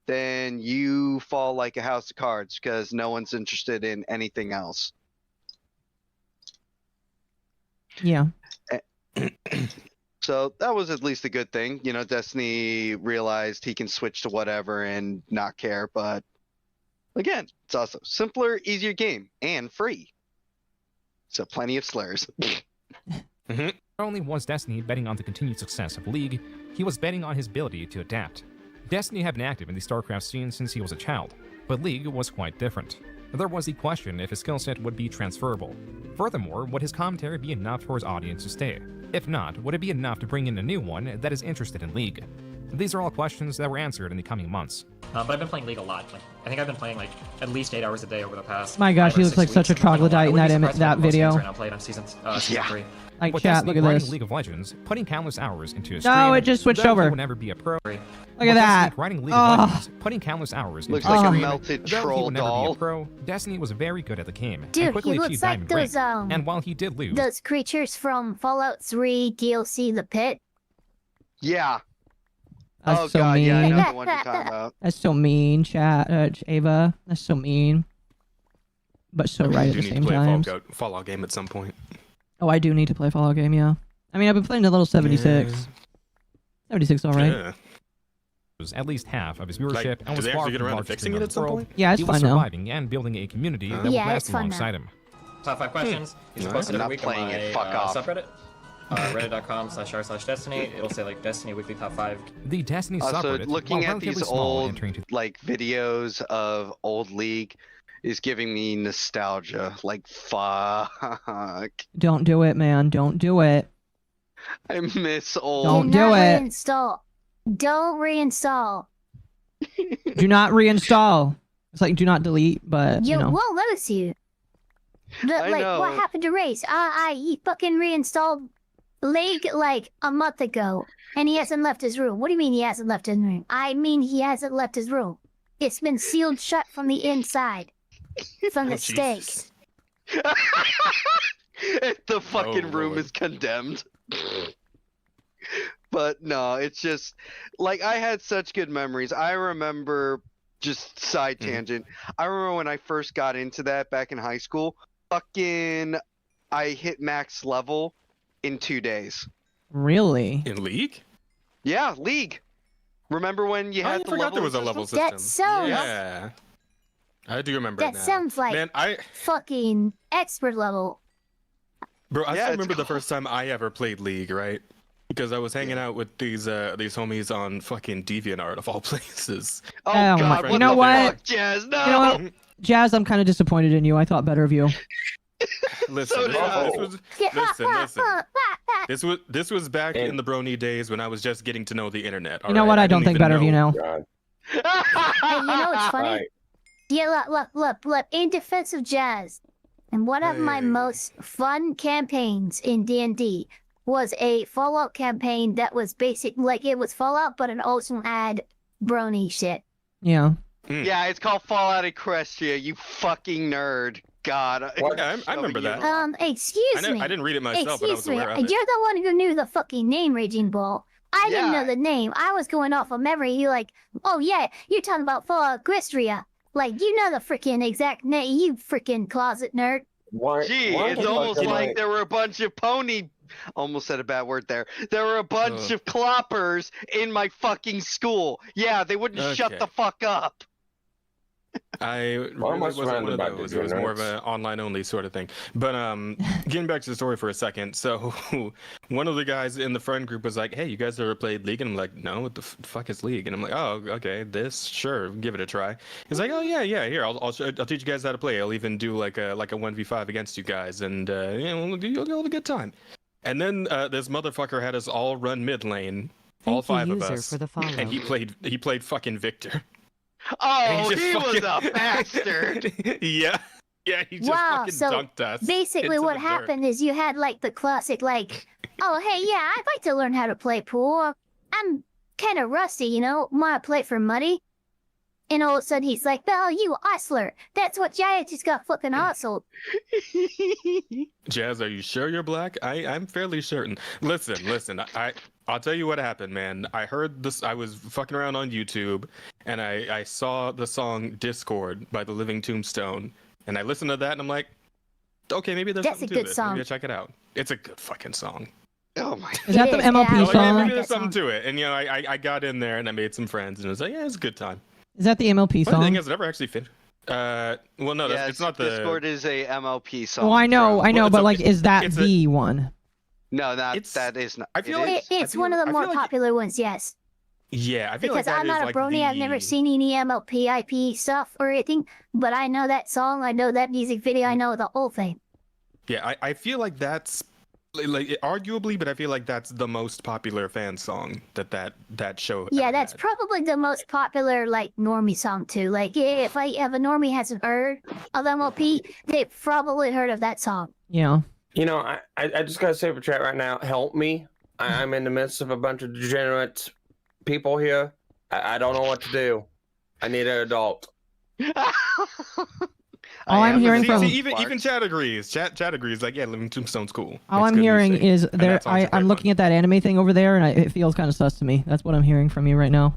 then you fall like a house of cards because no one's interested in anything else. Yeah. So that was at least a good thing. Destiny realized he can switch to whatever and not care. But again, it's also simpler, easier game, and free. So plenty of slurs. Not only was Destiny betting on the continued success of League, he was betting on his ability to adapt. Destiny had been active in the StarCraft scene since he was a child, but League was quite different. There was the question if his skill set would be transferable. Furthermore, would his commentary be enough for his audience to stay? If not, would it be enough to bring in a new one that is interested in League? These are all questions that were answered in the coming months. But I've been playing League a lot. I think I've been playing at least 8 hours a day over the past. My gosh, he looks like such a troglodyte in that video. Right now, played on season 3. Like, With chat, Destiny look at writing this. League of Legends, putting countless hours into a No, stream, it just switched though over. He would never be a pro. Look at that. Writing League of Legends, putting countless hours into Looks a like a stream, melted though he troll would never be doll. a pro, Destiny was very good at the game Dude, and quickly he looks achieved like Diamond rank. those, And while he did lose, those creatures from Fallout 3 DLC The Pit. Yeah. That's so mean. Yeah, I know the one you're talking about. That's so mean, chat. Ava. That's so mean. But so right at You the need same to play time. a Fallout game at some point. Oh, I do need to play Fallout game, yeah. I mean, I've been playing the level 76. Yeah. 76 alright. Yeah. was at least half of his Like, viewership do and was they far actually from get around to largest fixing streamer it in at some the world. point? Yeah, it's he was fun now. surviving and building a community that would Yeah, last it's fun alongside now. him. Top 5 questions. It's posted I'm every not week on playing my it, fuck off. subreddit. Reddit.com/r/Destiny. It'll say Destiny Weekly Top 5. The Destiny So subreddit, looking while at these relatively small, old entering to videos of old League is giving me nostalgia. Like fuck. Don't do it, man. Don't do it. I miss old. Don't Do do not it. reinstall. Don't reinstall. Do not reinstall. It's like do not delete, but You you know. won't notice you. I Like, know. what happened to Race? He fucking reinstalled League like a month ago, and he hasn't left his room. What do you mean he hasn't left his room? I mean he hasn't left his room. It's been sealed shut from the inside, from the stake. Jesus. The fucking room Lord. is condemned. But no, it's just like I had such good memories. I remember just side tangent. I remember when I first got into that back in high school. Fucking, I hit max level in 2 days. Really? In League? Yeah, League. Remember when you I had the forgot there level was a level system. That sounds. Yeah. I do remember it That now. sounds like Man, fucking expert level. Bro, I Yeah, still it's remember the first time I ever played League, right? Because I was hanging out with these homies on fucking DeviantArt of all places. Oh, Oh, God, my- what you know the what? fuck, Jazz? No. You know what? Jazz, I'm kind of disappointed in you. I thought better of you. Listen, So did I. this was back in the Brony days when I was just getting to know the internet. You know what? I don't think better of you now. Hey, you know what's funny? Alright. Yeah, look. In defense of Jazz, and one of my most fun campaigns in D&D was a Fallout campaign that was basic, like it was Fallout, but it also had brony shit. Yeah. Yeah, it's called Fallout Equestria, you fucking nerd. God. I remember that. Excuse me. I didn't read it myself, but I was aware of it. You're the one who knew the fucking name, Raging Bull. I didn't Yeah. know the name. I was going off of memory. You're like, oh yeah, you're talking about Fallout Equestria. Like, you know the freaking exact name, you freaking closet nerd. Gee, it's almost like there were a bunch of almost said a bad word there. There were a bunch of cloppers in my fucking school. Yeah, they wouldn't shut Okay. the fuck up. I Why am I really wasn't one surrounded of by those. It was more of nerds? an online only sort of thing. But getting back to the story for a second. So one of the guys in the friend group was like, "Hey, you guys ever played League?" And I'm like, "No, what the fuck is League?" And I'm like, "Oh, okay, this sure, give it a try." He's like, "Oh yeah, here, I'll teach you guys how to play. I'll even do like a 1v5 against you guys, and you'll have a good time." And then this motherfucker had us all run mid lane. all Thank you, 5 of user, us, for the follow. and he played fucking Victor. Oh, And he was a fucking- bastard. Yeah, he just Wow, fucking so dunked us. basically into what the dirt. happened is you had like the classic like, oh hey yeah, I'd like to learn how to play pool. I'm kind of rusty, you know, might play for money. And all of a sudden he's like, well, you hustler. That's what Jaya just got flipping hustled. Jazz, are you sure you're black? I'm fairly certain. Listen, I'll tell you what happened, man. I heard this, I was fucking around on YouTube, and I saw the song Discord by The Living Tombstone, and I listened to that, and I'm like, okay, maybe there's That's something a to good this. song. Maybe I'll check it out. It's a good fucking song. Oh my Is that the It is, MLP yeah, I Like, song? maybe like there's that something song. to it. And, you know, I got in there, and I made some friends, and it was like, yeah, it's a good time. Is that the MLP Funny thing song? is, I never actually finished. Well, no, Yes, it's not the. Discord is a MLP song. Oh, I know, Well, but like, is that it's the one? No, It's- that is not. I feel it like- is? It's feel- one of the I more feel like- popular ones, yes. Yeah, I feel Because like that I'm is not a like brony, I've never the- seen any MLP IP stuff or anything, but I know that song, I know that music video, I know the whole thing. Yeah, I feel like that's like arguably, but I feel like that's the most popular fan song that show. Yeah, ever that's had. probably the most popular like normie song too. Like if a normie hasn't heard of MLP, they've probably heard of that song. Yeah. You know, I just gotta say for chat right now, help me. I'm in the midst of a bunch of degenerate people here. I don't know what to do. I need an adult. All I'm hearing from even Chad agrees. Chat agrees. Like, yeah, Living Tombstone's cool. all It's I'm good hearing music. is And there. that song's a great I'm one. looking at that anime thing over there, and it feels kind of sus to me. That's what I'm hearing from you right now.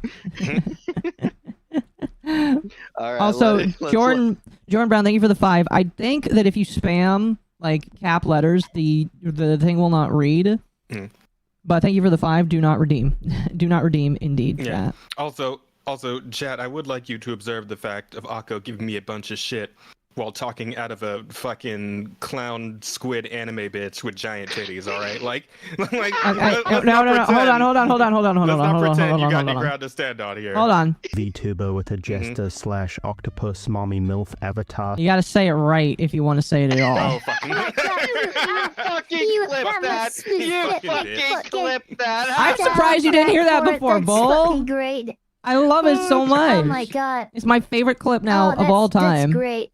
All right, Also, let's Jordan Brown, thank you for the 5. I think that if you spam like cap letters, the thing will not read. Mm. But thank you for the 5. Do not redeem. Do not redeem. Indeed. Yeah. Chat. Also, Chad, I would like you to observe the fact of Akko giving me a bunch of shit while talking out of a fucking clown squid anime bitch with giant titties. All right, like, Okay. let's No. not Hold on. pretend- Hold on. Let's not pretend you got Hold any on. ground to stand on here. Hold on. VTuber with a jester slash octopus mommy MILF avatar. You gotta say it right if you want to say it at all. Oh, fucking. fucking clip that. You fucking clip that. I'm surprised you didn't hear that before, That's Bull. fucking great. I love it so much. Oh my god. It's my favorite clip now Oh, of all that's time. great.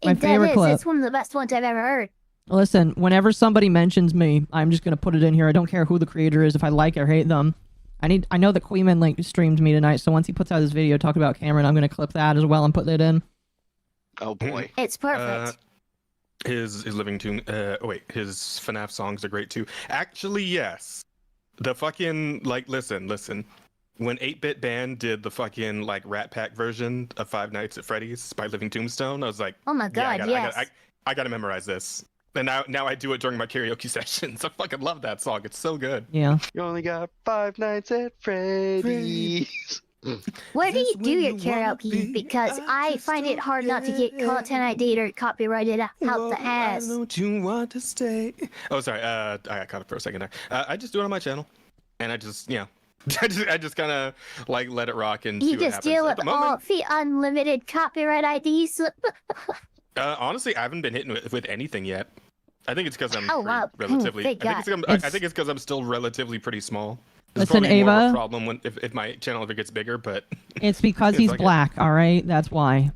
My favorite clip. It's one of the best ones I've ever heard. Listen, whenever somebody mentions me, I'm just gonna put it in here. I don't care who the creator is, if I like or hate them. I know that Queeman like streamed me tonight, so once he puts out his video talking about Cameron, I'm gonna clip that as well and put it in. Oh boy. It's perfect. His Living Tomb. His FNAF songs are great too. Actually, yes. The fucking like, listen. When 8-Bit Band did the fucking like Rat Pack version of Five Nights at Freddy's by Living Tombstone, I was like, Oh my yeah, god, yes. I gotta memorize this. And now I do it during my karaoke sessions. I fucking love that song. It's so good. Yeah. You only got 5 nights at Freddy's. Where do you do your karaoke? Because I find it hard not to get content ID or copyrighted out the ass. Don't you want to stay? Oh, sorry. I got caught up for a second there. I just do it on my channel, and I just I just kind of like let it rock and see You what just happens. deal At with the all moment, the unlimited copyright IDs. honestly, I haven't been hitting with anything yet. I think it's because I'm Oh, wow. relatively. Thank I think it's God. because I'm still relatively pretty small. It's Listen, probably more of Ava. a problem when if my channel ever gets bigger, but It's because It's he's like a- black, all right? That's why.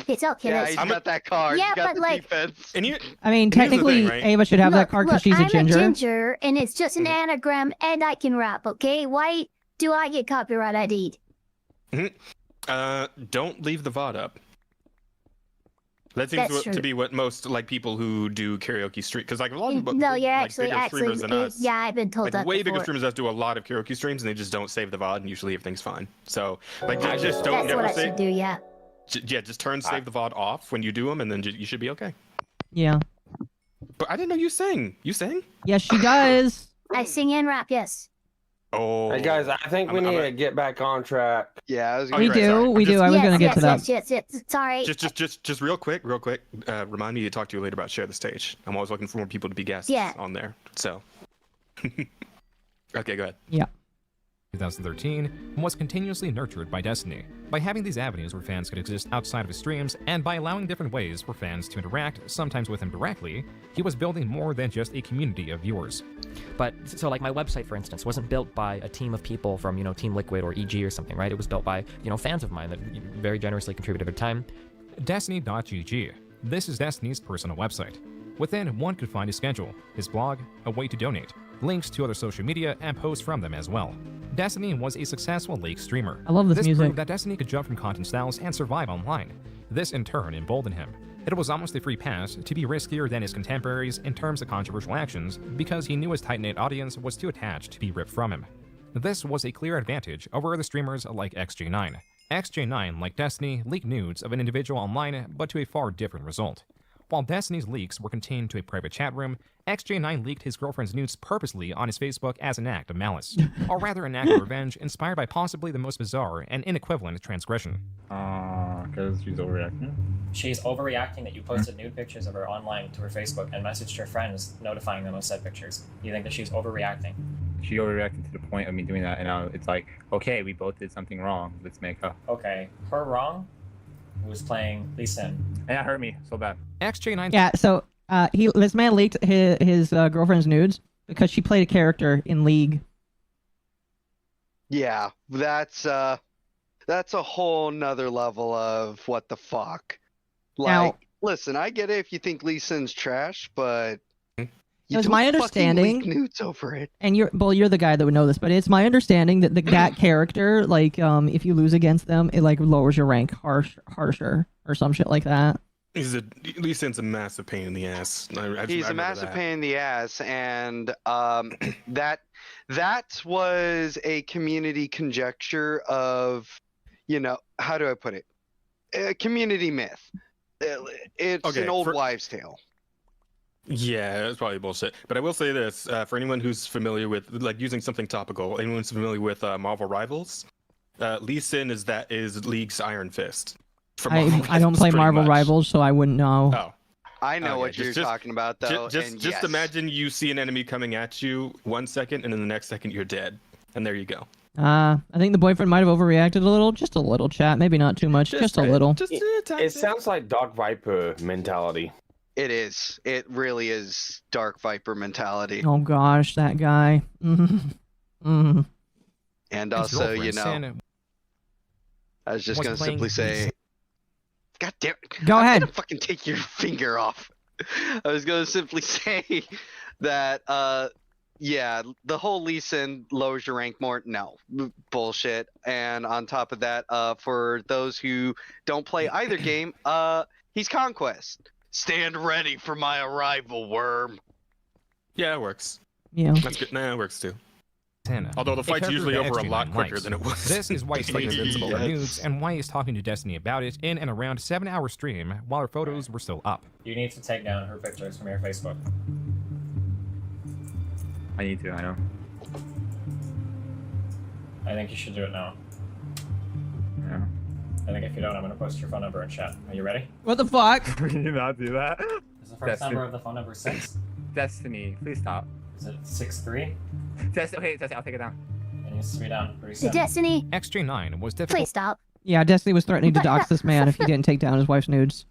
It's okay. Yeah, that's he's fine. got that card. Yeah, He's got but the like, defense. and you. I mean, Here's the technically, thing, right? Ava should have that card because she's I'm a ginger. and it's just an anagram, and I can rap. Okay, why do I get copyright ID'd? Don't leave the VOD up. That seems That's to true. be what most like people who do karaoke stream, because like a lot of people, No, yeah, like, actually, bigger streamers than us, yeah, I've been told like that way before. bigger streamers that do a lot of karaoke streams and they just don't save the VOD and usually everything's fine. So like just don't That's never what I save. should do. Yeah. Yeah, just turn save the VOD off when you do them, and then you should be okay. Yeah. But I didn't know you sing. You sing? Yes, she does. I sing and rap. Yes. Oh. Hey guys, I think we need to get back on track. Yeah, I was We do. We do. I was gonna get to that. Yes. Sorry. Just real quick. Remind me to talk to you later about Share the Stage. I'm always looking for more people to be guests Yeah. on there. So. Okay, go ahead. Yeah. 2013 was continuously nurtured by Destiny. By having these avenues where fans could exist outside of his streams, and by allowing different ways for fans to interact, sometimes with him directly, he was building more than just a community of viewers. But, so like my website, for instance, wasn't built by a team of people from, Team Liquid or EG or something, right? It was built by, fans of mine that very generously contributed their time. Destiny.gg. This is Destiny's personal website. Within, one could find his schedule, his blog, a way to donate, links to other social media, and posts from them as well. Destiny was a successful League streamer. I love this music. Proved that Destiny could jump from content styles and survive online. This in turn emboldened him. It was almost a free pass to be riskier than his contemporaries in terms of controversial actions because he knew his tight-knit audience was too attached to be ripped from him. This was a clear advantage over other streamers like XJ9. XJ9, like Destiny, leaked nudes of an individual online, but to a far different result. While Destiny's leaks were contained to a private chat room, XJ9 leaked his girlfriend's nudes purposely on his Facebook as an act of malice, or rather an act of revenge inspired by possibly the most bizarre and inequivalent transgression. Because she's overreacting? She's overreacting that you posted nude pictures of her online to her Facebook and messaged her friends notifying them of said pictures. You think that she's overreacting? She overreacted to the point of me doing that, and now it's like, okay, we both did something wrong. Let's make up. Okay, her wrong was playing Lee Sin. And that hurt me so bad. XJ9. Yeah, so this man leaked his girlfriend's nudes because she played a character in League. Yeah, that's a whole nother level of what the fuck. Like, Now- listen, I get it if you think Lee Sin's trash, but you It's don't my fucking understanding, leak nudes over it. and you're the guy that would know this, but it's my understanding that that character, like, if you lose against them, it like lowers your rank harsher or some shit like that. Lee Sin's a massive pain in the ass. He's a massive pain in the ass, and that was a community conjecture of, how do I put it? A community myth. It's an old wives' tale. Yeah, it's probably bullshit. But I will say this, for anyone who's familiar with, like, using something topical, anyone who's familiar with Marvel Rivals, Lee Sin is League's Iron Fist. I don't play Marvel Rivals, so I wouldn't know. Oh. I know what you're talking about, though. Just imagine you see an enemy coming at you 1 second, and then the next second you're dead. And there you go. I think the boyfriend might have overreacted a little. Just a little, chat. Maybe not too much. Just a little. It sounds like Dark Viper mentality. It is. It really is Dark Viper mentality. Oh gosh, that guy. And also, I was just gonna simply say, God damn it! Go ahead. I'm gonna fucking take your finger off. I was gonna simply say that, yeah, the whole Lee Sin lowers your rank more. No, bullshit. And on top of that, for those who don't play either game, he's Conquest. Stand ready for my arrival, worm. Yeah, it works. Yeah. That's good. Nah, it works too. Although the fight's usually over a lot quicker than it was. This is why he's like invincible for nudes, and why he's talking to Destiny about it in and around 7-hour stream while her photos were still up. You need to take down her pictures from your Facebook. I need to, I know. I think you should do it now. Yeah. I think if you don't, I'm gonna post your phone number in chat. Are you ready? What the fuck? Can you not do that? Is the first number of the phone number 6? Destiny, please stop. Is it 63? Okay, Destiny, I'll take it down. It needs to be down pretty The soon. Destiny. XJ9 was difficult. Please stop. Yeah, Destiny was threatening to dox this man if he didn't take down his wife's nudes.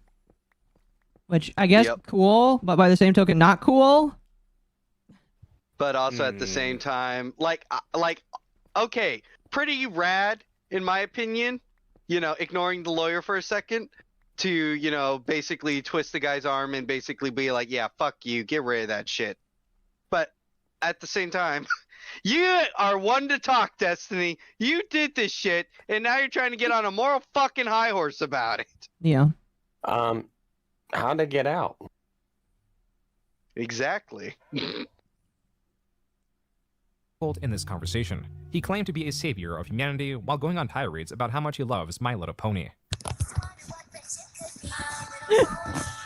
Which I guess cool, but by the same token, not cool. But also at the same time, like, okay, pretty rad in my opinion. Ignoring the lawyer for a second to, basically twist the guy's arm and basically be like, yeah, fuck you, get rid of that shit. But at the same time, you are one to talk, Destiny. You did this shit, and now you're trying to get on a moral fucking high horse about it. Yeah. How'd it get out? Exactly. In this conversation, he claimed to be a savior of humanity while going on tirades about how much he loves My Little Pony.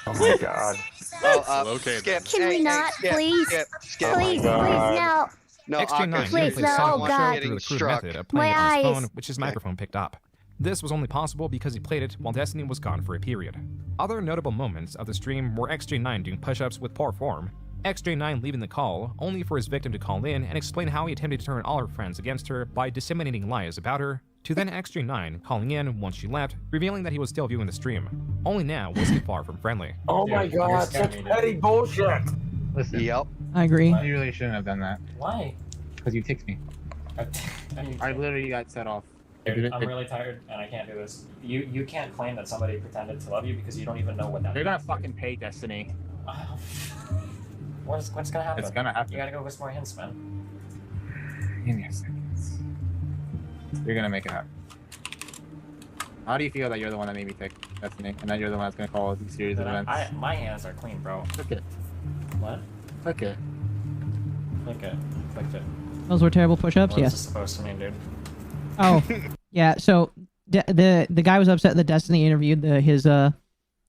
Oh my god. Okay. Skip. Can we not, please? Skip. Please, no. No, XJ9 please, usually no, set up oh a god. show through the crude method of playing My it on his eyes. phone, which his microphone picked up. This was only possible because he played it while Destiny was gone for a period. Other notable moments of the stream were XJ9 doing push-ups with poor form, XJ9 leaving the call, only for his victim to call in and explain how he attempted to turn all her friends against her by disseminating lies about her, to then XJ9 calling in once she left, revealing that he was still viewing the stream. Only now was he far from friendly. Oh my god, such petty bullshit! Listen. Yep. I agree. You really shouldn't have done that. Why? Because you ticked me. I literally got set off. Dude, I'm really tired and I can't do this. You can't claim that somebody pretended to love you because you don't even know what that They're gonna fucking pay Destiny. What's gonna happen? It's gonna happen. You gotta go with some more hints, man. Give me a second. You're gonna make it happen. How do you feel that you're the one that made me pick Destiny, and that you're the one that's gonna call these series of events? My hands are clean, bro. Click it. What? Click it. Click it. Clicked it. Those were terrible push-ups. What is Yes. this supposed to mean, dude? Oh, yeah. So the guy was upset that Destiny interviewed his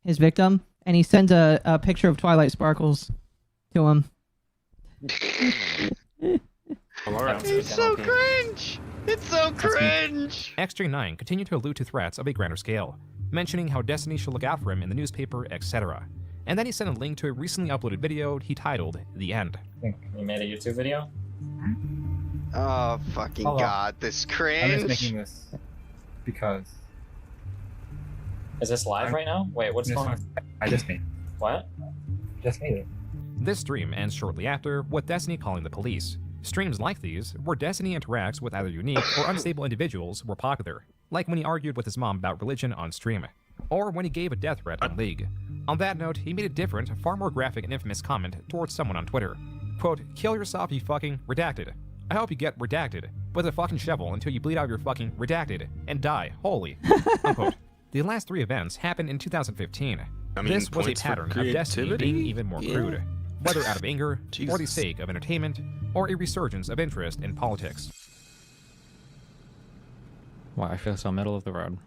victim, and he sent a picture of Twilight Sparkles to him. It's so cringe. It's so cringe. XJ9 continued to allude to threats of a grander scale, mentioning how Destiny should look out for him in the newspaper, etc. And then he sent a link to a recently uploaded video he titled The End. You made a YouTube video? Oh, fucking god, this cringe. I'm just making this because... Is this live right now? Wait, what's going on? I just made it. What? Just made it. This stream ends shortly after, with Destiny calling the police. Streams like these, where Destiny interacts with either unique or unstable individuals, were popular, like when he argued with his mom about religion on stream, or when he gave a death threat on League. On that note, he made a different, far more graphic and infamous comment towards someone on Twitter. Quote, "Kill yourself, you fucking redacted. I hope you get redacted with a fucking shovel until you bleed out your fucking redacted and die, holy." Unquote. The last three events happened in 2015. I mean, this was a points for pattern of Destiny creativity? being even more crude, whether out of anger, for the sake of entertainment, or a resurgence of interest in politics. Wow, I feel so middle of the road.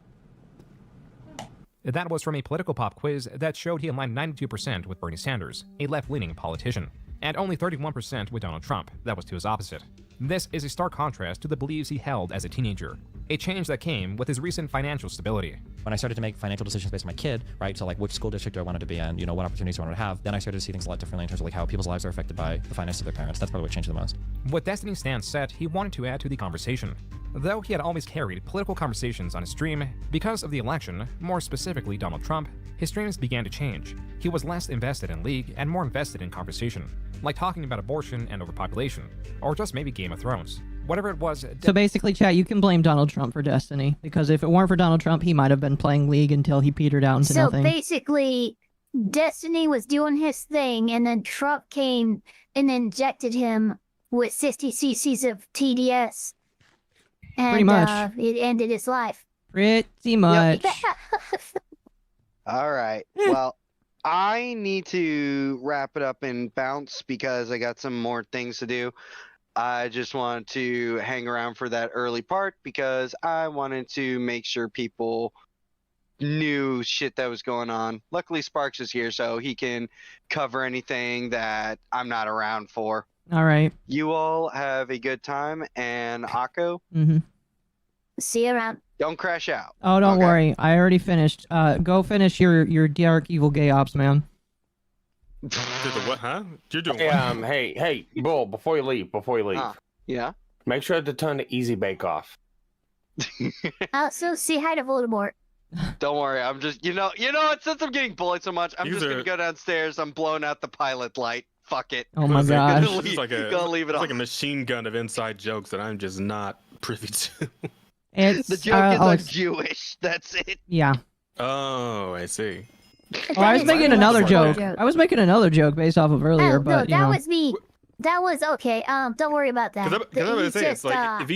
That was from a political pop quiz that showed he aligned 92% with Bernie Sanders, a left-leaning politician, and only 31% with Donald Trump, that was to his opposite. This is a stark contrast to the beliefs he held as a teenager, a change that came with his recent financial stability. When I started to make financial decisions based on my kid, right, so like which school district do I want to be in, you know, what opportunities do I want to have, then I started to see things a lot differently in terms of like how people's lives are affected by the finances of their parents. That's probably what changed the most. With Destiny's stance set, he wanted to add to the conversation. Though he had always carried political conversations on his stream, because of the election, more specifically Donald Trump, his streams began to change. He was less invested in League and more invested in conversation, like talking about abortion and overpopulation, or just maybe Game of Thrones. Whatever it was... So basically, chat, you can blame Donald Trump for Destiny, because if it weren't for Donald Trump, he might have been playing League until he petered out into nothing. So basically, Destiny was doing his thing, and then Trump came and injected him with 60 cc's of TDS. And, Pretty much. It ended his life. Pretty much. All right. Well, I need to wrap it up and bounce because I got some more things to do. I just wanted to hang around for that early part because I wanted to make sure people knew shit that was going on. Luckily, Sparks is here, so he can cover anything that I'm not around for. All right. You all have a good time, and Akko, See you around. don't crash out. Oh, don't worry. I already finished. Go finish your dark evil gay ops, man. Did the what, huh? You're doing Hey, what? hey, Bull, before you leave, yeah? Make sure to turn the easy bake off. Also, say hi to Voldemort. Don't worry, I'm just, you know what, since I'm getting bullied so much, I'm just gonna go downstairs, I'm blowing out the pilot light. Fuck it. Oh my gosh. Gonna leave, It's like gonna leave it it's off. like a machine gun of inside jokes that I'm just not privy to. It's, the joke is I'll I'm Jewish, that's it. Yeah. Oh, I see. Oh, I was making another joke. I was making another joke based off of earlier, Oh, but no, you know. that was me. That was okay. Don't worry about that. Because I was He's say it's just, like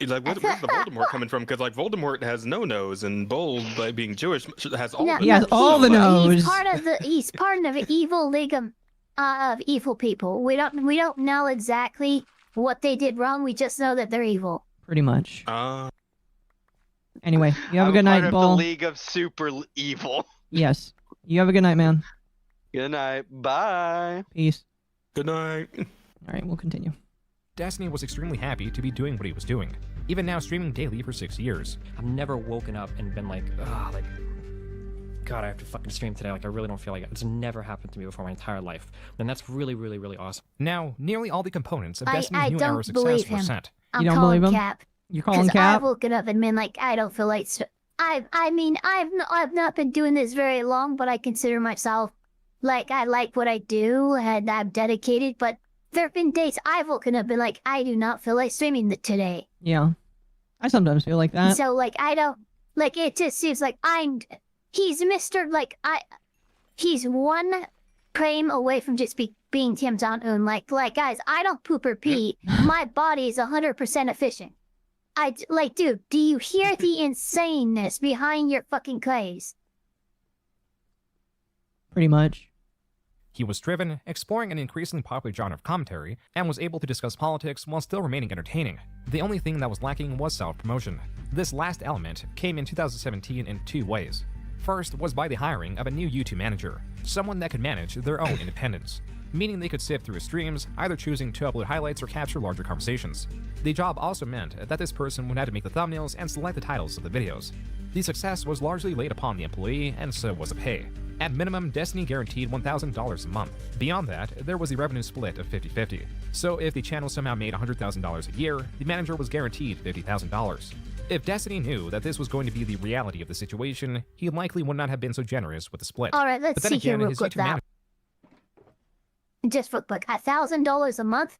like where's the Voldemort coming from? Because like Voldemort has no nose, and Bold, by being Jewish, has all. No, the He has nose. all the nose. He's part of the evil league of evil people. We don't know exactly what they did wrong. We just know that they're evil. Pretty much. Anyway, you have a good I'm part night, of Bull. the League of Super Evil. Yes. You have a good night, man. Good night. Bye. Peace. Good night. All right, we'll continue. Destiny was extremely happy to be doing what he was doing, even now streaming daily for 6 years. I've never woken up and been like, ugh, like, God, I have to fucking stream today. Like, I really don't feel like it. It's never happened to me before my entire life. And that's really, really, really awesome. Now, nearly all the components of I Destiny's new era don't success believe were him. sent. I'm You don't calling believe him? Cap. You're calling 'Cause Cap? I've woken up and been like, I don't feel like. I mean, I've not been doing this very long, but I consider myself like I like what I do and I'm dedicated. But there have been days I've woken up and been like, I do not feel like streaming today. Yeah. I sometimes feel like that. So like I don't like it. Just seems like he's Mr. Like he's one frame away from just being Tim Jong-un. Like guys, I don't poop or pee. My body is 100% efficient. Dude, do you hear the insaneness behind your fucking clays? Pretty much. He was driven, exploring an increasingly popular genre of commentary, and was able to discuss politics while still remaining entertaining. The only thing that was lacking was self-promotion. This last element came in 2017 in two ways. First was by the hiring of a new YouTube manager, someone that could manage their own independence, meaning they could sift through streams, either choosing to upload highlights or capture larger conversations. The job also meant that this person would have to make the thumbnails and select the titles of the videos. The success was largely laid upon the employee, and so was the pay. At minimum, Destiny guaranteed $1,000 a month. Beyond that, there was the revenue split of 50-50. So if the channel somehow made $100,000 a year, the manager was guaranteed $50,000. If Destiny knew that this was going to be the reality of the situation, he likely would not have been so generous with the split. Alright, let's see here real quick that. Just real quick, $1,000 a month?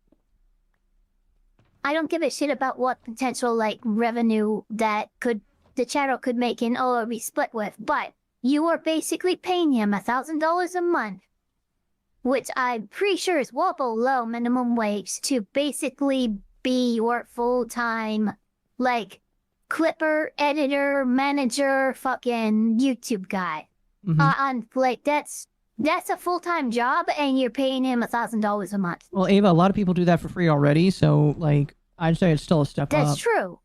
I don't give a shit about what potential, like, revenue that the channel could make in or be split with, but you are basically paying him $1,000 a month, which I'm pretty sure is well below minimum wage, to basically be your full-time, like, clipper, editor, manager, fucking YouTube guy. Like, that's a full-time job, and you're paying him $1,000 a month. Well, Ava, a lot of people do that for free already, so, like, I'd say it's still a step up. That's true.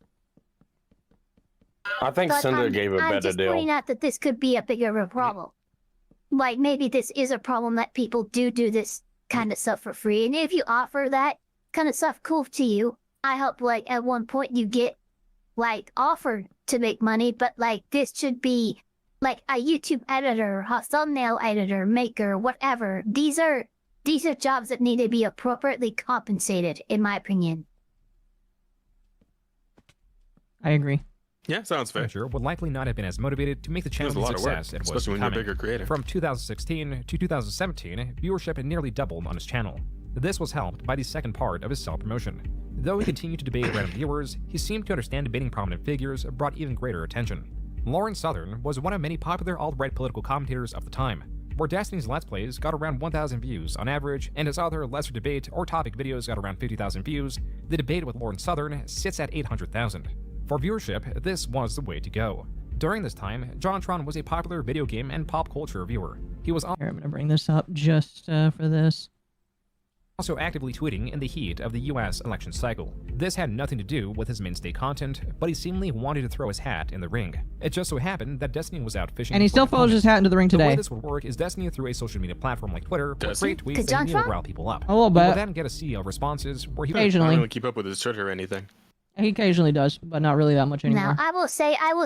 I think But Cinder gave a I'm better just deal. pointing out that this could be a bigger of a problem. Like, maybe this is a problem that people do this kind of stuff for free. And if you offer that kind of stuff cool to you, I hope, like, at one point you get, like, offered to make money. But, like, this should be, like, a YouTube editor, a thumbnail editor, maker, whatever. These are jobs that need to be appropriately compensated, in my opinion. I agree. Yeah, sounds fair. Manager would likely not have been as motivated to make the channel There's a the lot of work, success it was especially when you're a becoming. bigger creator. From 2016 to 2017, viewership had nearly doubled on his channel. This was helped by the second part of his self-promotion. Though he continued to debate random viewers, he seemed to understand debating prominent figures brought even greater attention. Lauren Southern was one of many popular alt-right political commentators of the time, where Destiny's Let's Plays got around 1,000 views on average, and his other lesser debate or topic videos got around 50,000 views. The debate with Lauren Southern sits at 800,000. For viewership, this was the way to go. During this time, JonTron was a popular video game and pop culture reviewer. He was Here, I'm gonna bring this up just for this. also actively tweeting in the heat of the US election cycle. This had nothing to do with his mainstay content, but he seemingly wanted to throw his hat in the ring. It just so happened that Destiny was out fishing. And he still for throws his hat into the ring The way today. this would work is Destiny through a social media platform like Twitter would Does create he? tweets that he knew would rile people up. A little He would bit. then get a sea of responses where he I Occasionally. don't really keep up with his Twitter or anything. He occasionally does, but not really that much anymore. Now, I will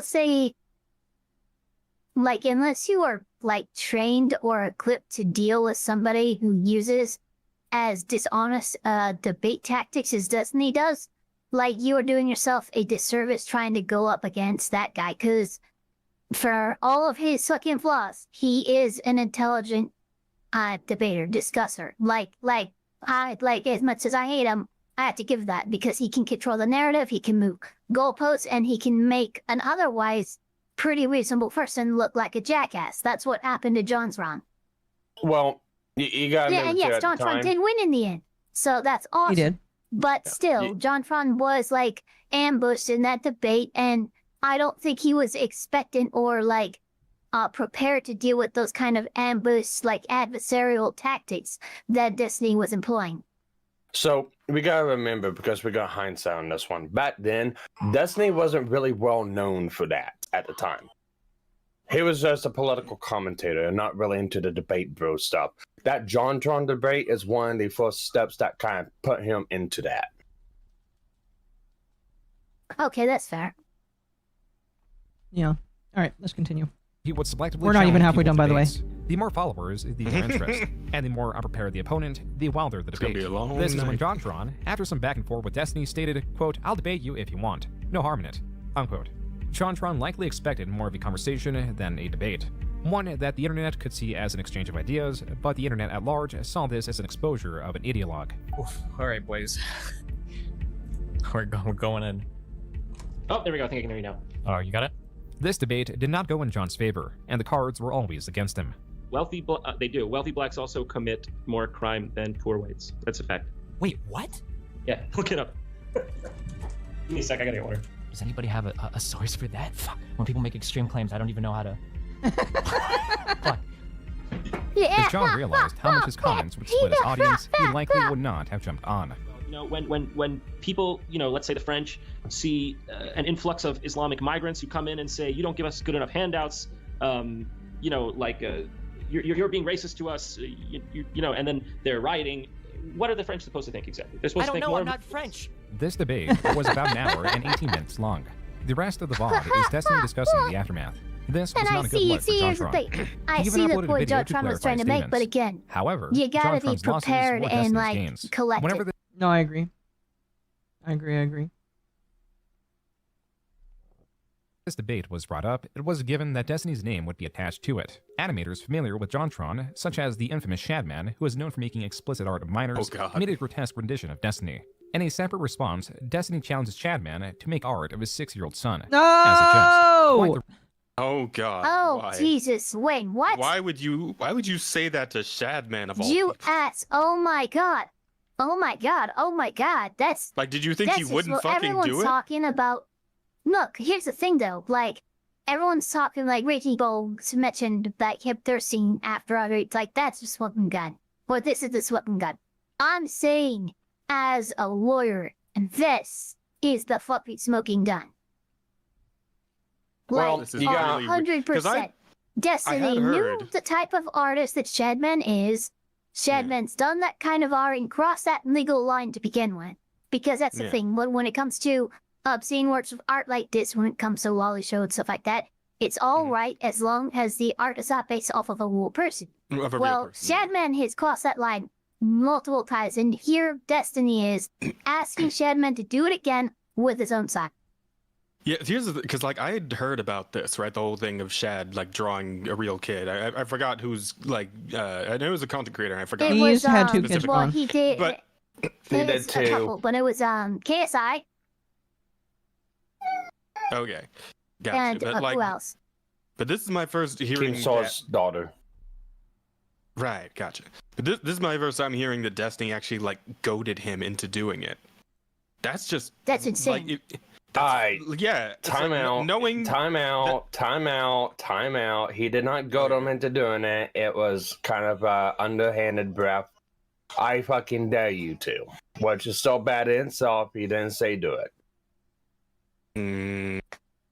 say, like, unless you are, like, trained or equipped to deal with somebody who uses as dishonest debate tactics as Destiny does, like, you are doing yourself a disservice trying to go up against that guy, because for all of his fucking flaws, he is an intelligent debater, discusser. Like, as much as I hate him, I have to give that, because he can control the narrative, he can move goalposts, and he can make an otherwise pretty reasonable person look like a jackass. That's what happened to JonTron. Well, you got to Yeah, and yes, JonTron did win in the end. So that's awesome. He did. But still, JonTron was, like, ambushed in that debate, and I don't think he was expectant or, like, prepared to deal with those kind of ambush, like, adversarial tactics that Destiny was employing. So we gotta remember, because we got hindsight on this one. Back then, Destiny wasn't really well known for that at the time. He was just a political commentator and not really into the debate bro stuff. That JonTron debate is one of the first steps that kind of put him into that. Okay, that's fair. Yeah. All right, let's continue. He would selectively We're not even challenge halfway people done, by the way. debates. The more followers, the more interest, and the more unprepared the opponent, the wilder the gonna debate. be a long This is when night. JonTron, after some back and forth with Destiny, stated, quote, "I'll debate you if you want. No harm in it," unquote. JonTron likely expected more of a conversation than a debate. One that the internet could see as an exchange of ideas, but the internet at large saw this as an exposure of an ideologue. Oof. All right, boys. We're going in. Oh, there we go. I think I can hear you now. Oh, you got it? This debate did not go in John's favor, and the cards were always against him. They do. Wealthy blacks also commit more crime than poor whites. That's a fact. Wait, what? Yeah, look it up. Give me a sec. I gotta get water. Does anybody have a source for that? Fuck. When people make extreme claims, I don't even know how to. Fuck. Yeah. If John realized how much his comments would split his audience, he likely would not have jumped on. You know, when people, you know, let's say the French see an influx of Islamic migrants who come in and say, you don't give us good enough handouts, you know, like you're being racist to us, you know, and then they're rioting. What are the French supposed to think exactly? They're supposed I don't to think know. more I'm not French. This debate was about an hour and 18 minutes long. The rest of the VOD is Destiny discussing the aftermath. This was And not I a good see, look for here's the JonTron. thing. I He even see the uploaded a point video to JonTron was clarify trying to make, but statements. again, However, you gotta be JonTron's losses prepared were and Destiny's like gains. collected. Whenever No, I agree. I agree. this debate was brought up, it was given that Destiny's name would be attached to it. Animators familiar with JonTron, such as the infamous Shadman, who is known for making explicit art of minors, made a grotesque rendition of Destiny. In a separate response, Destiny challenges Shadman to make art of his 6-year-old son. As a jest. Quite the Oh God. Oh why? Jesus, Wayne, what? Why would you say that to Shadman of all You people? ass! Oh my God! Oh my God! Oh my God! That's Like, did you think that's he just wouldn't what fucking everyone's do it? talking about. Look, here's the thing though. Like, everyone's talking like Raging Bulls mentioned that kept their scene after other. Like, that's a swapping gun. Or this is the swapping gun. I'm saying, as a lawyer, and this is the fucking smoking gun. Well, Like, this is really weird, 'cause 100%. Destiny had knew heard- the type of artist that Shadman is. Shadman's done that kind of art and crossed that legal line to begin with. Because that's the Yeah. thing. When it comes to obscene works of art like this, when it comes to Wally Show and stuff like that, it's all right as long as the art is not based off of a real person. Of a real Well, person. Shadman has crossed that line multiple times, and here Destiny is asking Shadman to do it again with his own side. Yeah, here's the because like I had heard about this, right? The whole thing of Shad like drawing a real kid. I forgot who's like I know it was a content creator. And I forgot. It was, had two kids specific well, on. he did. But He it did was a too. couple, but it was KSI okay, gotcha. and But like, who else? but this is my first hearing. King Saul's daughter. Right, gotcha. But this is my first time hearing that Destiny actually like goaded him into doing it. That's just That's insane. like yeah. it's Time like, out. Knowing Time out. He did not goad him into doing it. It was kind of underhanded breath. I fucking dare you to. Which is so bad in itself, he didn't say do it.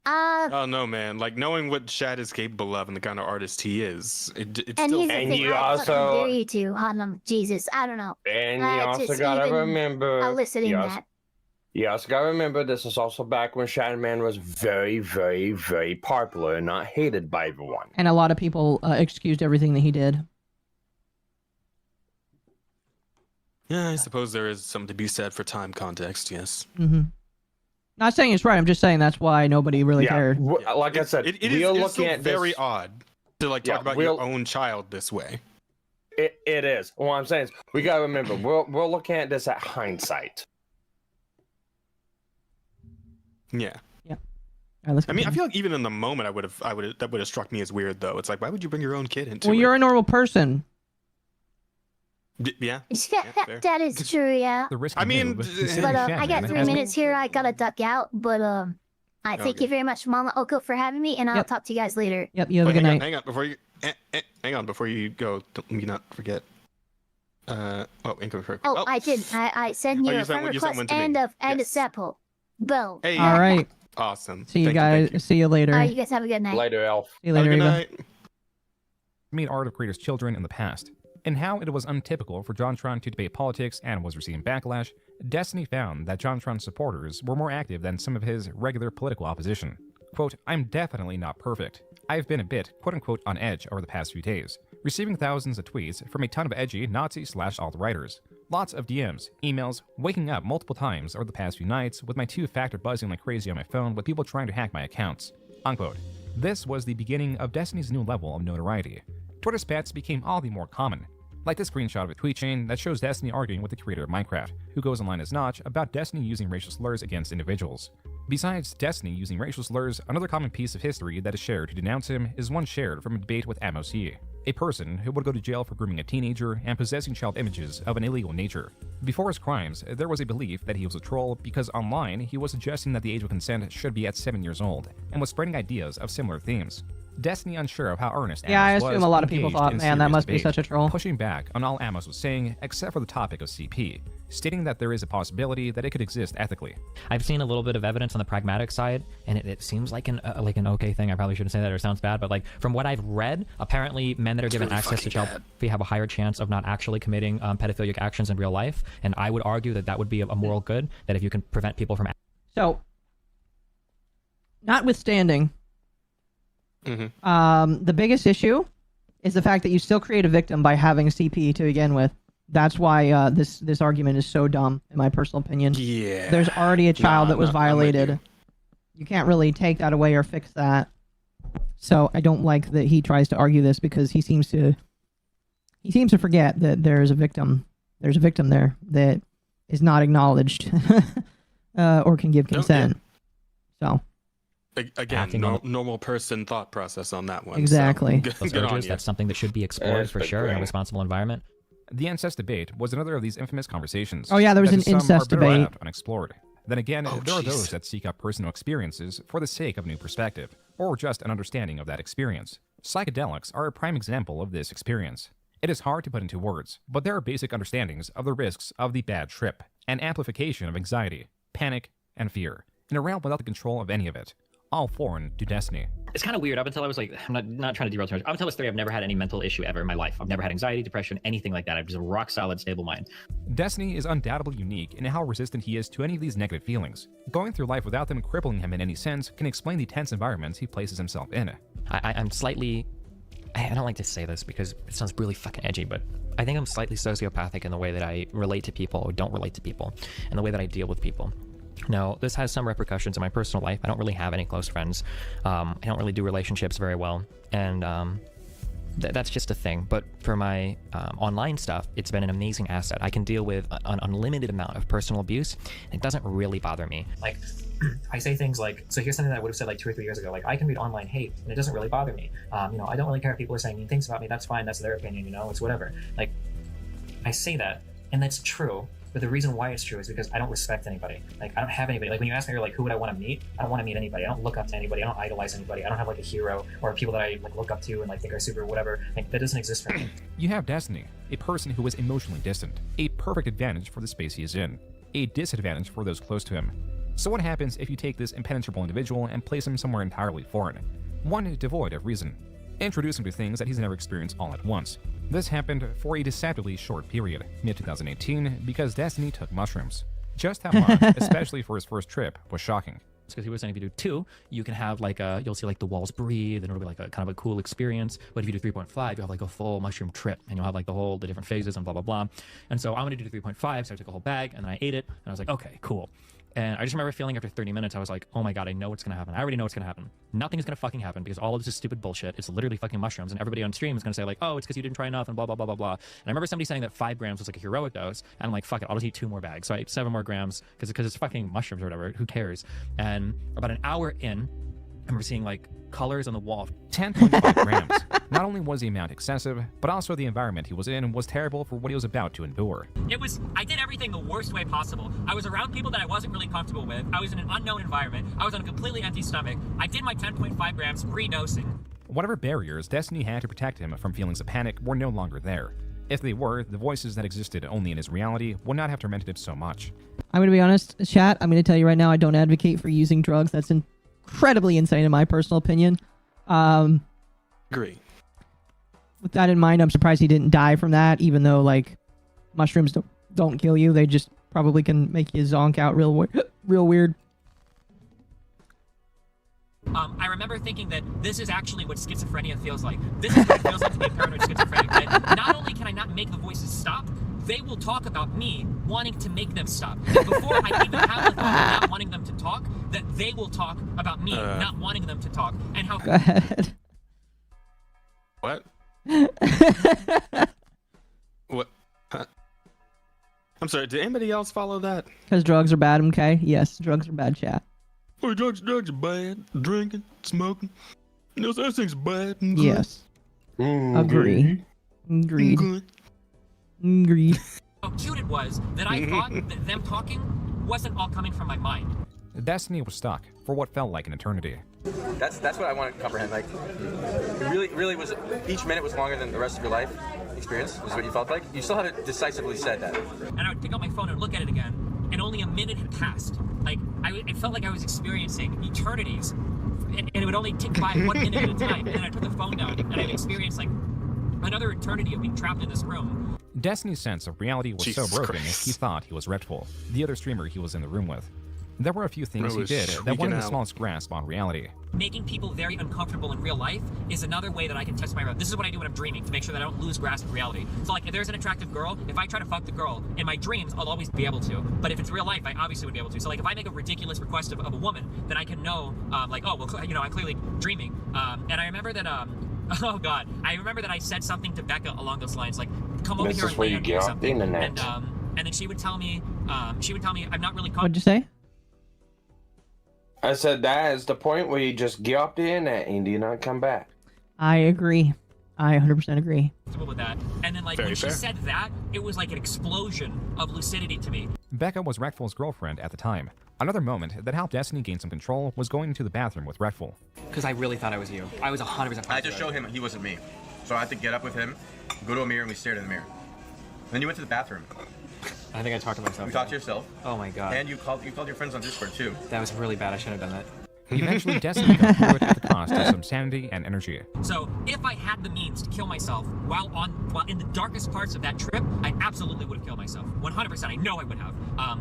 Oh no, man! Like knowing what Shad is capable of and the kind of artist he is, it's And still. here's the thing, I fucking dare you to, Jesus, I don't know. And you I also just gotta even remember. eliciting you that. You also gotta remember this is also back when Shadowman was very, very, very popular and not hated by everyone. And a lot of people excused everything that he did. Yeah, I suppose there is something to be said for time context. Yes. Mm-hmm. Not saying it's right. I'm just saying that's why nobody really cared. Like I said, It we are is looking still at very this. odd to like talk about your own child this way. It is. What I'm saying is, we gotta remember we're looking at this at hindsight. Yeah. Yeah. All right, I mean, I feel like even in the moment, that would have struck me as weird though. It's like, why would you bring your own kid into Well, it? you're a normal person. Yeah. fair. That is true, yeah. The risk I mean, But I got 3 minutes here. I gotta duck out. But I thank you very much, MommaOcco, for having me, and I'll talk to you guys later. Yep. You have a good night. Hang on before you go. Let me not forget. Income for. Oh, I did. I sent you you a sent friend one- you sent request one to me. and a sample. Boom. Hey. All right. Awesome. See you Thank guys. See you later. All right, you guys have a good night. Later, Elf. See you later, Eva. Made art of creators' children in the past, and how it was untypical for JonTron to debate politics and was receiving backlash, Destiny found that JonTron's supporters were more active than some of his regular political opposition. Quote, "I'm definitely not perfect. I've been a bit, quote-unquote, on edge over the past few days, receiving thousands of tweets from a ton of edgy Nazi/alt writers. Lots of DMs, emails, waking up multiple times over the past few nights with my two-factor buzzing like crazy on my phone with people trying to hack my accounts. Unquote. This was the beginning of Destiny's new level of notoriety. Twitter spats became all the more common, like this screenshot of a tweet chain that shows Destiny arguing with the creator of Minecraft, who goes online as Notch about Destiny using racial slurs against individuals. Besides Destiny using racial slurs, another common piece of history that is shared to denounce him is one shared from a debate with MommaOcco, a person who would go to jail for grooming a teenager and possessing child images of an illegal nature. Before his crimes, there was a belief that he was a troll because online he was suggesting that the age of consent should be at 7 years old, and was spreading ideas of similar themes. Destiny, unsure of how earnest Yeah, I Amos assume was, a lot of people engaged thought, in man, that serious must be debate, such a troll. pushing back on all Amos was saying except for the topic of CP, stating that there is a possibility that it could exist ethically. I've seen a little bit of evidence on the pragmatic side, and it seems like an okay thing. I probably shouldn't say that, or it sounds bad, but like from what I've read, apparently men that are given access to child pornography have a higher chance of not actually committing pedophilic actions in real life, and I would argue that that would be a moral good, that if you can prevent people from... So, notwithstanding, the biggest issue is the fact that you still create a victim by having CP to begin with. That's why this argument is so dumb, in my personal opinion. Yeah. There's already a child that was violated. You can't really take that away or fix that. So I don't like that he tries to argue this because he seems to forget that there's a victim. There's a victim there that is not acknowledged or can give consent. So. Again, normal person thought process on that one. Exactly. So, good on you. That's something that should be explored for sure in a responsible environment. The incest debate was another of these infamous conversations. Oh yeah, there was that an to some incest are better debate. left unexplored. Then again, there are those that seek out personal experiences for the sake of new perspective, or just an understanding of that experience. Psychedelics are a prime example of this experience. It is hard to put into words, but there are basic understandings of the risks of the bad trip, and amplification of anxiety, panic, and fear, in a realm without the control of any of it. All foreign to Destiny. It's kind of weird. Up until I was like, I'm not trying to derail too much. Up until I was 3, I've never had any mental issue ever in my life. I've never had anxiety, depression, anything like that. I've just a rock solid, stable mind. Destiny is undoubtedly unique in how resistant he is to any of these negative feelings. Going through life without them crippling him in any sense can explain the tense environments he places himself in. I'm slightly... I don't like to say this because it sounds really fucking edgy, but I think I'm slightly sociopathic in the way that I relate to people or don't relate to people, and the way that I deal with people. Now, this has some repercussions in my personal life. I don't really have any close friends. I don't really do relationships very well, and that's just a thing. But for my online stuff, it's been an amazing asset. I can deal with an unlimited amount of personal abuse, and it doesn't really bother me. Like, I say things like, so here's something that I would have said like 2 or 3 years ago, like, I can read online hate, and it doesn't really bother me. I don't really care if people are saying mean things about me. That's fine. That's their opinion, it's whatever. Like, I say that, and that's true. But the reason why it's true is because I don't respect anybody. Like, I don't have anybody. Like, when you ask me, like, who would I want to meet? I don't want to meet anybody. I don't look up to anybody. I don't idolize anybody. I don't have, like, a hero or people that I, like, look up to and, like, think are super whatever. Like, that doesn't exist for me. You have Destiny, a person who is emotionally distant, a perfect advantage for the space he is in, a disadvantage for those close to him. So what happens if you take this impenetrable individual and place him somewhere entirely foreign? One devoid of reason. Introduce him to things that he's never experienced all at once. This happened for a deceptively short period, mid-2018, because Destiny took mushrooms. Just how much, especially for his first trip, was shocking. Because he was saying if you do 2, you can have like you'll see like the walls breathe, and it'll be like a kind of a cool experience. But if you do 3.5, you'll have like a full mushroom trip, and you'll have like the different phases and blah blah blah. And so I wanted to do 3.5, so I took a whole bag and then I ate it, and I was like, okay, cool. And I just remember feeling after 30 minutes, I was like, oh my god, I know what's gonna happen. I already know what's gonna happen. Nothing is gonna fucking happen because all of this is stupid bullshit. It's literally fucking mushrooms, and everybody on stream is gonna say like, oh, it's because you didn't try enough and blah blah blah blah blah. And I remember somebody saying that 5 grams was like a heroic dose, and I'm like, fuck it, I'll just eat 2 more bags. So I ate 7 more grams because it's fucking mushrooms or whatever. Who cares? And about an hour in, I remember seeing like colors on the wall. 10.5 grams. Not only was the amount excessive, but also the environment he was in was terrible for what he was about to endure. I did everything the worst way possible. I was around people that I wasn't really comfortable with. I was in an unknown environment. I was on a completely empty stomach. I did my 10.5 grams pre-dosing. Whatever barriers Destiny had to protect him from feelings of panic were no longer there. If they were, the voices that existed only in his reality would not have tormented him so much. I'm going to be honest, chat. I'm going to tell you right now, I don't advocate for using drugs. That's incredibly insane in my personal opinion. Agree. With that in mind, I'm surprised he didn't die from that, even though, like, mushrooms don't kill you. They just probably can make you zonk out real weird. I remember thinking that this is actually what schizophrenia feels like. This is what it feels like to be a paranoid schizophrenic. That not only can I not make the voices stop, they will talk about me wanting to make them stop. Before I even have the thought of not wanting them to talk, that they will talk about me not wanting them to talk, and how. Go ahead. What? What? Huh? I'm sorry, did anybody else follow that? Because drugs are bad, okay? Yes, drugs are bad, chat. Oh, drugs are bad. Drinking, smoking. Those things are bad. Yes. Agree. Agreed. Agreed. How cute it was that I thought that them talking wasn't all coming from my mind. Destiny was stuck for what felt like an eternity. That's what I want to comprehend. Like, it really was. Each minute was longer than the rest of your life experience. Is what you felt like. You still haven't decisively said that. And I would pick up my phone and look at it again, and only a minute had passed. Like it felt like I was experiencing eternities, and it would only tick by 1 minute at a time. And then I'd put the phone down, and I'd experience like another eternity of being trapped in this room. Destiny's sense of reality was so broken he thought he was Redful, the other streamer he was in the room with. There were a few things he did that wanted the smallest grasp on reality. Making people very uncomfortable in real life is another way that I can test my reality. This is what I do when I'm dreaming to make sure that I don't lose grasp of reality. So like if there's an attractive girl, if I try to fuck the girl, in my dreams I'll always be able to. But if it's real life, I obviously would be able to. So like if I make a ridiculous request of a woman, then I can know like, oh, well, you know, I'm clearly dreaming. And I remember that, oh God, I remember that I said something to Becca along those lines, like, come over here and lay on me or something. And then she would tell me, I'm not really. What'd you say? I said that is the point where you just get off the internet and do not come back. I agree. I 100% agree. With that. And then like when she said that, it was like an explosion of lucidity to me. Becca was Redful's girlfriend at the time. Another moment that helped Destiny gain some control was going to the bathroom with Redful. Because I really thought I was you. I was 100%. I just showed him he wasn't me, so I had to get up with him, go to a mirror, and we stared in the mirror. Then you went to the bathroom. I think I talked to myself. You talked to yourself. Oh my God. And you called your friends on Discord too. That was really bad. I shouldn't have done that. Eventually, Destiny got through it at the cost of some sanity and energy. So if I had the means to kill myself while in the darkest parts of that trip, I absolutely would have killed myself. 100%. I know I would have.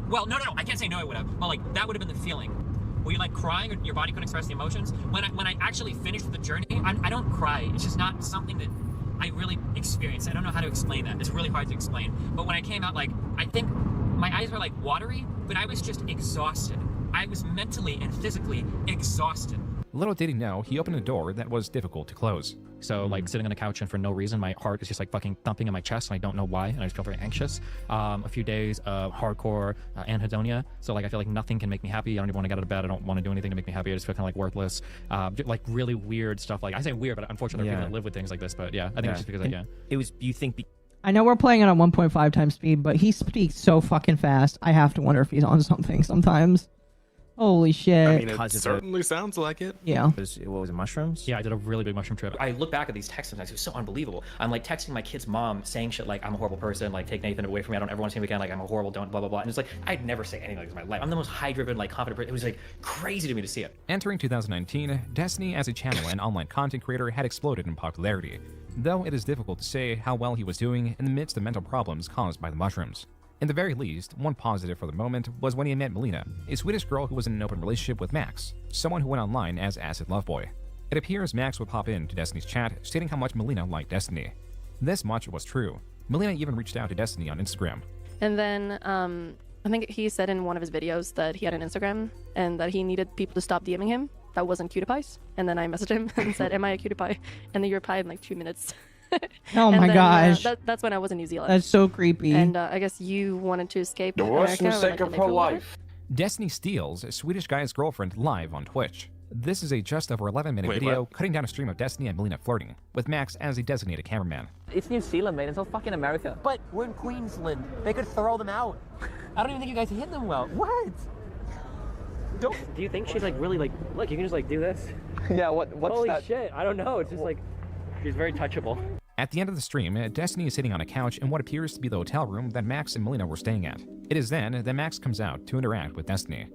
Well, no. I can't say no I would have. Well, like that would have been the feeling. Were you like crying or your body couldn't express the emotions? When I actually finished the journey, I don't cry. It's just not something that I really experienced. I don't know how to explain that. It's really hard to explain. But when I came out, like, I think my eyes were like watery, but I was just exhausted. I was mentally and physically exhausted. Little did he know, he opened a door that was difficult to close. So like sitting on a couch and for no reason, my heart is just like fucking thumping in my chest and I don't know why. And I just feel very anxious. A few days of hardcore anhedonia. So like I feel like nothing can make me happy. I don't even want to get out of bed. I don't want to do anything to make me happy. I just feel kind of like worthless. Like really weird stuff. Like I say weird, but unfortunately people that live with things like this. But yeah, I think it's just because it was, you think I know we're playing it on 1.5 times speed, but he speaks so fucking fast. I have to wonder if he's on something sometimes. Holy shit. I mean, it certainly sounds like it. Yeah. What was it, mushrooms? Yeah, I did a really big mushroom trip. I look back at these texts sometimes, it was so unbelievable. I'm like texting my kid's mom saying shit like, I'm a horrible person, like take Nathan away from me, I don't ever want to see him again, like I'm a horrible, don't, blah, blah, blah. And it's like, I'd never say anything like this in my life. I'm the most high-driven, like confident person. It was like crazy to me to see it. Entering 2019, Destiny as a channel and online content creator had exploded in popularity, though it is difficult to say how well he was doing in the midst of mental problems caused by the mushrooms. In the very least, one positive for the moment was when he met Melina, a Swedish girl who was in an open relationship with Max, someone who went online as Acid Loveboy. It appears Max would pop into Destiny's chat, stating how much Melina liked Destiny. This much was true. Melina even reached out to Destiny on Instagram. And then, I think he said in one of his videos that he had an Instagram and that he needed people to stop DMing him. That wasn't cutie pies. And then I messaged him and said, am I a cutie pie? And then you replied in like 2 minutes. Oh my gosh. That's when I was in New Zealand. That's so creepy. And I guess you wanted to escape The worst America. mistake of her life. Destiny steals a Swedish guy's girlfriend live on Twitch. This is a just over 11-minute video cutting down a stream of Destiny and Melina flirting, with Max as a designated cameraman. It's New Zealand, man. It's not fucking America. But we're in Queensland. They could throw them out. I don't even think you guys hit them well. What? Do you think she's like really like, look, you can just like do this? Yeah, what's Holy that? shit, I don't know. It's just like, she's very touchable. At the end of the stream, Destiny is sitting on a couch in what appears to be the hotel room that Max and Melina were staying at. It is then that Max comes out to interact with Destiny.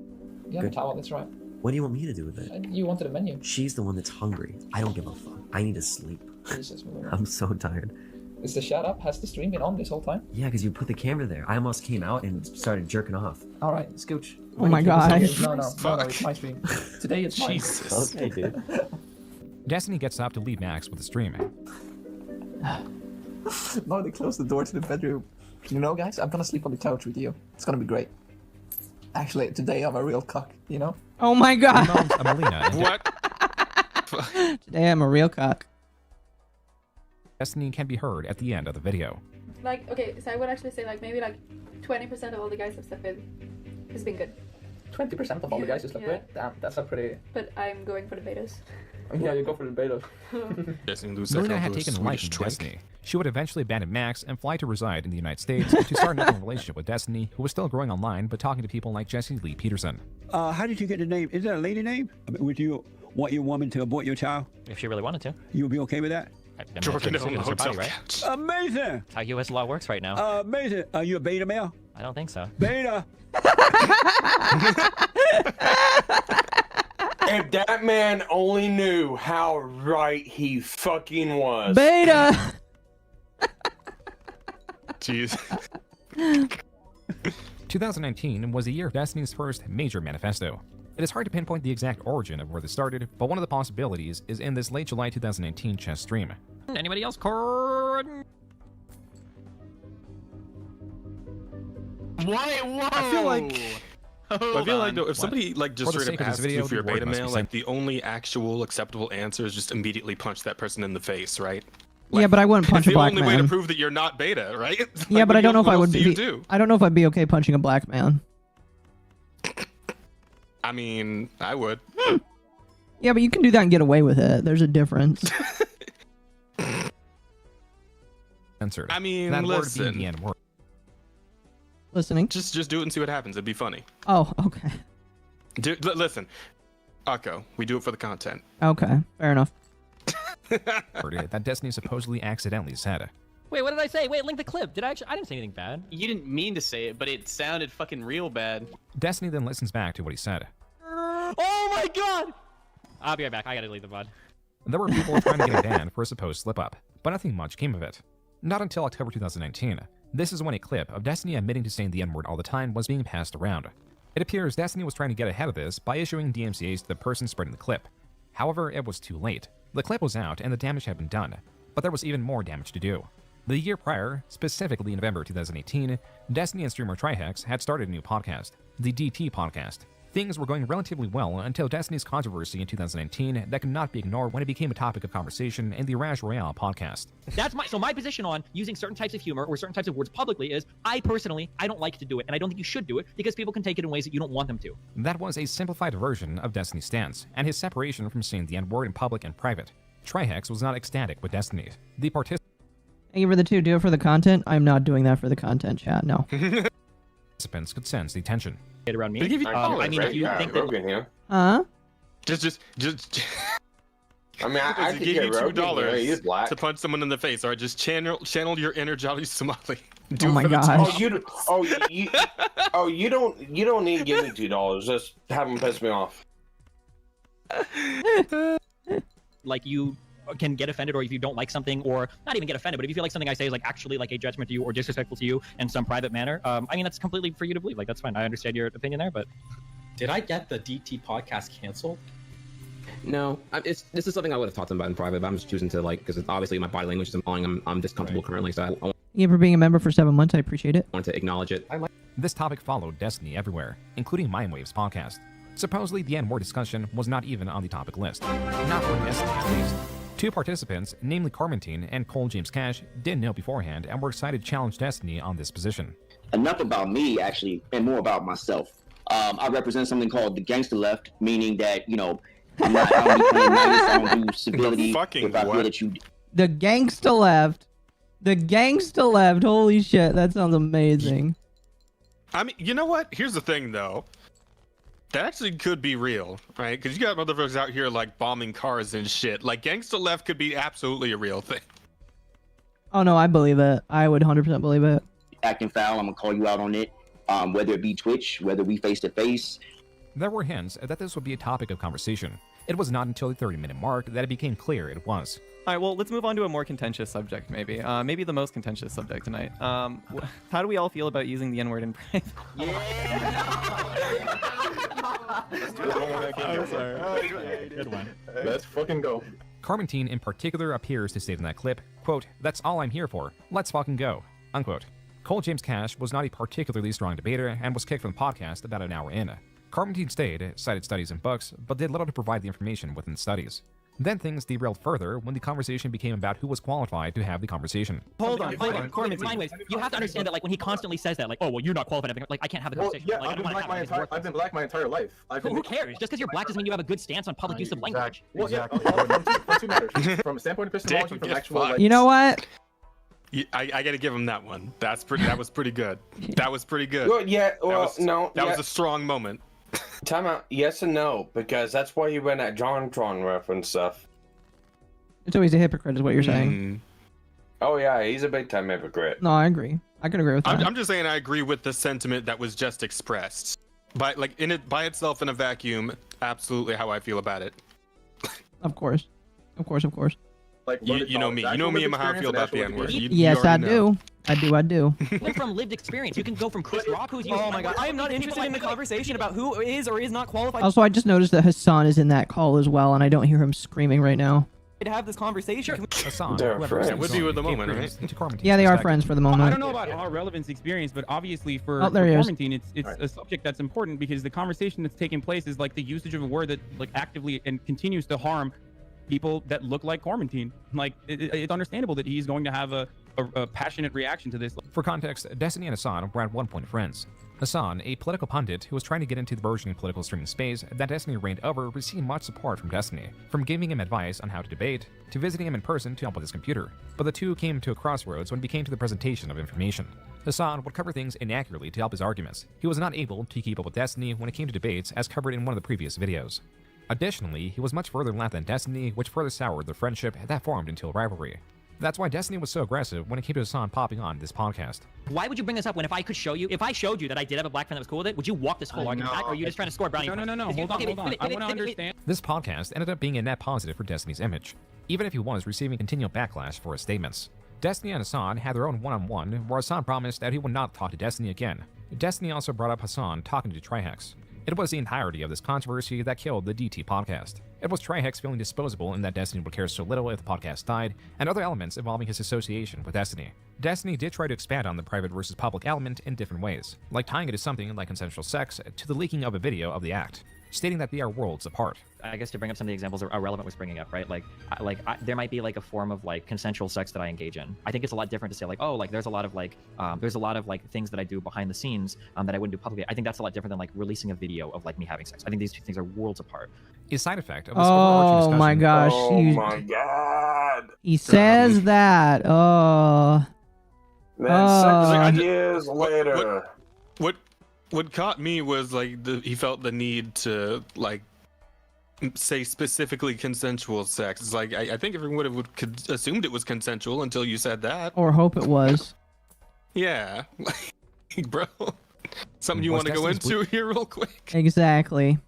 You have a towel, that's right. What do you want me to do with it? You wanted a menu. She's the one that's hungry. I don't give a fuck. I need to sleep. Jesus, Melina. I'm so tired. Is the shut up? Has the stream been on this whole time? Yeah, because you put the camera there. I almost came out and started jerking off. All right, Scooch. Oh my god. No, it's my stream. Today it's mine. Jesus. Okay, dude. Destiny gets up to leave Max with the stream. No, they closed the door to the bedroom. You know, guys, I'm gonna sleep on the couch with you. It's gonna be great. Actually, today I'm a real cuck, you know? Oh my god. What? Today I'm a real cock. Destiny can be heard at the end of the video. Like, okay, so I would actually say like maybe like 20% of all the guys I've slept with has been good. 20% of all the guys you slept with? Damn, that's a pretty... But I'm going for the betas. Yeah, you go for the betas. Melina had taken a liking to Destiny. She would eventually abandon Max and fly to reside in the United States to start another relationship with Destiny, who was still growing online but talking to people like Jesse Lee Peterson. How did you get the name? Is that a lady name? Would you want your woman to abort your child? If she really wanted to. You would be okay with that? It's her body, right? Amazing! That's how U.S. law works right now. Amazing! Are you a beta male? I don't think so. Beta! If that man only knew how right he fucking was. Beta! Jeez. 2019 was the year of Destiny's first major manifesto. It is hard to pinpoint the exact origin of where this started, but one of the possibilities is in this late July 2019 chess stream. Anybody else? What? I feel like... though, if somebody like just For the straight sake up of this asks video, you if you're a the word beta must be male, sent. like the only actual acceptable answer is just immediately punch that person in the face, right? Yeah, but I wouldn't punch a black It's the only way to man. prove that you're not beta, right? Yeah, Like, but I don't know if what I else would do you be. do? I don't know if I'd be okay punching a black man. I mean, I would. Yeah, but you can do that and get away with it. There's a difference. Censored. I mean, that word listen. being the N-word. Listening. Just do it and see what happens. It'd be funny. Oh, okay. Listen, Akko, we do it for the content. Okay, fair enough. That Destiny supposedly accidentally said. Wait, what did I say? Wait, link the clip. Did I actually? I didn't say anything bad. You didn't mean to say it, but it sounded fucking real bad. Destiny then listens back to what he said. Oh my god! I'll be right back. I gotta delete the VOD. There were people trying to get him banned for a supposed slip-up, but nothing much came of it. Not until October 2019. This is when a clip of Destiny admitting to saying the N-word all the time was being passed around. It appears Destiny was trying to get ahead of this by issuing DMCAs to the person spreading the clip. However, it was too late. The clip was out and the damage had been done, but there was even more damage to do. The year prior, specifically in November 2018, Destiny and streamer Trihex had started a new podcast, the DT Podcast. Things were going relatively well until Destiny's controversy in 2019 that could not be ignored when it became a topic of conversation in the Raj Royale podcast. That's my position on using certain types of humor or certain types of words publicly is I don't like to do it, and I don't think you should do it because people can take it in ways that you don't want them to. That was a simplified version of Destiny's stance, and his separation from saying the N-word in public and private. Trihex was not ecstatic with Destiny. The participants Thank you for the two. Do it for the content. I'm not doing that for the content, chat. No. could sense the tension. Around me. They give you I mean, if you think that... Rogan here. Huh? Just. I mean, I to could give get you Rogan here. He's $2 black. to punch someone in the face. All right, just channel your inner Jolly Somali. Do Oh it my for the gosh. You don't need to give me $2. Just have him piss me off. Like you can get offended, or if you don't like something, or not even get offended, but if you feel like something I say is like actually like a judgment to you or disrespectful to you in some private manner, I mean that's completely for you to believe. Like that's fine. I understand your opinion there, but Did I get the DT podcast canceled? No, this is something I would have talked to them about in private, but I'm just choosing to because obviously my body language is implying I'm discomfortable currently, so I Thank you for being a member for 7 months. I appreciate it. want to acknowledge it. This topic followed Destiny everywhere, including Mindwave's podcast. Supposedly, the N-word discussion was not even on the topic list. Not for Destiny, at least. Two participants, namely Carmentine and Cole James Cash, didn't know beforehand and were excited to challenge Destiny on this position. Enough about me, actually, and more about myself. I represent something called the gangster left, meaning that, I don't be playing nice, I don't do civility. If I feel that you... The gangsta left. The gangsta left. Holy shit, that sounds amazing. I mean, you know what? Here's the thing, though. That actually could be real, right? Because you got motherfuckers out here like bombing cars and shit. Like gangsta left could be absolutely a real thing. Oh no, I believe it. I would 100% believe it. Acting foul, I'm gonna call you out on it. Whether it be Twitch, whether we face to face. There were hints that this would be a topic of conversation. It was not until the 30-minute mark that it became clear it was. All right, well, let's move on to a more contentious subject, maybe. Maybe the most contentious subject tonight. How do we all feel about using the N-word in private? I'm sorry. Good one. Let's fucking go. Carmentine in particular appears to state in that clip, quote, "That's all I'm here for. Let's fucking go," unquote. Cole James Cash was not a particularly strong debater and was kicked from the podcast about an hour in. Carmentine stayed, cited studies and books, but did little to provide the information within the studies. Then things derailed further when the conversation became about who was qualified to have the conversation. Hold on. Corbin, anyways, you have to understand that, like, when he constantly says that, like, oh, well, you're not qualified, like, I can't have the conversation. Yeah, like, I've been black my entire life. Who cares? Just because you're black doesn't mean you have a good stance on public use of language. Well, yeah, from two matters. From a standpoint of epistemology, from actual. Like, You know what? I gotta give him that one. That was pretty good. That was pretty good. Well, yeah. Well, that was a strong moment. Time out. Yes and no, because that's why he went at JonTron reference stuff. It's always a hypocrite, is what you're saying. Oh yeah, he's a big time hypocrite. No, I agree. I can agree with that. I'm just saying I agree with the sentiment that was just expressed. By itself in a vacuum, absolutely how I feel about it. Of course. Like, you know me. You know me and how I feel about the N-word. Yes, I do. I do. From lived experience, you can go from Chris Rock, who's using. Oh my god, I am not interested in the conversation about who is or is not qualified. Also, I just noticed that Hassan is in that call as well, and I don't hear him screaming right now. To have this conversation. Hassan, they're friends. With you at the moment, right? Yeah, they are friends for the moment. I don't know about our relevance experience, but obviously for there he is. quarantine, it's a subject that's important because the conversation that's taking place is like the usage of a word that like actively and continues to harm people that look like Quarantine. Like, it's understandable that he's going to have a passionate reaction to this. For context, Destiny and Hassan were at one point friends. Hassan, a political pundit who was trying to get into the burgeoning political streaming space that Destiny reigned over, received much support from Destiny, from giving him advice on how to debate, to visiting him in person to help with his computer. But the two came to a crossroads when it came to the presentation of information. Hassan would cover things inaccurately to help his arguments. He was not able to keep up with Destiny when it came to debates, as covered in one of the previous videos. Additionally, he was much further left than Destiny, which further soured the friendship that formed into a rivalry. That's why Destiny was so aggressive when it came to Hassan popping on this podcast. Why would you bring this up when if I showed you that I did have a black friend that was cool with it, would you walk this whole argument back, or are you just trying to score brownie? No. Hold on. I want to understand. This podcast ended up being a net positive for Destiny's image, even if he was receiving continual backlash for his statements. Destiny and Hassan had their own one-on-one, where Hassan promised that he would not talk to Destiny again. Destiny also brought up Hassan talking to Trihex. It was the entirety of this controversy that killed the DT podcast. It was Trihex feeling disposable in that Destiny would care so little if the podcast died, and other elements involving his association with Destiny. Destiny did try to expand on the private versus public element in different ways, like tying it to something like consensual sex to the leaking of a video of the act, stating that they are worlds apart. I guess to bring up some of the examples Relevant was bringing up, right? There might be like a form of like consensual sex that I engage in. I think it's a lot different to say like, oh, like there's a lot of things that I do behind the scenes that I wouldn't do publicly. I think that's a lot different than like releasing a video of like me having sex. I think these two things are worlds apart. A side effect of this overarching discussion. My gosh. Oh my god. He says that. Oh. Then 6 years later. What caught me was like he felt the need to like say specifically consensual sex. It's like I think everyone would have assumed it was consensual until you said that. Or hope it was. Yeah, like, bro. Something you want to go into here real quick? Exactly.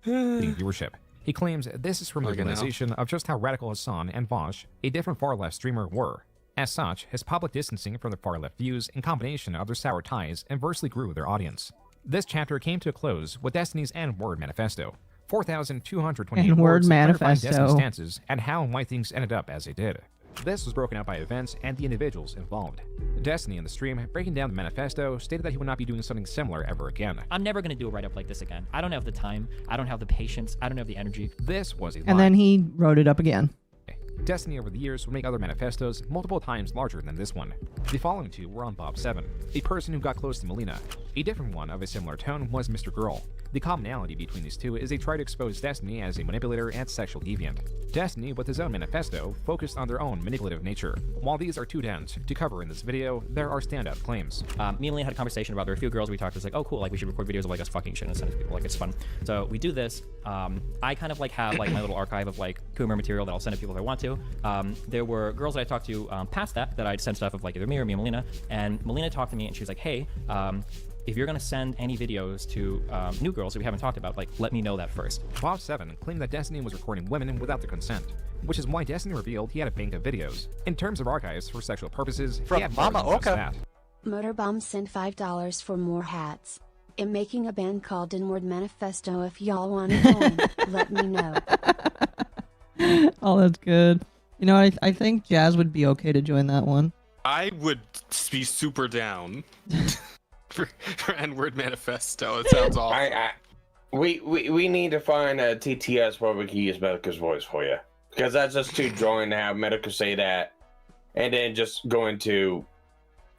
Viewership. He claims this is from the realization of just how radical Hassan and Vosh, a different far-left streamer, were. As such, his public distancing from the far-left views in combination of their sour ties inversely grew their audience. This chapter came to a close with Destiny's N-word manifesto. 4,228 words clarifying Destiny's stances and how and why things ended up as they did. This was broken out by events and the individuals involved. Destiny in the stream, breaking down the manifesto, stated that he would not be doing something similar ever again. I'm never going to do a write-up like this again. I don't have the time. I don't have the patience. I don't have the energy. This was a lie. And then he wrote it up again. Destiny over the years would make other manifestos multiple times larger than this one. The following two were on Bob 7, the person who got close to Melina. A different one of a similar tone was Mr. Girl. The commonality between these two is they try to expose Destiny as a manipulator and sexual deviant. Destiny, with his own manifesto, focused on their own manipulative nature. While these are two downs to cover in this video, there are standout claims. Me and Melina had a conversation about there were a few girls we talked to. It's like, oh cool, like we should record videos of like us fucking shit and send it to people, like it's fun. So we do this. I kind of like have like my little archive of like Coomer material that I'll send to people if I want to. There were girls that I talked to past that I'd send stuff of like either me or Melina, and Melina talked to me and she was like, hey, if you're gonna send any videos to new girls that we haven't talked about, like, let me know that first. Bob7 claimed that Destiny was recording women without their consent, which is why Destiny revealed he had a bank of videos. In terms of archives for sexual purposes, From he had more than just MommaOcco. that. Motorbomb sent $5 for more hats. I'm making a band called Inward Manifesto. If y'all want to join, let me know. Oh, that's good. You know, I think Jazz would be okay to join that one. I would be super down for N-word manifesto. It sounds awful. We need to find a TTS where we can use Medica's voice for you, because that's just too drawing to have Medica say that and then just go into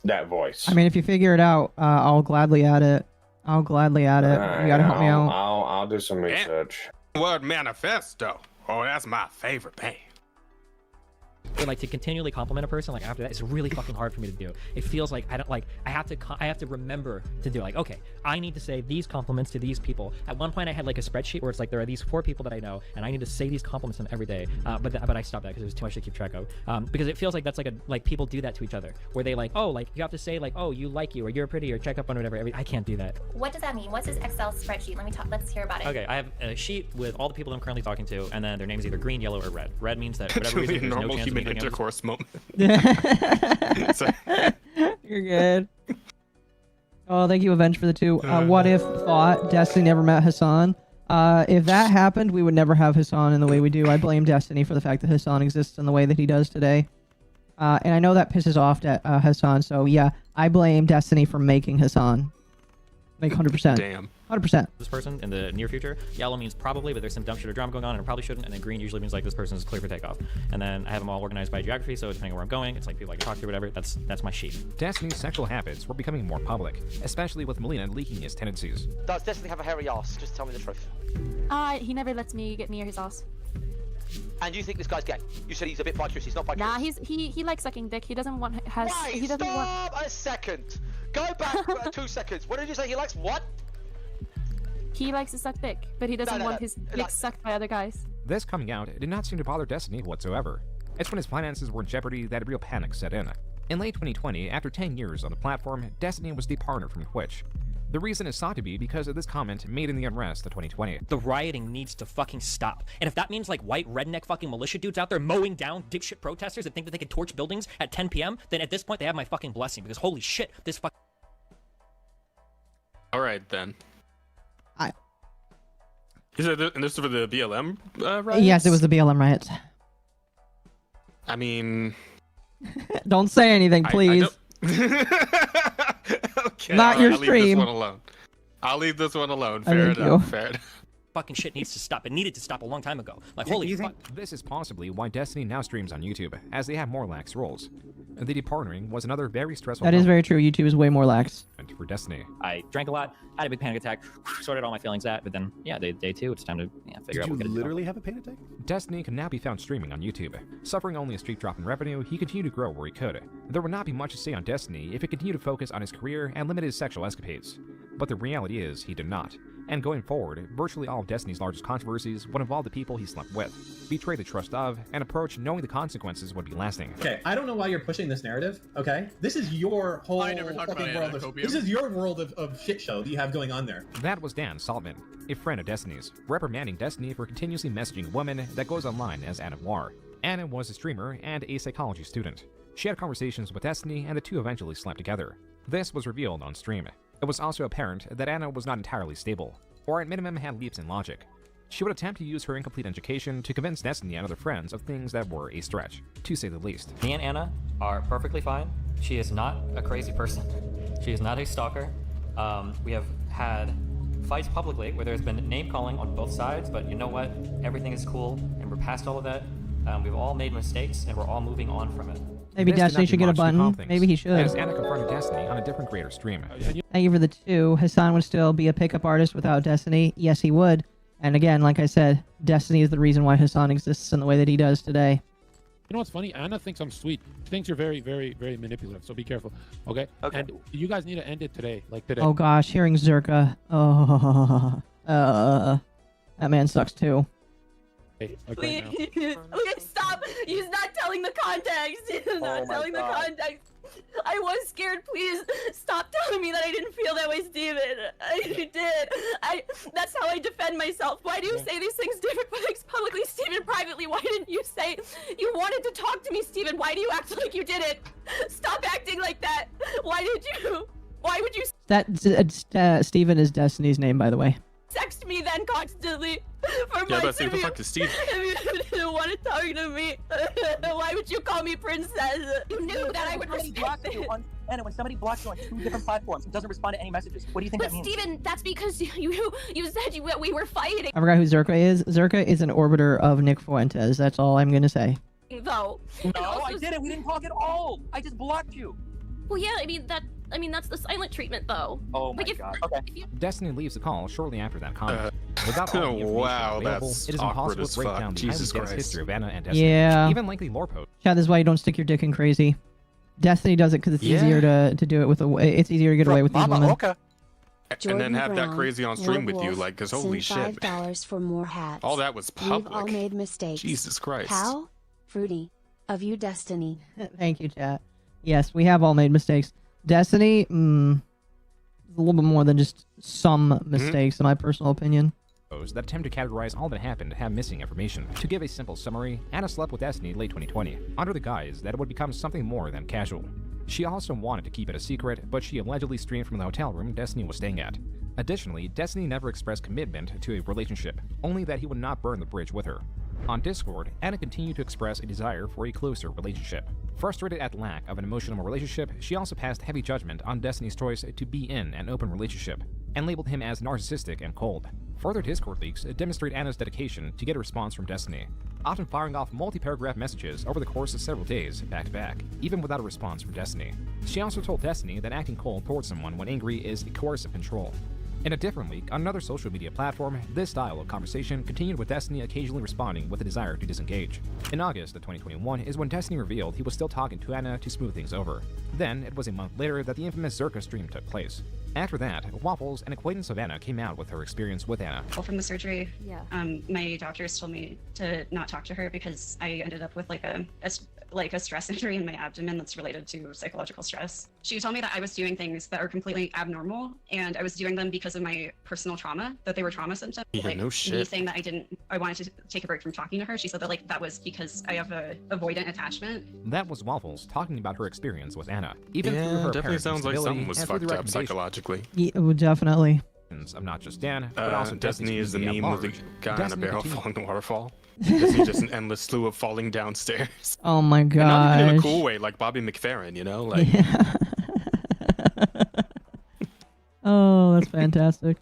that voice. I mean, if you figure it out, I'll gladly add it. I'll gladly add it. You gotta help me out. I'll do some research. Word manifesto. Oh, that's my favorite band. But like to continually compliment a person like after that, it's really fucking hard for me to do. It feels like I don't like I have to remember to do like, okay, I need to say these compliments to these people. At one point I had like a spreadsheet where it's like there are these 4 people that I know and I need to say these compliments to them every day. But I stopped that because it was too much to keep track of. Because it feels like that's like people do that to each other where they like, oh, like you have to say like, oh, you like you or you're pretty or check up on whatever. I can't do that. What does that mean? What's his Excel spreadsheet? Let's hear about it. Okay, I have a sheet with all the people I'm currently talking to, and then their name is either green, yellow, or red. Red means that for whatever reason there's no chance of meeting them. Intercourse moment. You're good. Oh, thank you, Avenge, for the 2. What if thought Destiny never met Hassan? If that happened, we would never have Hassan in the way we do. I blame Destiny for the fact that Hassan exists in the way that he does today. And I know that pisses off Hassan, so yeah, I blame Destiny for making Hassan. Like 100%. Damn. 100%. This person in the near future. Yellow means probably, but there's some dumb shit or drama going on, and it probably shouldn't. And then green usually means like this person is clear for takeoff. And then I have them all organized by geography, so depending on where I'm going, it's like people I can talk to or whatever. That's my sheet. Destiny's sexual habits were becoming more public, especially with Melina leaking his tendencies. Does Destiny have a hairy ass? Just tell me the truth. He never lets me get near his ass. And you think this guy's gay? You said he's a bit bisexual. He's not bisexual. Nah, he likes sucking dick. He doesn't want Wait, stop a second. Go back 2 seconds. What did you say? He likes what? He likes to suck dick, but he doesn't want his dick sucked by other guys. This coming out did not seem to bother Destiny whatsoever. It's when his finances were in jeopardy that a real panic set in. In late 2020, after 10 years on the platform, Destiny was departed from Twitch. The reason is thought to be because of this comment made in the unrest of 2020. The rioting needs to fucking stop. And if that means like white redneck fucking militia dudes out there mowing down dipshit protesters that think that they can torch buildings at 10 p.m., then at this point they have my fucking blessing, because holy shit, this fucking... Alright then. And this is for the BLM riots? Yes, it was the BLM riots. I mean... Don't say anything, please. Okay, Not your I'll stream. Leave this one alone. I'll leave this one alone. Fair enough. Fair enough. Fucking shit needs to stop. It needed to stop a long time ago. Like, holy fuck. This is possibly why Destiny now streams on YouTube, as they have more lax rules. The departnering was another very stressful That is very true. YouTube is way more lax. For Destiny. I drank a lot, had a big panic attack, sorted all my feelings out, but then, yeah, day 2, it's time to figure out what we're gonna do. Did you literally have a panic attack? Destiny can now be found streaming on YouTube. Suffering only a steep drop in revenue, he continued to grow where he could. There would not be much to say on Destiny if he continued to focus on his career and limit his sexual escapades. But the reality is, he did not. And going forward, virtually all of Destiny's largest controversies would involve the people he slept with, betray the trust of, and approach knowing the consequences would be lasting. Okay, I don't know why you're pushing this narrative, okay? This is your whole fucking world of... This is your world of shit show that you have going on there. That was Dan Saltman, a friend of Destiny's, reprimanding Destiny for continuously messaging a woman that goes online as Anna Noir. Anna was a streamer and a psychology student. She had conversations with Destiny, and the two eventually slept together. This was revealed on stream. It was also apparent that Anna was not entirely stable, or at minimum had leaps in logic. She would attempt to use her incomplete education to convince Destiny and other friends of things that were a stretch, to say the least. Me and Anna are perfectly fine. She is not a crazy person. She is not a stalker. We have had fights publicly where there's been name calling on both sides, but you know what? Everything is cool, and we're past all of that. We've all made mistakes, and we're all moving on from it. Maybe Destiny should get a button. Maybe he should. As Anna confronted Destiny on a different creator stream. Thank you for the 2. Hassan would still be a pickup artist without Destiny. Yes, he would. And again, like I said, Destiny is the reason why Hassan exists in the way that he does today. You know what's funny? Anna thinks I'm sweet. She thinks you're very, very, very manipulative. So be careful, okay? And you guys need to end it today, like today. Oh gosh, hearing Zerka. Oh, that man sucks too. Like Please, stop! He's not telling the context. He's not telling the context. I was scared. Please stop telling me that I didn't feel that way, Steven. You did. That's how I defend myself. Why do you say these things publicly, Steven, privately? Why didn't you say you wanted to talk to me, Steven? Why do you act like you did it? Stop acting like that. Why would you That Steven is Destiny's name, by the way. text me then constantly for Yeah, months but see, if what the fuck is Steve? if you didn't want to talk to me? Why would you call me princess? You knew that I would respect it. Anna, when somebody blocks you on 2 different platforms and doesn't respond to any messages, what do you think But that means? Steven, that's because you said we were fighting. I forgot who Zerka is. Zerka is an orbiter of Nick Fuentes. That's all I'm gonna say. Though. No, I didn't. We didn't talk at all. I just blocked you. Well, yeah. I mean that's the silent treatment, though. Oh my god. Okay. Destiny leaves the call shortly after that comment. Without all the information wow, available, that's it is awkward impossible as to break fuck. down the Jesus highly dense Christ. history of Anna and Destiny. Yeah. Even lengthy lore posts. Chad, this is why you don't stick your dick in crazy. Destiny does it because it's easier to do it with it's easier to get away with these women. And then have that crazy on stream with you, like, cause holy send shit. $5 for more hats. All that was We've public. all made mistakes. Jesus Christ. How? Fruity. Of you, Destiny. Thank you, chat. Yes, we have all made mistakes. Destiny, a little bit more than just some mistakes, in my personal opinion. That attempt to categorize all that happened have missing information. To give a simple summary, Anna slept with Destiny late 2020, under the guise that it would become something more than casual. She also wanted to keep it a secret, but she allegedly streamed from the hotel room Destiny was staying at. Additionally, Destiny never expressed commitment to a relationship, only that he would not burn the bridge with her. On Discord, Anna continued to express a desire for a closer relationship. Frustrated at lack of an emotional relationship, she also passed heavy judgment on Destiny's choice to be in an open relationship, and labeled him as narcissistic and cold. Further Discord leaks demonstrate Anna's dedication to get a response from Destiny, often firing off multi-paragraph messages over the course of several days, back-to-back, even without a response from Destiny. She also told Destiny that acting cold towards someone when angry is coercive control. In a different leak, on another social media platform, this style of conversation continued with Destiny occasionally responding with a desire to disengage. In August of 2021 is when Destiny revealed he was still talking to Anna to smooth things over. Then, it was a month later that the infamous Zerka stream took place. After that, Waffles, an acquaintance of Anna, came out with her experience with Anna. From the surgery, Yeah. My doctors told me to not talk to her because I ended up with like a stress injury in my abdomen that's related to psychological stress. She told me that I was doing things that are completely abnormal, and I was doing them because of my personal trauma, that they were trauma symptoms. Yeah, like no me shit. saying that I wanted to take a break from talking to her. She said that like that was because I have a avoidant attachment. That was Waffles talking about her experience with Anna. Even through Yeah, her definitely apparent sounds like instability something was and through the fucked up recommendation psychologically. Yeah, well, definitely. Of not just Dan, but also Destiny is the Destiny's meme of the community at guy large. on a Destiny barrel continued- falling the waterfall. Destiny just an endless slew of falling downstairs. Oh my And not even in a gosh. cool way, like Bobby McFerrin, you know? Like, Oh, that's fantastic.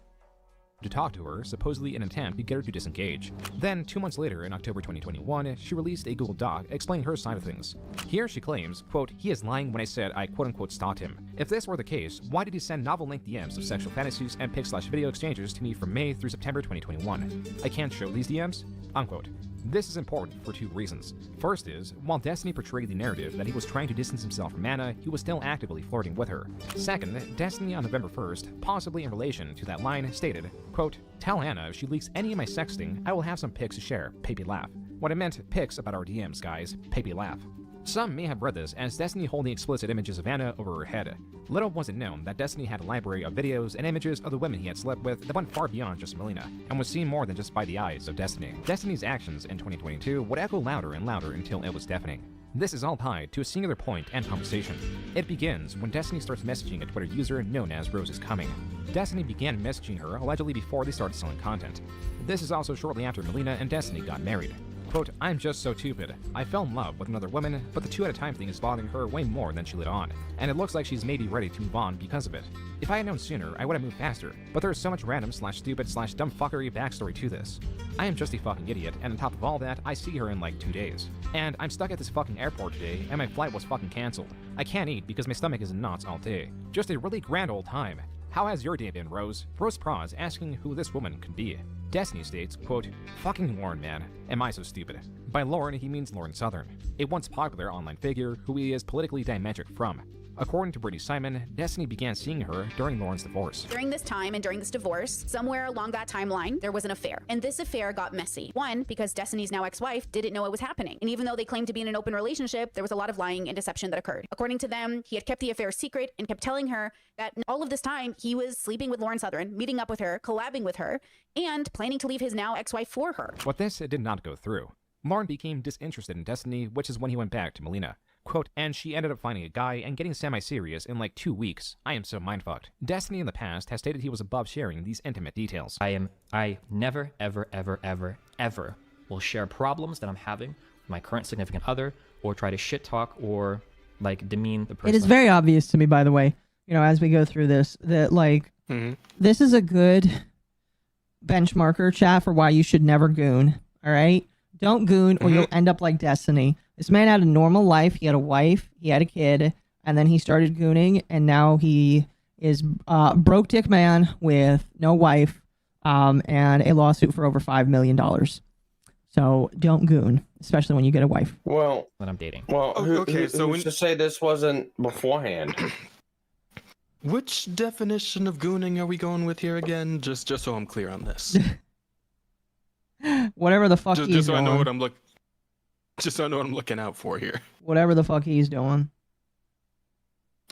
to talk to her, supposedly in an attempt to get her to disengage. Then, 2 months later, in October 2021, she released a Google Doc explaining her side of things. Here she claims, quote, "He is lying when I said I quote-unquote stalked him. If this were the case, why did he send novel-length DMs of sexual fantasies and pic/video exchanges to me from May through September 2021? I can't show these DMs?" Unquote. This is important for 2 reasons. First is, while Destiny portrayed the narrative that he was trying to distance himself from Anna, he was still actively flirting with her. Second, Destiny on November 1st, possibly in relation to that line, stated, quote, "Tell Anna if she leaks any of my sexting, I will have some pics to share, Paypy laugh." What I meant, pics about our DMs, guys, Paypy laugh. Some may have read this as Destiny holding explicit images of Anna over her head. Little was it known that Destiny had a library of videos and images of the women he had slept with that went far beyond just Melina, and was seen more than just by the eyes of Destiny. Destiny's actions in 2022 would echo louder and louder until it was deafening. This is all tied to a singular point and conversation. It begins when Destiny starts messaging a Twitter user known as Rose is Coming. Destiny began messaging her allegedly before they started selling content. This is also shortly after Melina and Destiny got married. Quote, "I'm just so stupid. I fell in love with another woman, but the 2 at a time thing is bothering her way more than she let on, and it looks like she's maybe ready to move on because of it. If I had known sooner, I would have moved faster, but there's so much random/stupid/dumb fuckery backstory to this. I am just a fucking idiot, and on top of all that, I see her in like 2 days. And I'm stuck at this fucking airport today, and my flight was fucking cancelled. I can't eat because my stomach is in knots all day. Just a really grand old time. How has your day been, Rose?" Rose prods, asking who this woman could be. Destiny states, quote, "Fucking Lauren, man. Am I so stupid?" By Lauren, he means Lauren Southern, a once popular online figure who he is politically diametric from. According to Brittany Simon, Destiny began seeing her during Lauren's divorce. During this time and during this divorce, somewhere along that timeline, there was an affair. And this affair got messy. One, because Destiny's now ex-wife didn't know it was happening. And even though they claimed to be in an open relationship, there was a lot of lying and deception that occurred. According to them, he had kept the affair secret and kept telling her that all of this time he was sleeping with Lauren Southern, meeting up with her, collabing with her, and planning to leave his now ex-wife for her. But this did not go through. Lauren became disinterested in Destiny, which is when he went back to Melina. Quote, and she ended up finding a guy and getting semi-serious in like 2 weeks. I am so mindfucked. Destiny in the past has stated he was above sharing these intimate details. I never, ever, ever, ever, ever will share problems that I'm having with my current significant other or try to shit talk or like demean the person. It is very obvious to me, by the way, you know, as we go through this, that like, this is a good benchmarker, chat, for why you should never goon. All right? Don't goon or you'll end up like Destiny. This man had a normal life. He had a wife, he had a kid, and then he started gooning, and now he is broke dick man with no wife and a lawsuit for over $5 million. So don't goon, especially when you get a wife. Well, when I'm dating. Well, who's to say this wasn't beforehand? Which definition of gooning are we going with here again? Just so I'm clear on this. Whatever the fuck he's just so doing. I know what I'm Just so I know what I'm looking out for here. Whatever the fuck he's doing.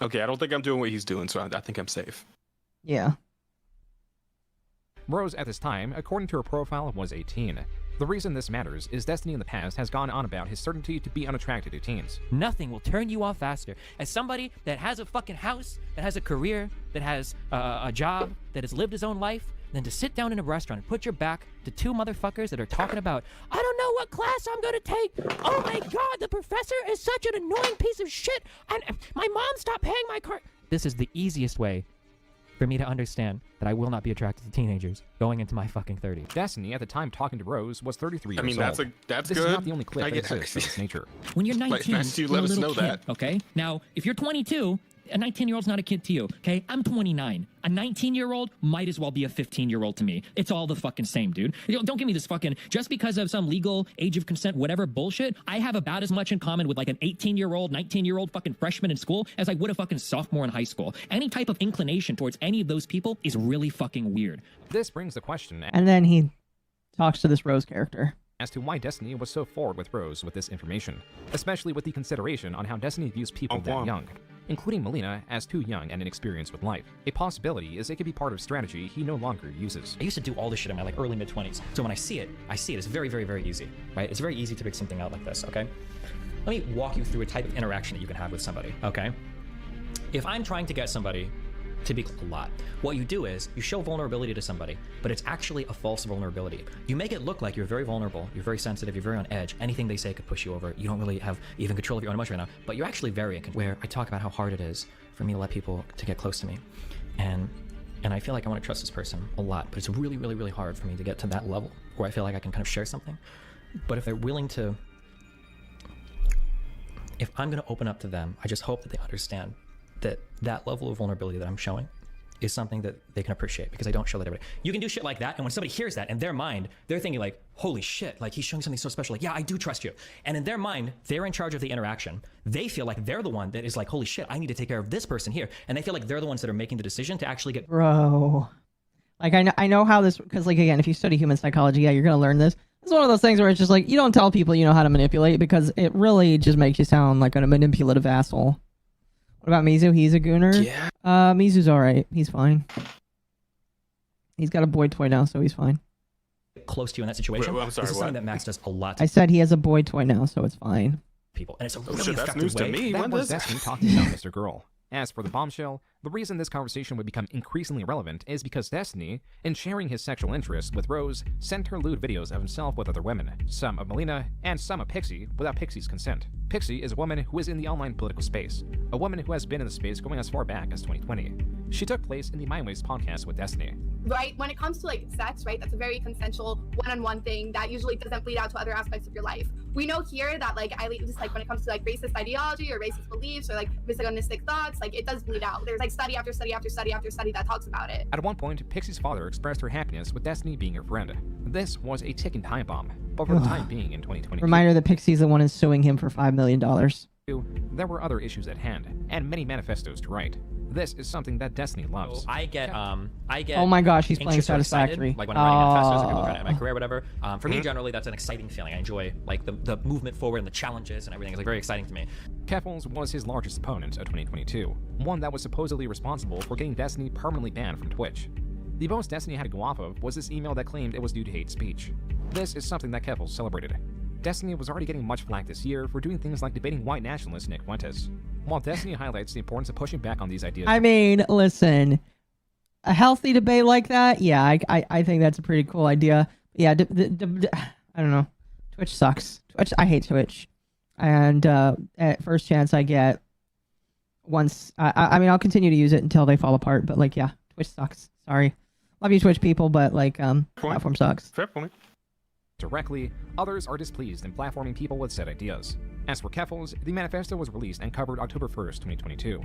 Okay, I don't think I'm doing what he's doing, so I think I'm safe. Yeah. Rose at this time, according to her profile, was 18. The reason this matters is Destiny in the past has gone on about his certainty to be unattracted to teens. Nothing will turn you off faster. As somebody that has a fucking house, that has a career, that has a job, that has lived his own life, than to sit down in a restaurant and put your back to two motherfuckers that are talking about, I don't know what class I'm gonna take. Oh my god, the professor is such an annoying piece of shit. And my mom stopped paying my car. This is the easiest way for me to understand that I will not be attracted to teenagers going into my fucking 30s. Destiny, at the time talking to Rose, was 33 years old. I mean, that's this good. Is not the only clip that exists of this nature. When you're 19, you you're let a us little know kid, that. okay? Now, if you're 22, a 19-year-old's not a kid to you, okay? I'm 29. A 19-year-old might as well be a 15-year-old to me. It's all the fucking same, dude. Don't give me this fucking, just because of some legal age of consent, whatever bullshit, I have about as much in common with like an 18-year-old, 19-year-old fucking freshman in school as I would a fucking sophomore in high school. Any type of inclination towards any of those people is really fucking weird. This brings the question. And then he talks to this Rose character. As to why Destiny was so forward with Rose with this information, especially with the consideration on how Destiny views people that young, including Melina as too young and inexperienced with life. A possibility is it could be part of strategy he no longer uses. I used to do all this shit in my like early mid-20s. So when I see it as very, very, very easy, right? It's very easy to pick something out like this, okay? Let me walk you through a type of interaction that you can have with somebody, okay? If I'm trying to get somebody to be a lot, what you do is you show vulnerability to somebody, but it's actually a false vulnerability. You make it look like you're very vulnerable, you're very sensitive, you're very on edge, anything they say could push you over, you don't really have even control of your own emotion right now, but you're actually very where I talk about how hard it is for me to let people to get close to me. And I feel like I want to trust this person a lot, but it's really, really, really hard for me to get to that level where I feel like I can kind of share something. But if they're willing to, if I'm going to open up to them, I just hope that they understand that that level of vulnerability that I'm showing is something that they can appreciate, because I don't show that everybody. You can do shit like that, and when somebody hears that, in their mind, they're thinking like, holy shit, like he's showing something so special, like, yeah, I do trust you. And in their mind, they're in charge of the interaction. They feel like they're the one that is like, holy shit, I need to take care of this person here. And they feel like they're the ones that are making the decision to actually get— Bro. Like, I know how this, because like, again, if you study human psychology, yeah, you're going to learn this. It's one of those things where it's just like, you don't tell people you know how to manipulate, because it really just makes you sound like a manipulative asshole. What about Mizu? He's a gooner? Yeah. Mizu's alright. He's fine. He's got a boy toy now, so he's fine. Close to you in that situation. Wait, I'm sorry, this is what? something that Max does a lot. I said he has a boy toy now, so it's fine. People, and it's a really shit, that's effective news to way. me. That When was does- Destiny talking about Mr. Girl. As for the bombshell, the reason this conversation would become increasingly relevant is because Destiny, in sharing his sexual interest with Rose, sent her lewd videos of himself with other women, some of Melina, and some of Pixie, without Pixie's consent. Pixie is a woman who is in the online political space, a woman who has been in the space going as far back as 2020. She took place in the Mindwaves podcast with Destiny. Right, when it comes to like sex, right, that's a very consensual one-on-one thing that usually doesn't bleed out to other aspects of your life. We know here that like at least like when it comes to like racist ideology or racist beliefs or like misogynistic thoughts, like it does bleed out. There's like study after study after study after study that talks about it. At one point, Pixie's father expressed her happiness with Destiny being her friend. This was a ticking time bomb, but for the time being in 2020. Reminder that Pixie's the one who's suing him for $5 million. there were other issues at hand, and many manifestos to write. This is something that Destiny loves. I get Oh my gosh, he's playing anxious or excited, Satisfactory. like when I'm writing manifestos or people trying to end my career, whatever. For me, generally, that's an exciting feeling. I enjoy like the movement forward and the challenges and everything. It's like very exciting to me. Keffels was his largest opponent of 2022, one that was supposedly responsible for getting Destiny permanently banned from Twitch. The most Destiny had to go off of was this email that claimed it was due to hate speech. This is something that Keffels celebrated. Destiny was already getting much flack this year for doing things like debating white nationalist Nick Fuentes. While Destiny highlights the importance of pushing back on these ideas. I mean, listen, a healthy debate like that, yeah, I think that's a pretty cool idea. Yeah, I don't know. Twitch sucks. I hate Twitch. And at first chance I get, once, I mean, I'll continue to use it until they fall apart, but like, yeah, Twitch sucks. Sorry. Love you, Twitch people, but like, platform sucks. Fair point. Directly, others are displeased in platforming people with said ideas. As for Keffels, the manifesto was released and covered October 1st, 2022.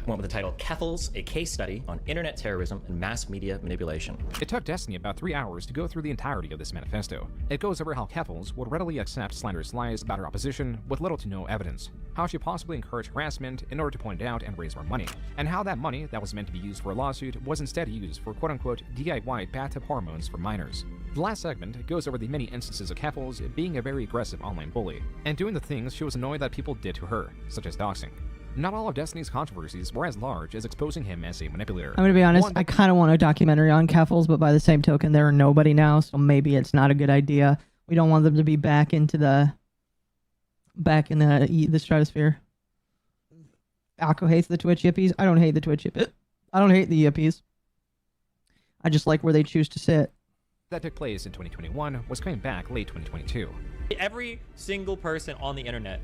Went with the title Keffels, a case study on internet terrorism and mass media manipulation. It took Destiny about 3 hours to go through the entirety of this manifesto. It goes over how Keffels would readily accept slanderous lies about her opposition with little to no evidence, how she possibly encouraged harassment in order to point it out and raise more money, and how that money that was meant to be used for a lawsuit was instead used for quote-unquote DIY bathtub hormones for minors. The last segment goes over the many instances of Keffels being a very aggressive online bully, and doing the things she was annoyed that people did to her, such as doxing. Not all of Destiny's controversies were as large as exposing him as a manipulator. I'm gonna be honest, I kind of want a documentary on Keffels, but by the same token, there are nobody now, so maybe it's not a good idea. We don't want them to be back in the stratosphere. Alco hates the Twitch yippies. I don't hate the Twitch yippies. I don't hate the yippies. I just like where they choose to sit. That took place in 2021 was coming back late 2022. Every single person on the internet,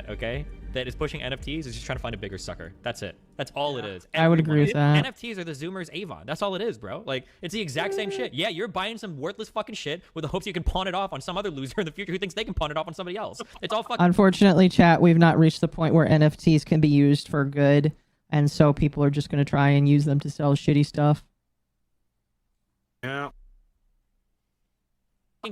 okay, that is pushing NFTs is just trying to find a bigger sucker. That's it. That's all it is. I would agree with that. NFTs are the Zoomers' Avon. That's all it is, bro. Like, it's the exact same shit. Yeah, you're buying some worthless fucking shit with the hopes you can pawn it off on some other loser in the future who thinks they can pawn it off on somebody else. It's all fucking... Unfortunately, chat, we've not reached the point where NFTs can be used for good, and so people are just going to try and use them to sell shitty stuff. Yeah.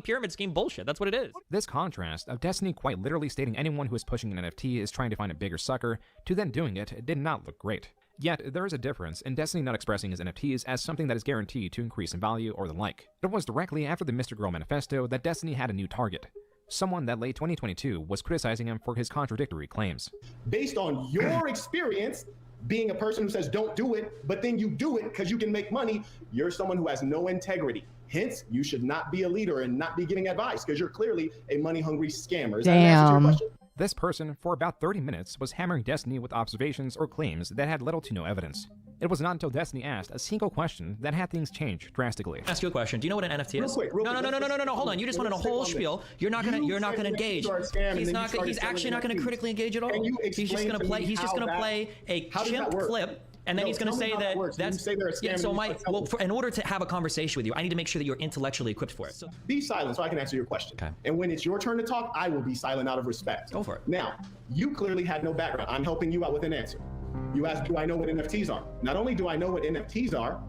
Pyramid scheme bullshit. That's what it is. This contrast of Destiny quite literally stating anyone who is pushing an NFT is trying to find a bigger sucker to then doing it did not look great. Yet, there is a difference in Destiny not expressing his NFTs as something that is guaranteed to increase in value or the like. It was directly after the Mr. Girl manifesto that Destiny had a new target. Someone that late 2022 was criticizing him for his contradictory claims. Based on your experience, being a person who says don't do it, but then you do it because you can make money, you're someone who has no integrity. Hence, you should not be a leader and not be giving advice because you're clearly a money-hungry scammer. Is that an answer to your question? This person, for about 30 minutes, was hammering Destiny with observations or claims that had little to no evidence. It was not until Destiny asked a single question that had things change drastically. Ask you a question. Do you know what an NFT is? No. Hold on. You just went on a whole spiel. You're not gonna engage. He's actually not gonna critically engage at all. He's just gonna play a chimp clip. And then he's going to say that that's... Yeah, so in order to have a conversation with you, I need to make sure that you're intellectually equipped for it. So be silent so I can answer your question. Okay. And when it's your turn to talk, I will be silent out of respect. Go for it. Now, you clearly had no background. I'm helping you out with an answer. You asked, do I know what NFTs are? Not only do I know what NFTs are...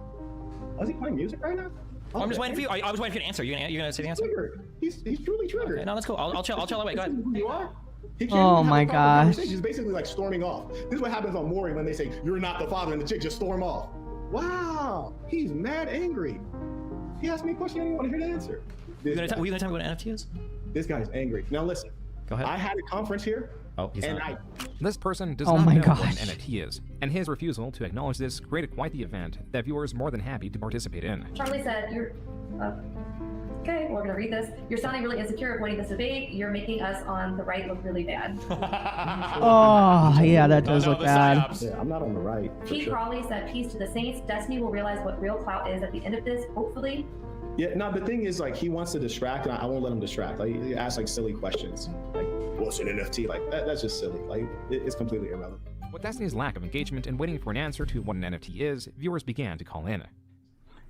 Was he playing music right now? Oh, I'm just waiting for you. I was waiting for you to answer. You're going to say the answer? He's truly triggered. Okay, no, that's cool. I'll chill away. Go ahead. Who you are? Oh my gosh. He's basically like storming off. This is what happens on Maury when they say, you're not the father, and the chick just storm off. Wow, he's mad angry. He asked me a question I didn't want to hear the answer. Were you going to tell me what an NFT is? This guy's angry. Now listen. Go ahead. I had a conference here. Oh, he's not. This person does not know what an NFT is, and his refusal to acknowledge this created quite the event that viewers more than happy to participate in. Charlie said, you're... Okay, we're gonna read this. You're sounding really insecure avoiding this debate. You're making us on the right look really bad. Oh, yeah, that does look bad. Yeah, I'm not on the right. Pete Crawley said, peace to the saints. Destiny will realize what real clout is at the end of this, hopefully. Yeah, no, the thing is, like, he wants to distract, and I won't let him distract. Like, he asks, like, silly questions. Like, what's an NFT? Like, that's just silly. Like, it's completely irrelevant. With Destiny's lack of engagement and waiting for an answer to what an NFT is, viewers began to call in.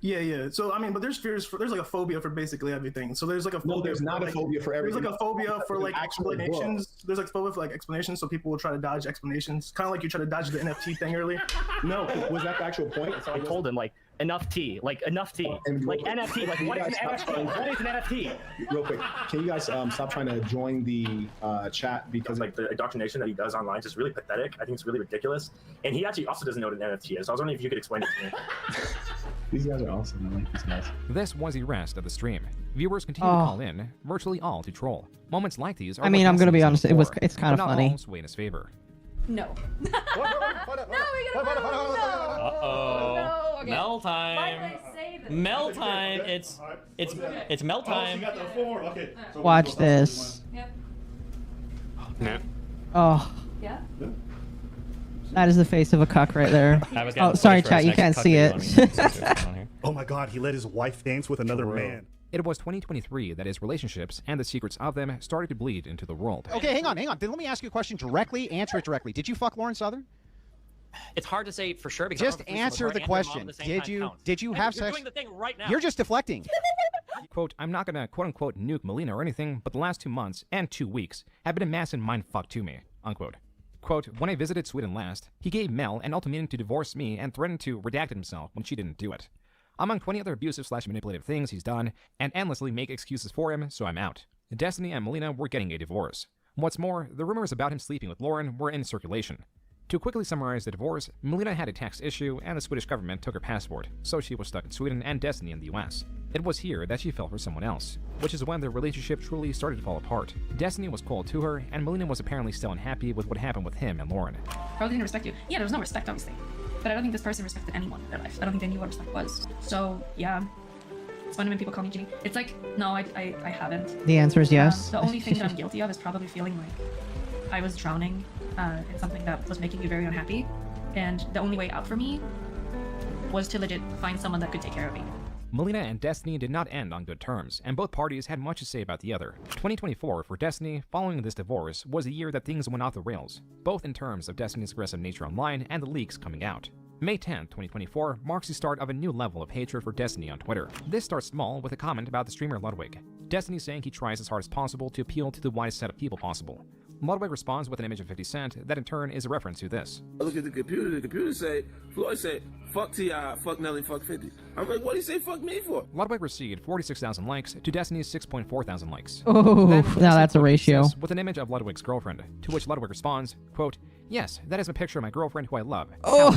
Yeah. So I mean, but there's like a phobia for basically everything. So there's like a phobia. No, there's not a phobia for everything. There's like a phobia for like explanations. There's like phobia for like explanations, so people will try to dodge explanations. Kind of like you try to dodge the NFT thing earlier. No, was that the actual point? So I told him like, enough tea, like enough tea, like NFT. Like what is an NFT? What is an NFT? Real quick, can you guys stop trying to join the chat because like the indoctrination that he does online is just really pathetic. I think it's really ridiculous, and he actually also doesn't know what an NFT is. So I was wondering if you could explain it to me. These guys are awesome. I like these guys. This was the rest of the stream. Viewers continue to call in, virtually all to troll. Moments like these are. I mean, I'm gonna be honest. It's kind of not funny. all sway in his favor. No. Uh-oh. Mel time. Mel time. It's Mel time. Watch this. Yeah. Oh. Yeah. That is the face of a cuck right there. Oh, sorry, chat. You can't see it. Oh my God! He let his wife dance with another man. It was 2023 that his relationships and the secrets of them started to bleed into the world. Okay, hang on. Then let me ask you a question directly. Answer it directly. Did you fuck Lauren Southern? It's hard to say for sure because just answer the question. Did you have sex? You're doing the thing right now. You're just deflecting. Quote, I'm not gonna quote unquote nuke Melina or anything, but the last 2 months and 2 weeks have been a massive mindfuck to me. Unquote. Quote, when I visited Sweden last, he gave Mel an ultimatum to divorce me and threatened to redact himself when she didn't do it. Among 20 other abusive/manipulative things he's done, and endlessly make excuses for him, so I'm out. Destiny and Melina were getting a divorce. What's more, the rumors about him sleeping with Lauren were in circulation. To quickly summarize the divorce, Melina had a tax issue and the Swedish government took her passport, so she was stuck in Sweden and Destiny in the US. It was here that she fell for someone else, which is when their relationship truly started to fall apart. Destiny was cold to her, and Melina was apparently still unhappy with what happened with him and Lauren. Probably didn't respect you. Yeah, there was no respect, obviously. But I don't think this person respected anyone in their life. I don't think they knew what respect was. So, yeah. It's funny when people call me Ginny. It's like, no, I haven't. The answer is yes. The only thing that I'm guilty of is probably feeling like I was drowning in something that was making me very unhappy. And the only way out for me was to legit find someone that could take care of me. Melina and Destiny did not end on good terms, and both parties had much to say about the other. 2024 for Destiny, following this divorce, was a year that things went off the rails, both in terms of Destiny's aggressive nature online and the leaks coming out. May 10, 2024 marks the start of a new level of hatred for Destiny on Twitter. This starts small with a comment about the streamer Ludwig. Destiny saying he tries as hard as possible to appeal to the widest set of people possible. Ludwig responds with an image of 50 Cent that in turn is a reference to this. I look at the computer say, Floyd say, fuck T.I., fuck Nelly, fuck 50. I'm like, what do you say fuck me for? Ludwig received 46,000 likes to Destiny's 6.4 thousand likes. Oh, now that's a ratio. With an image of Ludwig's girlfriend, to which Ludwig responds, quote, yes, that is a picture of my girlfriend who I love. Oh.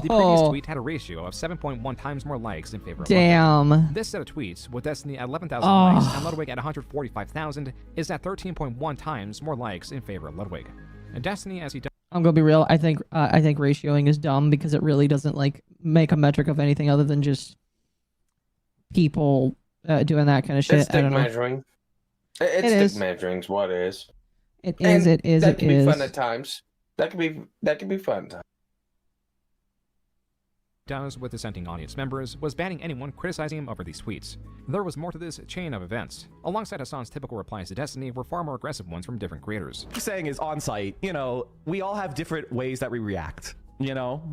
The previous tweet had a ratio of 7.1 times more likes in favor of Damn. Ludwig. This set of tweets, with Destiny at 11,000 likes and Ludwig at 145,000, is at 13.1 times more likes in favor of Ludwig. And Destiny, as he does. I'm gonna be real. I think ratioing is dumb because it really doesn't like make a metric of anything other than just people doing that kind of shit. It's I don't know. measuring. It's stick measuring's what it is. It is. That can be fun at times. That can be fun. Does with dissenting audience members was banning anyone criticizing him over these tweets. There was more to this chain of events. Alongside Hassan's typical replies to Destiny were far more aggressive ones from different creators. What I'm saying is on site, we all have different ways that we react,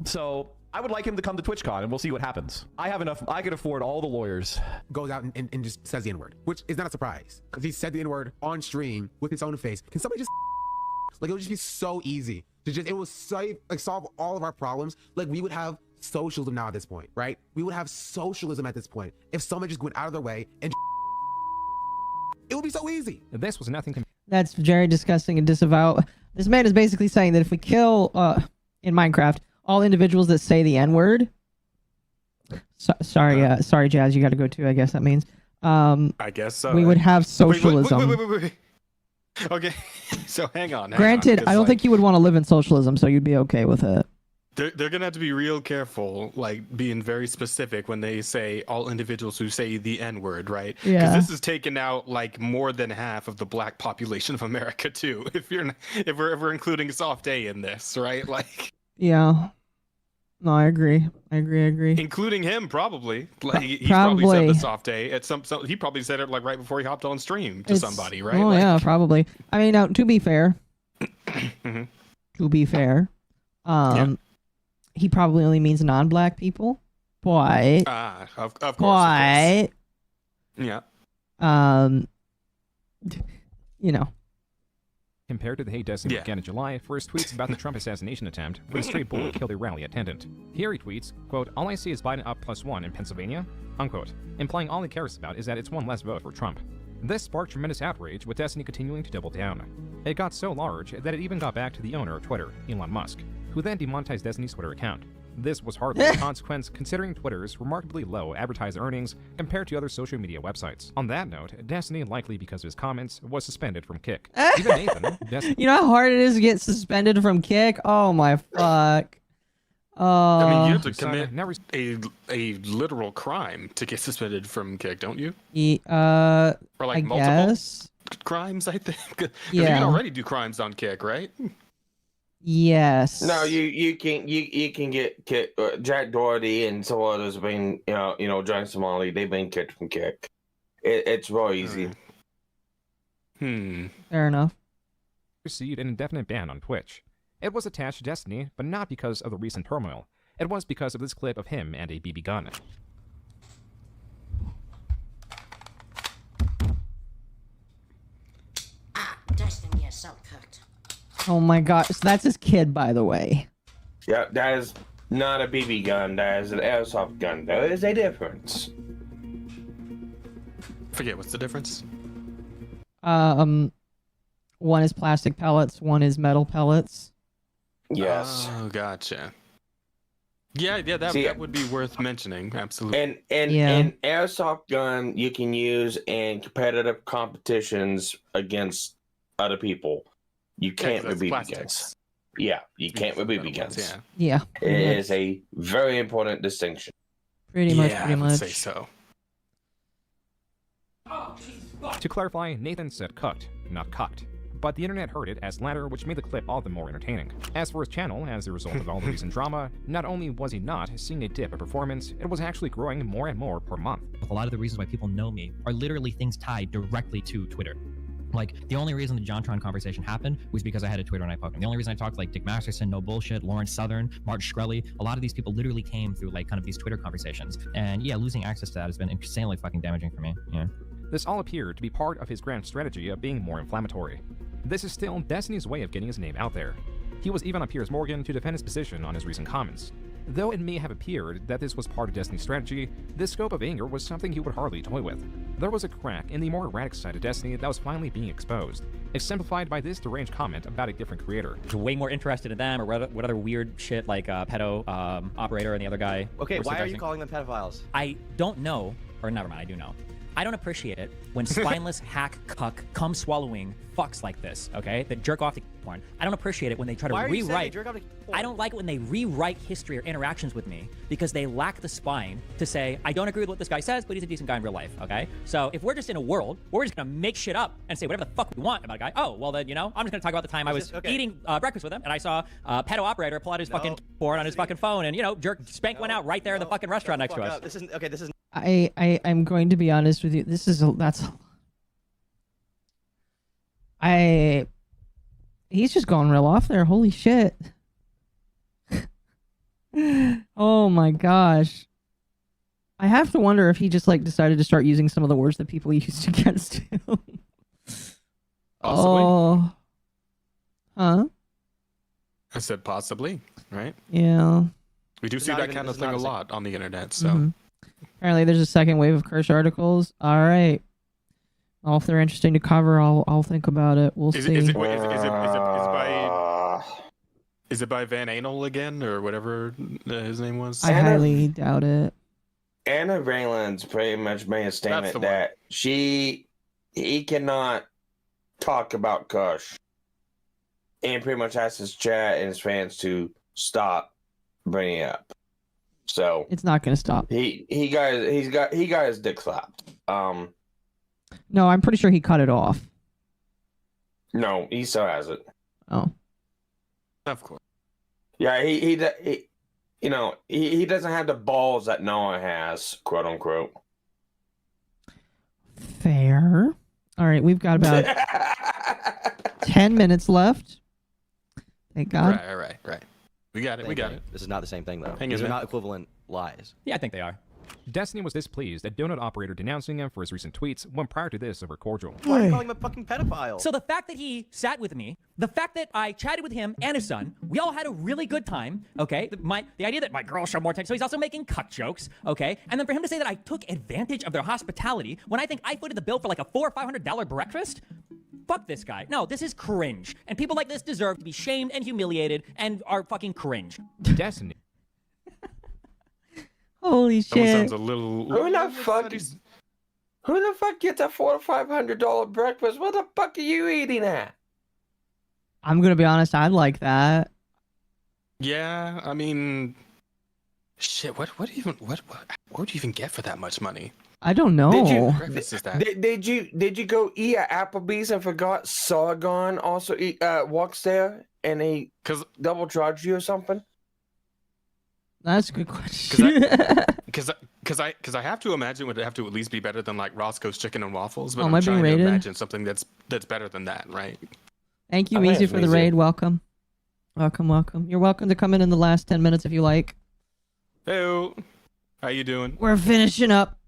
So I would like him to come to TwitchCon and we'll see what happens. I have enough, I can afford all the lawyers. Goes out and just says the N-word, which is not a surprise because he said the N-word on stream with his own face. Can somebody just like, it would just be so easy to just, it will solve all of our problems. Like we would have socialism now at this point, right? We would have socialism at this point if someone just went out of their way and it would be so easy. This was nothing. That's very disgusting and disavow. This man is basically saying that if we kill in Minecraft all individuals that say the N-word. Sorry, Jazz, you got to go too. I guess that means. I guess so. We would have socialism. Wait. Okay, so hang on. Granted, I don't think you would want to live in socialism, so you'd be okay with it. They're gonna have to be real careful, like being very specific when they say all individuals who say the N-word, right? Yeah. Because this is taking out like more than half of the black population of America too. If we're including Soft A in this, right? Like. Yeah. No, I agree. Including him, probably. Like he probably said the Soft A at some. He probably said it like right before he hopped on stream to somebody, right? Oh yeah, probably. I mean, now to be fair. To be fair, he probably only means non-black people, but of course. Yeah. Compared to the hate Destiny began in July for his tweets about the Trump assassination attempt, where the stray bullet killed a rally attendant. Here he tweets, quote, "All I see is Biden up +1 in Pennsylvania," unquote, implying all he cares about is that it's one less vote for Trump. This sparked tremendous outrage, with Destiny continuing to double down. It got so large that it even got back to the owner of Twitter, Elon Musk, who then demonetized Destiny's Twitter account. This was hardly a consequence considering Twitter's remarkably low advertiser earnings compared to other social media websites. On that note, Destiny, likely because of his comments, was suspended from Kick. Even Nathan, Destiny... You know how hard it is to get suspended from Kick? Oh my fuck. I mean, you have to commit a literal crime to get suspended from Kick, don't you? Or like I multiple guess. crimes, I think. 'Cause Yeah. you can already do crimes on Kick, right? Yes. No, you can get kicked. Jack Doherty and some others have been, John Somali, they've been kicked from Kick. It's real easy. Fair enough. Received an indefinite ban on Twitch. It was attached to Destiny, but not because of the recent turmoil. It was because of this clip of him and a BB gun. Destiny is so cooked. Oh my gosh, that's his kid, by the way. Yeah, that is not a BB gun. That is an airsoft gun. There is a difference. Forget what's the difference. One is plastic pellets, one is metal pellets. Yes. Oh, gotcha. Yeah, that would be worth mentioning. Absolutely. An airsoft gun you can use in competitive competitions against other people. You can't with BB guns. Yeah, you can't with BB guns. Yeah. It is a very important distinction. Pretty much. I would say so. To clarify, Nathan said cucked, not cucked. But the internet heard it as latter, which made the clip all the more entertaining. As for his channel, as a result of all the recent drama, not only was he not seeing a dip in performance, it was actually growing more and more per month. A lot of the reasons why people know me are literally things tied directly to Twitter. Like, the only reason the JonTron conversation happened was because I had a Twitter and I poked him. The only reason I talked to, like, Dick Masterson, No Bullshit, Lawrence Southern, Martin Shkreli, a lot of these people literally came through, like, kind of these Twitter conversations. And yeah, losing access to that has been insanely fucking damaging for me. Yeah. This all appeared to be part of his grand strategy of being more inflammatory. This is still Destiny's way of getting his name out there. He was even on Piers Morgan to defend his position on his recent comments. Though it may have appeared that this was part of Destiny's strategy, this scope of anger was something he would hardly toy with. There was a crack in the more erratic side of Destiny that was finally being exposed, exemplified by this deranged comment about a different creator. Way more interested in them or what other weird shit like pedo operator and the other guy. Okay, were why are you suggesting. calling them pedophiles? I don't know, or never mind, I do know. I don't appreciate it when spineless hack cuck cum swallowing fucks like this, okay, that jerk off to porn. I don't appreciate it when they try to Why are you saying rewrite. jerk off to porn? I don't like it when they rewrite history or interactions with me because they lack the spine to say, I don't agree with what this guy says, but he's a decent guy in real life, okay? So if we're just in a world where we're just gonna make shit up and say whatever the fuck we want about a guy, oh, well then, I'm just gonna talk about the time I was eating breakfast with him and I saw a pedo operator pull out his fucking porn on his fucking phone and, jerk spank went out right there in the fucking restaurant next to us. This isn't, okay, this is... I'm going to be honest with you. He's just going real off there. Holy shit. Oh my gosh. I have to wonder if he just decided to start using some of the words that people used against him. Possibly. Oh. Huh? I said possibly, right? Yeah. We do see that kind of thing a lot on the internet, so... Mhm. Apparently there's a second wave of Kirsche articles. All right. Well, if they're interesting to cover, I'll think about it. We'll see. Is it by Van Anal again, or whatever his name was? I highly doubt it. Anna Rayland's pretty much made a statement that he cannot talk about Kush, and pretty much asked his chat and his fans to stop bringing it up. So it's not going to stop. He got his dick slapped. No, I'm pretty sure he cut it off. No, he still has it. Oh. Of course. Yeah, he doesn't have the balls that Noah has, quote unquote. Fair. All right, we've got about 10 minutes left. Thank God. Right. We got it. This is not the same thing, though. Hang These in are there. not equivalent lies. Yeah, I think they are. Destiny was displeased at donut operator denouncing him for his recent tweets when prior to this they were cordial. Why are you calling him a fucking pedophile? So the fact that he sat with me, the fact that I chatted with him and his son, we all had a really good time, okay? The idea that my girl showed more attention, so he's also making cuck jokes, okay? And then for him to say that I took advantage of their hospitality when I think I footed the bill for like a $400 or $500 breakfast? Fuck this guy. No, this is cringe. And people like this deserve to be shamed and humiliated and are fucking cringe. Destiny. Holy That one shit. sounds a little. Who the fuck gets a $400 or $500 breakfast? What the fuck are you eating at? I'm gonna be honest, I'd like that. Yeah, I mean, shit. What would you even get for that much money? I don't know. Breakfast is that? Did you go eat at Applebee's and forgot Sargon also walks there and he double charged you or something? That's a good question. Because I have to imagine it would have to at least be better than like Roscoe's Chicken and Waffles, but Oh, I'm am I being trying to rated? imagine something that's better than that, right? Thank you, Oh, yeah, Mizu, for the Mizu. raid. Welcome. Welcome. You're welcome to come in the last 10 minutes if you like. Hey, how you doing? We're finishing up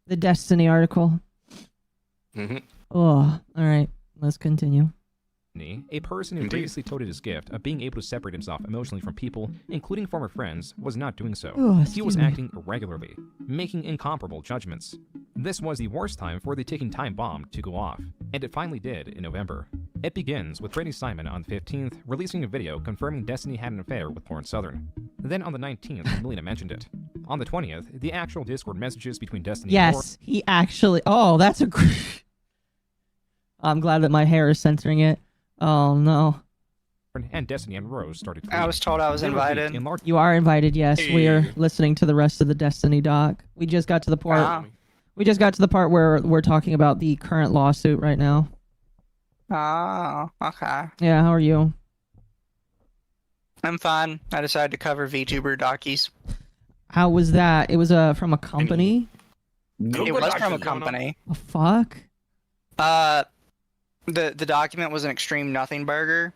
the Destiny article. Mm-hmm. Oh, all right. Let's continue. A person who previously touted his gift of being able to separate himself emotionally from people, including former friends, was not doing so. Oh, He excuse was me. acting irregularly, making incomparable judgments. This was the worst time for the ticking time bomb to go off, and it finally did in November. It begins with Brittany Simon on the 15th releasing a video confirming Destiny had an affair with Lauren Southern. Then on the 19th, Melina mentioned it. On the 20th, the actual Discord messages between Destiny and Lauren. Yes, he actually. Oh, that's a. I'm glad that my hair is censoring it. Oh no. And Destiny and Rose started. I was told I was invited. You are invited. Yes, we are Hey. listening to the rest of the Destiny doc. We just got to the part. Ah. We just got to the part where we're talking about the current lawsuit right now. Oh, okay. Yeah, how are you? I'm fine. I decided to cover VTuber dockies. How was that? It was from a company. It was from a company. The fuck? The document was an extreme nothing burger,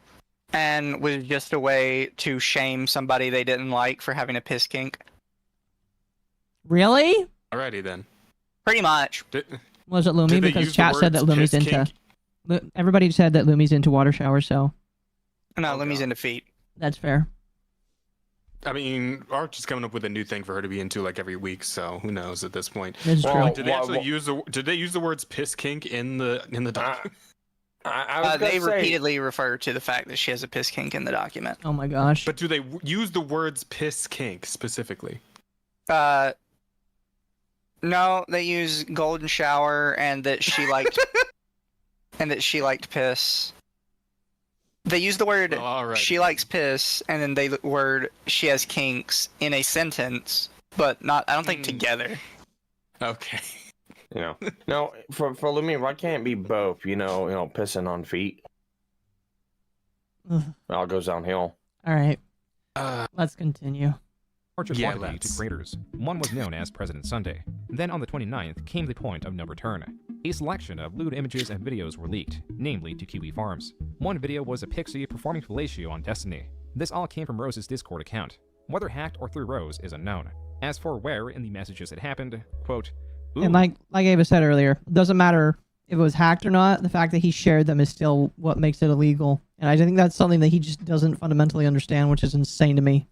and was just a way to shame somebody they didn't like for having a piss kink. Really? Alrighty then. Pretty much. Was it Lumi? Did they Because use the chat said that words Lumi's piss into. Everybody said that Lumi's into water showers, so No, Lumi's into feet. that's fair. I mean, Arch is coming up with a new thing for her to be into like every week, so who knows at this point. That's true. Did they actually use the? Did they use the words "piss kink" in the document? They repeatedly refer to the fact that she has a piss kink in the document. Oh my gosh. But do they use the words "piss kink" specifically? No, they use golden shower and that she liked piss. They use the word she likes piss and then they word she has kinks in a sentence, but not I don't think together. Okay. You know, no, for Lumi, why can't it be both? You know, pissing on feet. Ugh. It all goes downhill. All right. Let's continue. Archer's Yeah, quantity to creators. One was known as President Sunday. Then on the 29th came the point of no return. A selection of lewd images and videos were leaked, namely to Kiwi Farms. One video was a pixie performing fellatio on Destiny. This all came from Rose's Discord account. Whether hacked or through Rose is unknown. As for where in the messages it happened, quote, "Ooh, And like Ava said earlier, it doesn't matter if it was hacked or not. The fact that he shared them is still what makes it illegal. And I think that's something that he just doesn't fundamentally understand, which is insane to me.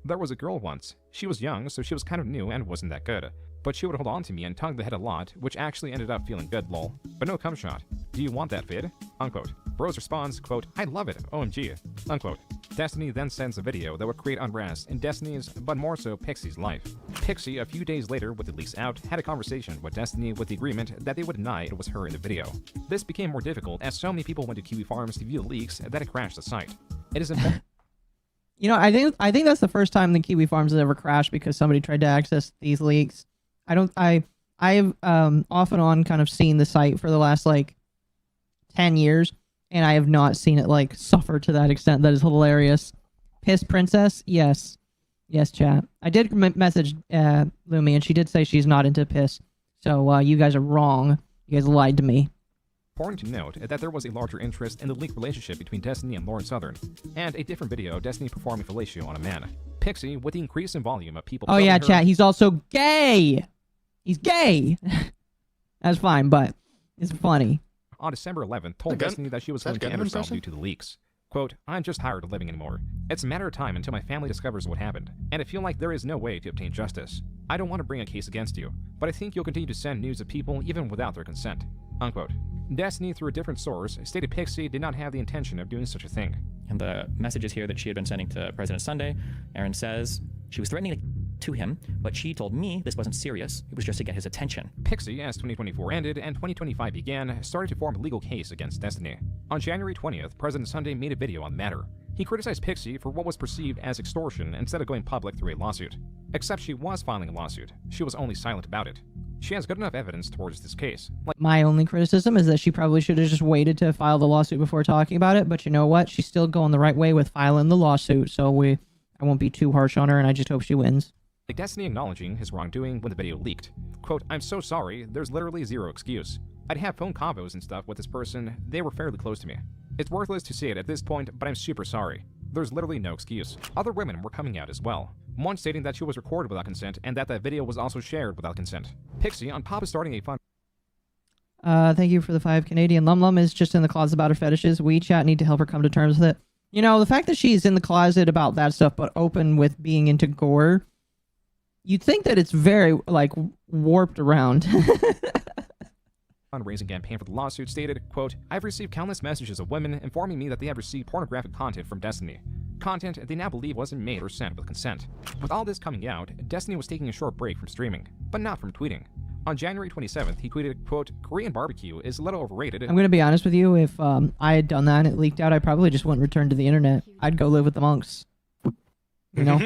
there was a girl once. She was young, so she was kind of new and wasn't that good. But she would hold on to me and tug the head a lot, which actually ended up feeling good, lol. But no cum shot. Do you want that vid? Unquote. Rose responds, quote, I love it, OMG. Unquote. Destiny then sends a video that would create unrest in Destiny's, but more so Pixie's life. Pixie, a few days later with the leaks out, had a conversation with Destiny with the agreement that they would deny it was her in the video. This became more difficult as so many people went to Kiwi Farms to view the leaks that it crashed the site. It is important. You know, I think that's the first time the Kiwi Farms has ever crashed because somebody tried to access these leaks. I've off and on kind of seen the site for the last like 10 years, and I have not seen it like suffer to that extent. That is hilarious. Piss Princess, yes, chat. I did message Lumi, and she did say she's not into piss. So you guys are wrong. You guys lied to me. Important to note that there was a larger interest in the leaked relationship between Destiny and Lauren Southern, and a different video of Destiny performing fellatio on a man. Pixie, with the increase in volume of people... Oh yeah, chat, he's also gay! He's gay! That's fine, but it's funny. On December 11th, told Destiny that she was going to end herself due to the leaks. Quote, I'm just tired of living anymore. It's a matter of time until my family discovers what happened, and I feel like there is no way to obtain justice. I don't want to bring a case against you, but I think you'll continue to send news of people even without their consent. Unquote. Destiny, through a different source, stated Pixie did not have the intention of doing such a thing. And the messages here that she had been sending to President Sunday, Aaron says she was threatening to him, but she told me this wasn't serious. It was just to get his attention. Pixie, as 2024 ended and 2025 began, started to form a legal case against Destiny. On January 20th, President Sunday made a video on the matter. He criticized Pixie for what was perceived as extortion instead of going public through a lawsuit. Except she was filing a lawsuit. She was only silent about it. She has good enough evidence towards this case. My only criticism is that she probably should have just waited to file the lawsuit before talking about it, but you know what? She's still going the right way with filing the lawsuit, so I won't be too harsh on her, and I just hope she wins. Like Destiny acknowledging his wrongdoing when the video leaked. Quote, I'm so sorry, there's literally zero excuse. I'd have phone convos and stuff with this person, they were fairly close to me. It's worthless to say it at this point, but I'm super sorry. There's literally no excuse. Other women were coming out as well. One stating that she was recorded without consent and that video was also shared without consent. Pixie, on top of starting a fund... Thank you for the 5 Canadian. Lum is just in the closet about her fetishes. We chat need to help her come to terms with it. You know, the fact that she's in the closet about that stuff but open with being into gore, you'd think that it's very, like, warped around. Fundraising campaign for the lawsuit stated, quote, I've received countless messages of women informing me that they have received pornographic content from Destiny. Content they now believe wasn't made or sent with consent. With all this coming out, Destiny was taking a short break from streaming, but not from tweeting. On January 27th, he tweeted, quote, Korean barbecue is a little overrated. I'm going to be honest with you, if I had done that and it leaked out, I probably just wouldn't return to the internet. I'd go live with the monks. You know?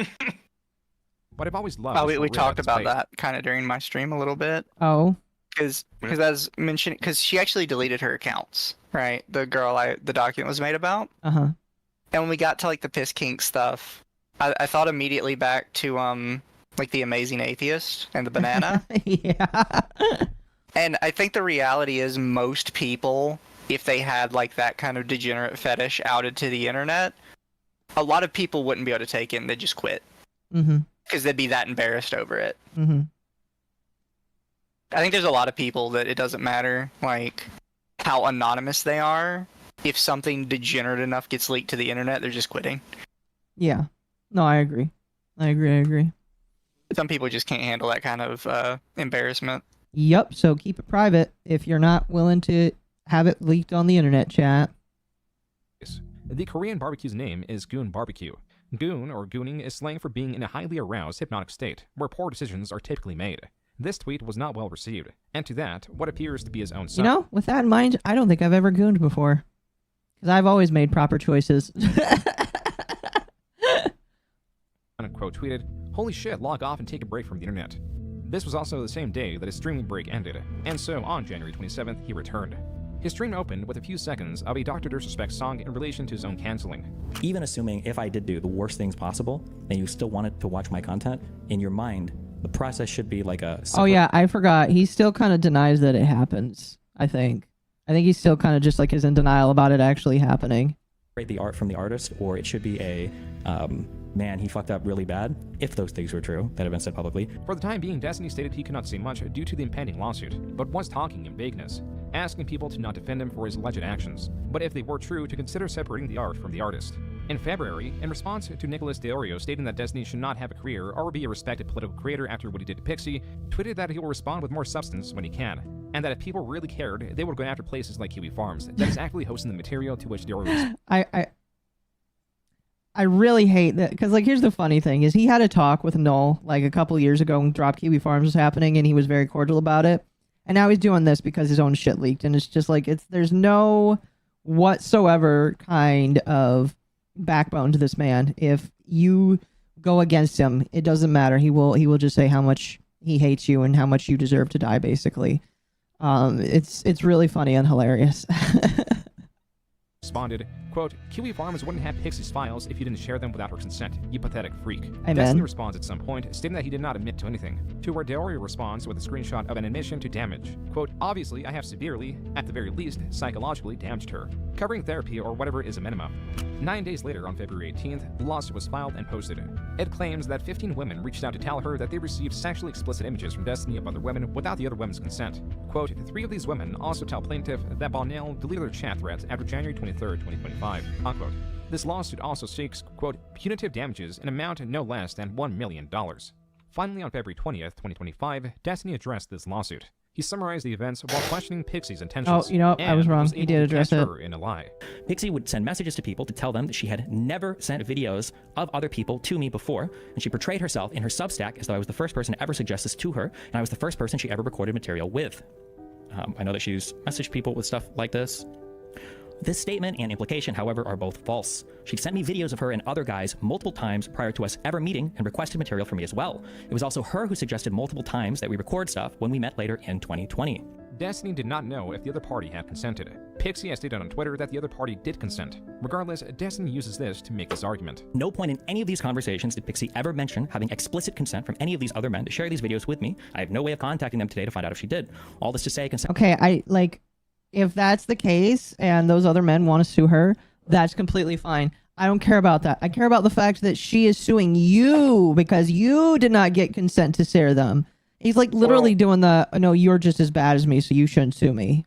But I've always loved... we talked about that kind of during my stream a little bit. Oh. Because as mentioned, because she actually deleted her accounts, right? The girl the document was made about. Uh-huh. And when we got to like the piss kink stuff, I thought immediately back to like the Amazing Atheist and the banana. Yeah. And I think the reality is most people, if they had like that kind of degenerate fetish outed to the internet, a lot of people wouldn't be able to take it and they'd just quit. Mm-hmm. Because they'd be that embarrassed over it. Mm-hmm. I think there's a lot of people that it doesn't matter, like, how anonymous they are. If something degenerate enough gets leaked to the internet, they're just quitting. Yeah. No, I agree. I agree. Some people just can't handle that kind of embarrassment. Yep, so keep it private if you're not willing to have it leaked on the internet, chat. The Korean barbecue's name is Goon Barbecue. Goon, or gooning, is slang for being in a highly aroused hypnotic state, where poor decisions are typically made. This tweet was not well received, and to that, what appears to be his own son. You know, with that in mind, I don't think I've ever gooned before. Because I've always made proper choices. Unquote tweeted, holy shit, log off and take a break from the internet. This was also the same day that his streaming break ended, and so on January 27th, he returned. His stream opened with a few seconds of a Dr. Disrespect song in relation to his own canceling. Even assuming if I did do the worst things possible, and you still wanted to watch my content, in your mind, the process should be like a... Oh yeah, I forgot. He still kind of denies that it happens, I think. I think he still kind of just like is in denial about it actually happening. The art from the artist, or it should be a, man, he fucked up really bad, if those things were true, that have been said publicly. For the time being, Destiny stated he could not say much due to the impending lawsuit, but was talking in vagueness, asking people to not defend him for his alleged actions, but if they were true, to consider separating the art from the artist. In February, in response to Nicholas DeOrio stating that Destiny should not have a career or be a respected political creator after what he did to Pixie, tweeted that he will respond with more substance when he can, and that if people really cared, they would go after places like Kiwi Farms that is actively hosting the material to which DeOrio is... I really hate that, because like here's the funny thing, is he had a talk with Null like a couple years ago when Drop Kiwi Farms was happening, and he was very cordial about it, and now he's doing this because his own shit leaked, and it's just like, there's no whatsoever kind of backbone to this man. If you go against him, it doesn't matter. He will just say how much he hates you and how much you deserve to die, basically. It's really funny and hilarious. responded, quote, Kiwi Farms wouldn't have Pixie's files if you didn't share them without her consent, you pathetic freak. Amen. Destiny responds at some point, stating that he did not admit to anything, to where Deoria responds with a screenshot of an admission to damage. Quote, obviously, I have severely, at the very least, psychologically damaged her. Covering therapy or whatever is a minimum. 9 days later, on February 18th, the lawsuit was filed and posted. It claims that 15 women reached out to tell her that they received sexually explicit images from Destiny of other women without the other women's consent. Quote, 3 of these women also tell plaintiff that Bonnell deleted their chat threads after January 23rd, 2025, unquote. This lawsuit also seeks, quote, punitive damages in amount no less than $1 million. Finally, on February 20th, 2025, Destiny addressed this lawsuit. He summarized the events while questioning Pixie's intentions. Oh, you know, I was wrong. He did address it. In a lie. Pixie would send messages to people to tell them that she had never sent videos of other people to me before, and she portrayed herself in her Substack as though I was the first person to ever suggest this to her, and I was the first person she ever recorded material with. I know that she's messaged people with stuff like this. This statement and implication, however, are both false. She sent me videos of her and other guys multiple times prior to us ever meeting and requested material from me as well. It was also her who suggested multiple times that we record stuff when we met later in 2020. Destiny did not know if the other party had consented. Pixie has stated on Twitter that the other party did consent. Regardless, Destiny uses this to make this argument. No point in any of these conversations did Pixie ever mention having explicit consent from any of these other men to share these videos with me. I have no way of contacting them today to find out if she did. All this to say, consent. Okay, if that's the case and those other men want to sue her, that's completely fine. I don't care about that. I care about the fact that she is suing you because you did not get consent to share them. He's like literally doing the, no, you're just as bad as me, so you shouldn't sue me.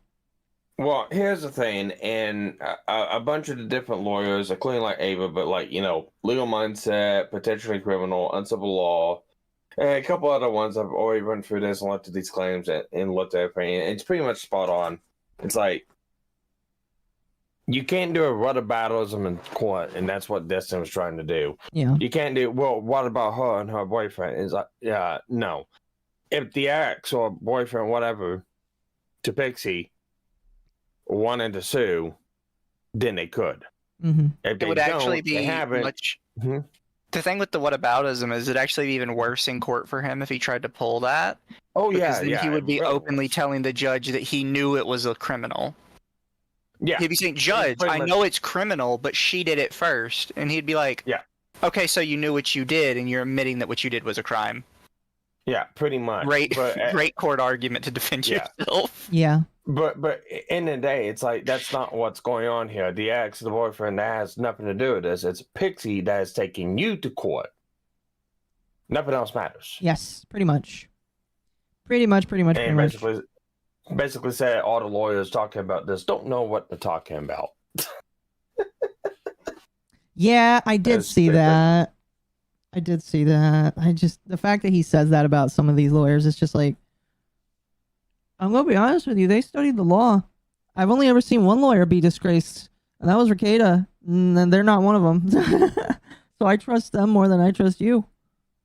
Well, here's the thing, and a bunch of the different lawyers, including like Ava, but like, you know, legal mindset, potentially criminal, uncivil law, and a couple other ones I've already run through this and looked at these claims and looked at everything, and it's pretty much spot on. It's like, you can't do a whataboutism in court, and that's what Destiny was trying to do. Yeah. You can't do, well, what about her and her boyfriend? It's like, yeah, no. If the ex or boyfriend, whatever, to Pixie wanted to sue, then they could. Mm-hmm. If they It would actually be haven't. much. The thing with the whataboutism is it'd actually be even worse in court for him if he tried to pull that. Oh, because then yeah. he would be openly telling the judge that he knew it was a criminal. Yeah. He'd be saying, Judge, I know it's criminal, but she did it first. And he'd be like, yeah. Okay, so you knew what you did, and you're admitting that what you did was a crime. Yeah, pretty much. Great, but, great court argument to defend yeah. yourself. Yeah. But in the day, it's like, that's not what's going on here. The ex, the boyfriend, that has nothing to do with this. It's Pixie that is taking you to court. Nothing else matters. Yes, pretty much. Pretty much. And basically said all the lawyers talking about this don't know what they're talking about. Yeah, I did see that. The fact that he says that about some of these lawyers, it's just like, I'm going to be honest with you. They studied the law. I've only ever seen one lawyer be disgraced, and that was Ricada, and they're not one of them. So I trust them more than I trust you.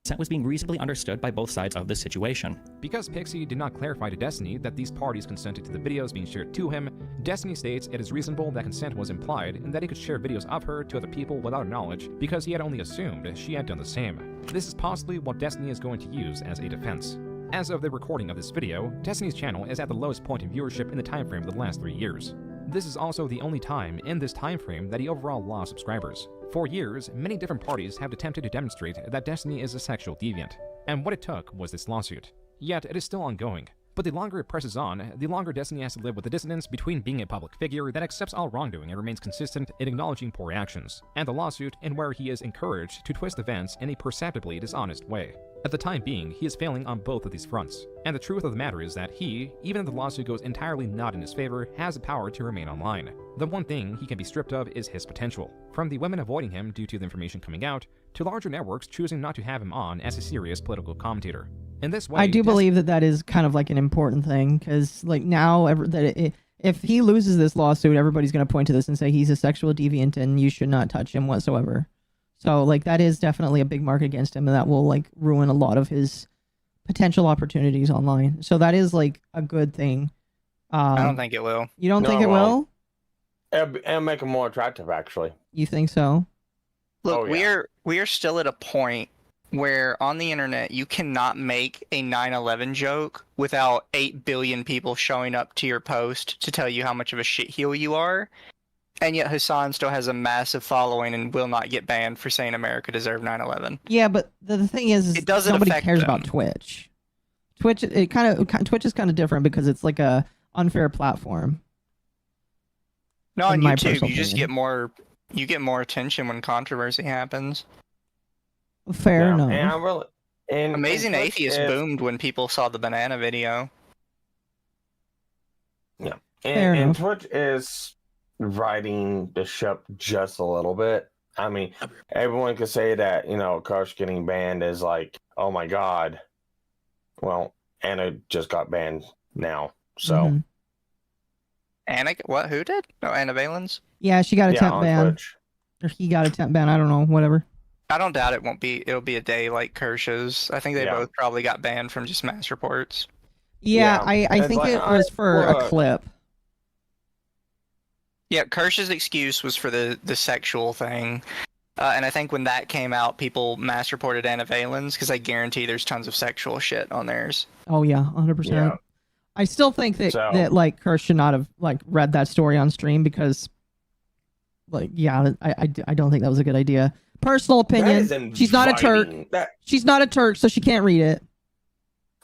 Consent was being reasonably understood by both sides of this situation. Because Pixie did not clarify to Destiny that these parties consented to the videos being shared to him, Destiny states it is reasonable that consent was implied and that he could share videos of her to other people without her knowledge because he had only assumed she had done the same. This is possibly what Destiny is going to use as a defense. As of the recording of this video, Destiny's channel is at the lowest point in viewership in the time frame of the last 3 years. This is also the only time in this time frame that he overall lost subscribers. For years, many different parties have attempted to demonstrate that Destiny is a sexual deviant, and what it took was this lawsuit. Yet, it is still ongoing. But the longer it presses on, the longer Destiny has to live with the dissonance between being a public figure that accepts all wrongdoing and remains consistent in acknowledging poor actions, and the lawsuit in where he is encouraged to twist events in a perceptibly dishonest way. At the time being, he is failing on both of these fronts, and the truth of the matter is that he, even if the lawsuit goes entirely not in his favor, has the power to remain online. The one thing he can be stripped of is his potential, from the women avoiding him due to the information coming out, to larger networks choosing not to have him on as a serious political commentator. In this way, I do believe that is kind of like an important thing, because like now, if he loses this lawsuit, everybody's going to point to this and say he's a sexual deviant and you should not touch him whatsoever. So like that is definitely a big mark against him, and that will like ruin a lot of his potential opportunities online. So that is like a good thing. I don't think it will. You don't think it will? It'll make him more attractive, actually. You think so? Look, we are still at a point where on the internet you cannot make a 9/11 joke without 8 billion people showing up to your post to tell you how much of a shitheel you are. And yet Hassan still has a massive following and will not get banned for saying America deserved 9/11. Yeah, but the thing is It doesn't nobody affect cares them. about Twitch. Twitch is kind of different because it's like a unfair platform. No, on in my YouTube, personal you just opinion. get more attention when controversy happens. Fair enough. And I really, and Amazing Twitch Atheist is- boomed when people saw the banana video. Yeah, Fair and enough. Twitch is riding the ship just a little bit. I mean, everyone could say that Kirsche getting banned is like, oh my god. Well, Anna just got banned now, so. Mhm. Anna, what? Who did? No, Anna Valens. Yeah, she got a Yeah, temp on ban. Twitch. Or he got a temp ban. I don't know. Whatever. I don't doubt it won't be. It'll be a day like Kirsch's. I think they Yeah. both probably got banned from just mass reports. Yeah, Yeah, I it's think like, it was for a look. clip. Yeah, Kirsch's excuse was for the sexual thing. And I think when that came out, people mass reported Anna Valens because I guarantee there's tons of sexual shit on theirs. Oh yeah, 100%. Yeah. I still think that So- that like Kirsche should not have like read that story on stream because, like, yeah, I don't think that was a good idea. Personal opinion. is She's not a Turk. inviting- That She's not a Turk, so she can't read it.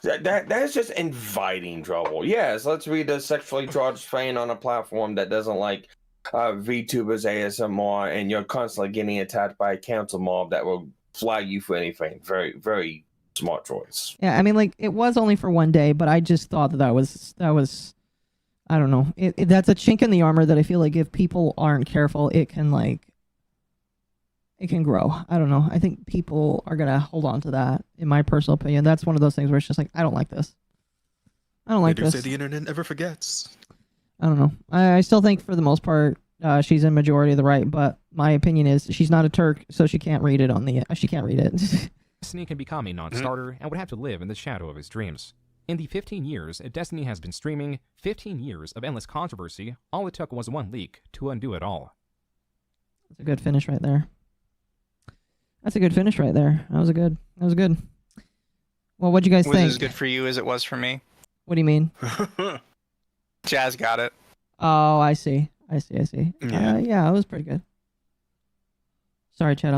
that is just inviting trouble. Yes, let's read a sexually charged fan on a platform that doesn't like VTubers ASMR, and you're constantly getting attacked by a council mob that will flag you for anything. Very, very smart choice. Yeah, I mean, like, it was only for one day, but I just thought that was I don't know. That's a chink in the armor that I feel like if people aren't careful, it can grow. I don't know. I think people are gonna hold on to that. In my personal opinion, that's one of those things where it's just like, I don't like this. I don't like They do this. say the internet never forgets. I don't know. I still think for the most part, she's in majority of the right, but my opinion is she's not a Turk, so she can't read it on the. She can't read it. Destiny can become a non-starter and would have to live in the shadow of his dreams. In the 15 years Destiny has been streaming, 15 years of endless controversy, all it took was one leak to undo it all. That's a good finish right there. That's a good finish right there. That was good. Well, what'd you guys Was it think? as good for you as it was for me? What do you mean? Jazz got it. Oh, I see. Yeah. Yeah, it was pretty good. Sorry, Chad.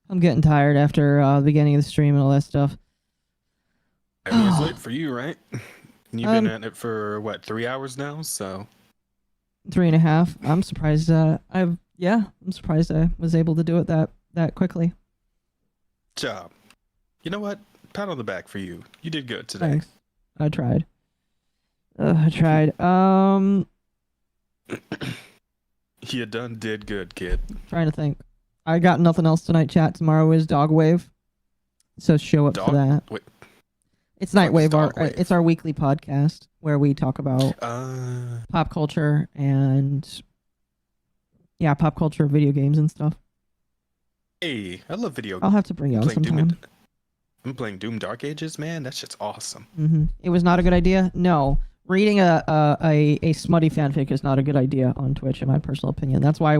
I'm getting tired after the beginning of the stream and all that stuff. It was late for you, right? You've been at it for what, 3 hours now? So 3.5. I'm surprised. I'm surprised I was able to do it that quickly. job. You know what? Pat on the back for you. You did good today. Thanks. I tried. I tried. You done did good, kid. Trying to think. I got nothing else tonight, chat. Tomorrow is Dog Wave. So show up for that. Wait. It's Nightwave. Dog Wave? It's our weekly podcast where we talk about pop culture and pop culture, video games and stuff. Hey, I love video games. I'll have to bring you on sometime. I'm playing Doom Dark Ages, man. That shit's awesome. It was not a good idea. No, reading a smutty fanfic is not a good idea on Twitch, in my personal opinion. That's why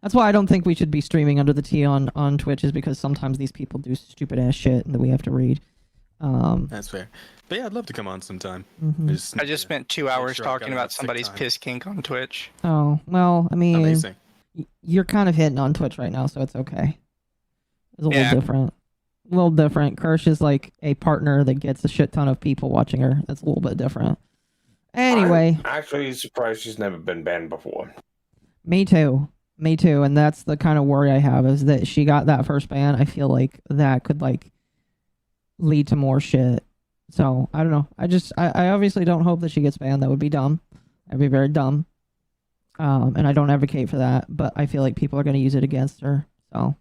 that's why I don't think we should be streaming under the T on Twitch, is because sometimes these people do stupid ass shit and that we have to read. That's fair. But yeah, I'd love to come on sometime. I just spent 2 hours sure I've got talking about enough sick somebody's time. piss kink on Twitch. Oh, well, I mean, Amazing. You're kind of hitting on Twitch right now, so it's okay. It's a Yeah. little different. A little different. Kirsche is like a partner that gets a shit ton of people watching her. That's a little bit different. Anyway. I'm actually surprised she's never been banned before. Me too. And that's the kind of worry I have, is that she got that first ban. I feel like that could lead to more shit. So I don't know. I obviously don't hope that she gets banned. That would be dumb. That'd be very dumb. And I don't advocate for that, but I feel like people are going to use it against her. So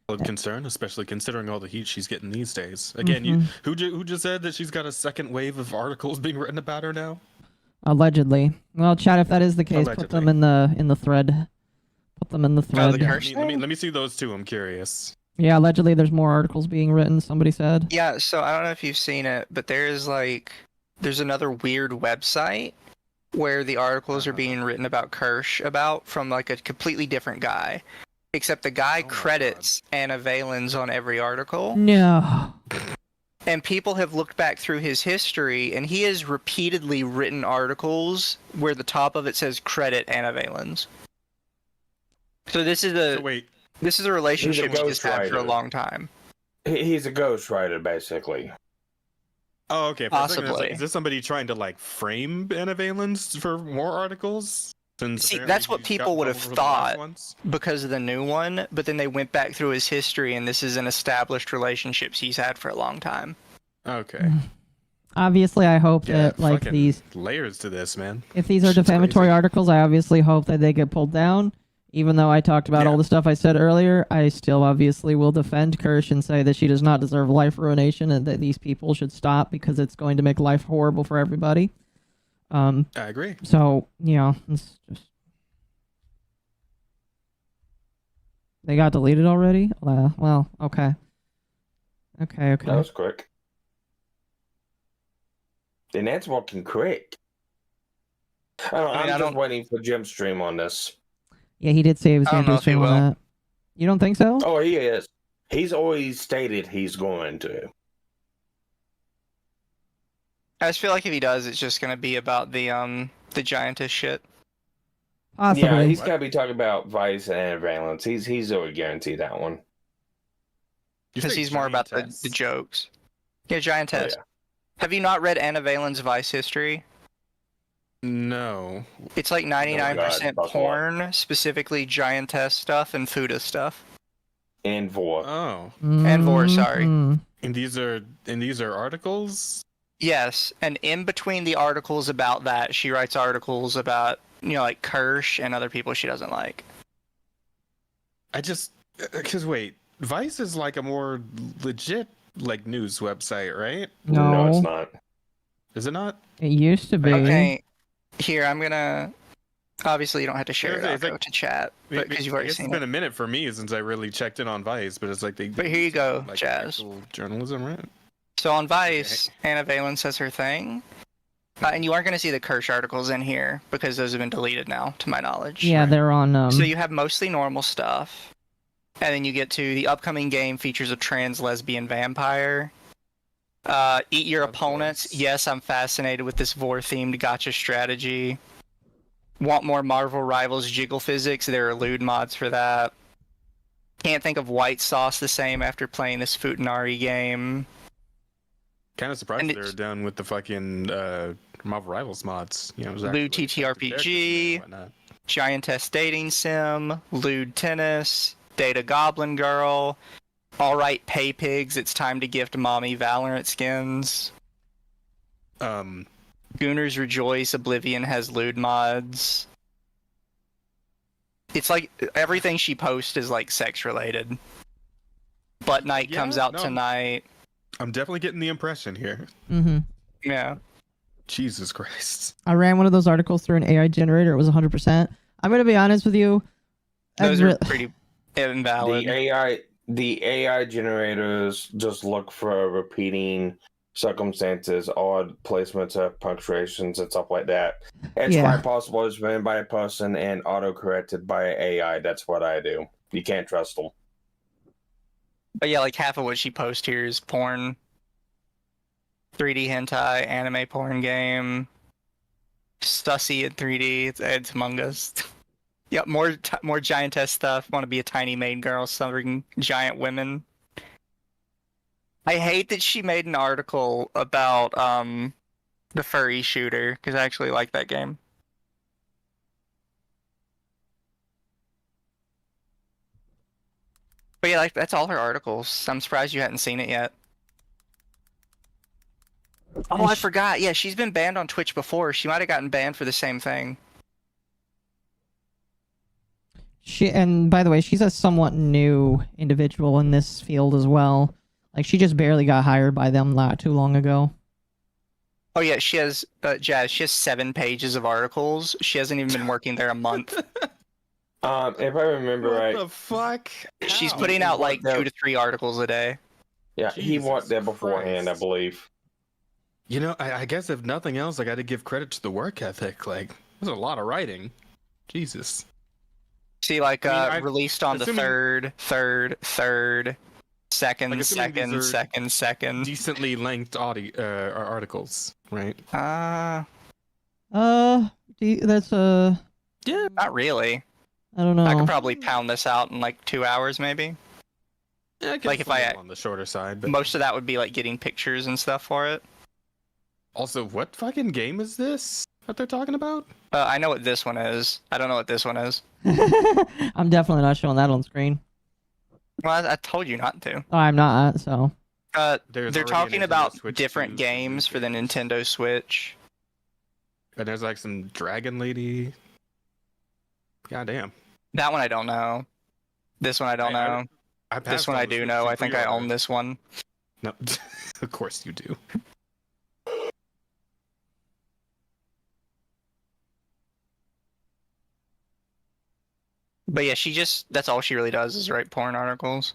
Of concern, especially considering all the heat she's getting these days. Again, who just said that she's got a second wave of articles being written about her now? allegedly. Well, chat, if that is the case, put them in the thread. Put them in the thread. Let me see those two. I'm curious. Yeah, allegedly there's more articles being written, somebody said. Yeah, so I don't know if you've seen it, but there's another weird website where the articles are being written about Kirsche from a completely different guy. Except the guy credits Anna Valens on every article. No. And people have looked back through his history, and he has repeatedly written articles where the top of it says credit Anna Valens. So this is a relationship he's had for a long time. He's a ghostwriter, basically. Oh, okay. For a second, I was Possibly. like, is this somebody trying to like frame Anna Valens for more articles? Since See, apparently that's what he's people gotten would have trouble for the last thought ones? because of the new one, but then they went back through his history, and this is an established relationships he's had for a long time. Okay. Obviously, I hope that like fucking these, layers to this, man. if these are defamatory articles, I obviously hope that they get pulled down. Even though I talked about all the stuff I said earlier, I still obviously will defend Kirsche and say that she does not deserve life ruination and that these people should stop because it's going to make life horrible for everybody. I agree. So, it's just... They got deleted already? Well, okay. Okay. That was quick. And that's working quick. I'm just waiting for Jim's stream on this. Yeah, he did say he was going to do a stream on that. You don't think so? Oh, he is. He's always stated he's going to. I just feel like if he does, it's just gonna be about the giantess shit. Possibly. Yeah, he's got to be talking about Vice and Valence. He's already guaranteed that one. Because he's more about the jokes. Yeah, giantess. Oh, yeah. Have you not read Anna Valen's Vice history? No. It's like 99% porn, specifically giantess stuff and Fuda stuff. And Vor. Oh. And Vor, sorry. Mm-hmm. And these are articles? Yes, and in between the articles about that, she writes articles about, like Kirsche and other people she doesn't like. Because wait, Vice is like a more legit like news website, right? No, it's not. Is it not? It used to be. Okay, here, I'm gonna... Obviously, you don't have to share It's it like- to chat, but because you've already It's seen been it. a minute for me since I really checked in on Vice, but it's like they. But here you go, like Jazz. actual journalism, right? So on Vice, Anna Valens says her thing. And you aren't going to see the Kirsche articles in here because those have been deleted now, to my knowledge. Yeah, they're on... So you have mostly normal stuff. And then you get to the upcoming game features a trans lesbian vampire. Eat your opponents. Yes, I'm fascinated with this Vor-themed gotcha strategy. Want more Marvel Rivals jiggle physics? There are lewd mods for that. Can't think of white sauce the same after playing this Futanari game. Kind of surprised they're done with the fucking Marvel Rivals mods. Lewd TTRPG, Giantess Dating Sim, Lewd Tennis, Data Goblin Girl, Alright Pay Pigs, it's time to gift mommy Valorant skins. Gooners Rejoice, Oblivion has lewd mods. It's like everything she posts is like sex related. Butt Night comes out tonight. I'm definitely getting the impression here. Mm-hmm. Yeah. Jesus Christ. I ran one of those articles through an AI generator. It was 100%. I'm going to be honest with you. Those are pretty invalid. The AI generators just look for repeating circumstances, odd placements of punctuations and stuff like that. It's quite possible it's written by a person and auto-corrected by AI. That's what I do. You can't trust them. But yeah, like half of what she posts here is porn. 3D hentai, anime porn game. Stussy in 3D, it's Among Us. Yep, more giantess stuff. Want to be a tiny maid girl serving giant women. I hate that she made an article about the furry shooter, because I actually like that game. But yeah, like, that's all her articles. I'm surprised you hadn't seen it yet. Oh, I forgot. Yeah, she's been banned on Twitch before. She might have gotten banned for the same thing. And by the way, she's a somewhat new individual in this field as well. Like, she just barely got hired by them not too long ago. Oh yeah, she has, Jazz, she has 7 pages of articles. She hasn't even been working there a month. If I remember right... What the fuck? She's putting out like 2 to 3 articles a day. Yeah, he worked there beforehand, I believe. You know, I guess if nothing else, I got to give credit to the work ethic. Like, there's a lot of writing. Jesus. See, like, released on the 3rd, Second, Like, assuming these second, are second. decently length articles, right? That's Yeah. Not really. I don't know. I could probably pound this out in like 2 hours, maybe. Yeah, I guess Like if I on the shorter side, but most of that would be like getting pictures and stuff for it. also, what fucking game is this that they're talking about? I know what this one is. I don't know what this one is. I'm definitely not showing that on screen. Well, I told you not to. Oh, I'm not, so. They're already talking an about Nintendo Switch different games for the Nintendo Switch. And there's like some dragon lady. Goddamn. That one I don't know. This one I don't know. I This passed one on I the do Switch know. in I think I pre-order. own this one. No, of course you do. But yeah, that's all she really does is write porn articles.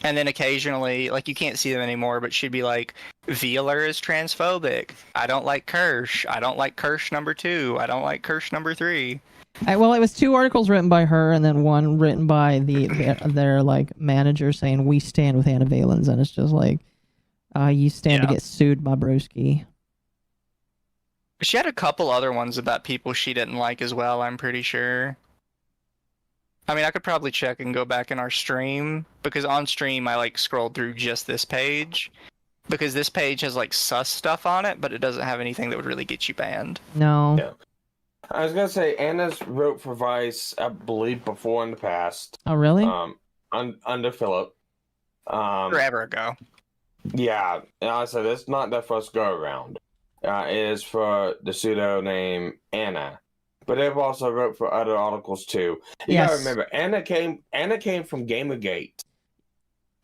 And then occasionally, like you can't see them anymore, but she'd be like, Veeler is transphobic. I don't like Kirsche. I don't like Kirsche number 2. I don't like Kirsche number 3. Well, it was 2 articles written by her, and then 1 written by their like manager saying we stand with Anna Valens, and it's just like, you stand to get sued by Broski. She had a couple other ones about people she didn't like as well, I'm pretty sure. I mean, I could probably check and go back in our stream, because on stream I like scrolled through just this page, because this page has like sus stuff on it, but it doesn't have anything that would really get you banned. No. Yeah. I was gonna say Anna's wrote for Vice, I believe, before in the past. Oh, really? Under Philip. Forever ago. Yeah, and I said it's not their first go around. It is for the pseudonym Anna, but they've also wrote for other articles too. You gotta remember, Anna came from Gamergate.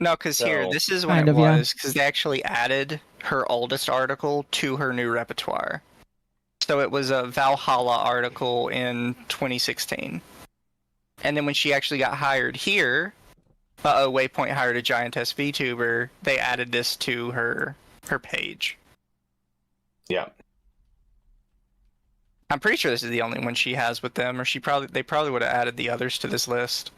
No, because here, this is when Kind it of, yeah. was, because they actually added her oldest article to her new repertoire. So it was a Valhalla article in 2016. And then when she actually got hired here, Waypoint hired a giantess VTuber, they added this to her page. Yeah. I'm pretty sure this is the only one she has with them, or they probably would have added the others to this list.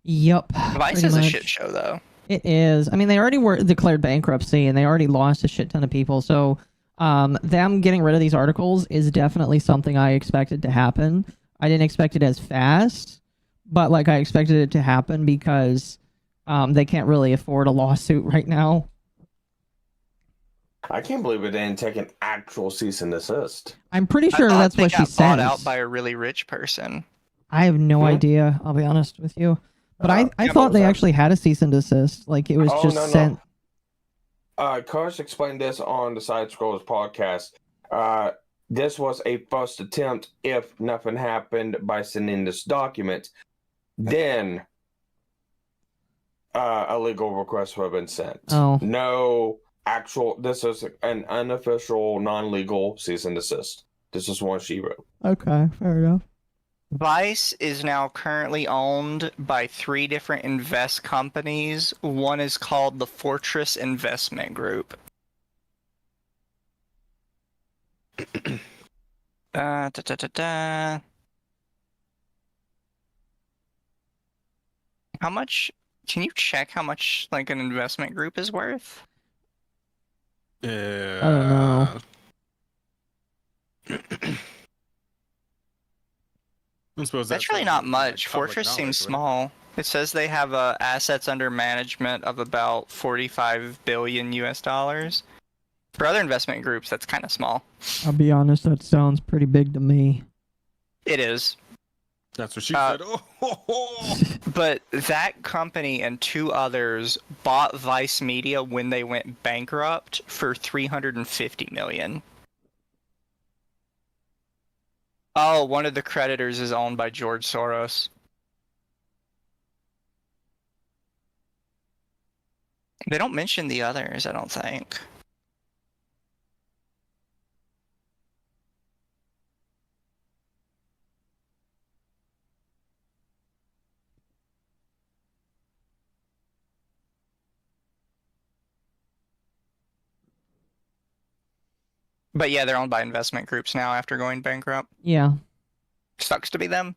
Yup. Vice pretty is a much. shit show, though. It is. I mean, they already were declared bankruptcy, and they already lost a shit ton of people. So, them getting rid of these articles is definitely something I expected to happen. I didn't expect it as fast, but like I expected it to happen because they can't really afford a lawsuit right now. I can't believe it didn't take an actual cease and desist. I'm pretty sure I thought that's they what she got bought says. out by a really rich person. I have no idea. I'll be honest with you. But I thought they actually had a cease and desist. Like it was just sent. Kirsche explained this on the Side Scrollers podcast. This was a first attempt. If nothing happened by sending this document, then a legal request would have been sent. Oh. No actual. This is an unofficial, non-legal cease and desist. This is one she wrote. Okay, fair enough. Vice is now currently owned by 3 different invest companies. One is called the Fortress Investment Group. How much? Can you check how much like an investment group is worth? Yeah. I don't know. I suppose That's really not much. Fortress seems small. It says they have assets under management of about 45 billion US dollars. For other investment groups, that's kind of small. I'll be honest, that sounds pretty big to me. It is. That's what she said. But that company and 2 others bought Vice Media when they went bankrupt for $350 million. Oh, one of the creditors is owned by George Soros. They don't mention the others, I don't think. But yeah, they're owned by investment groups now after going bankrupt. Yeah. Sucks to be them.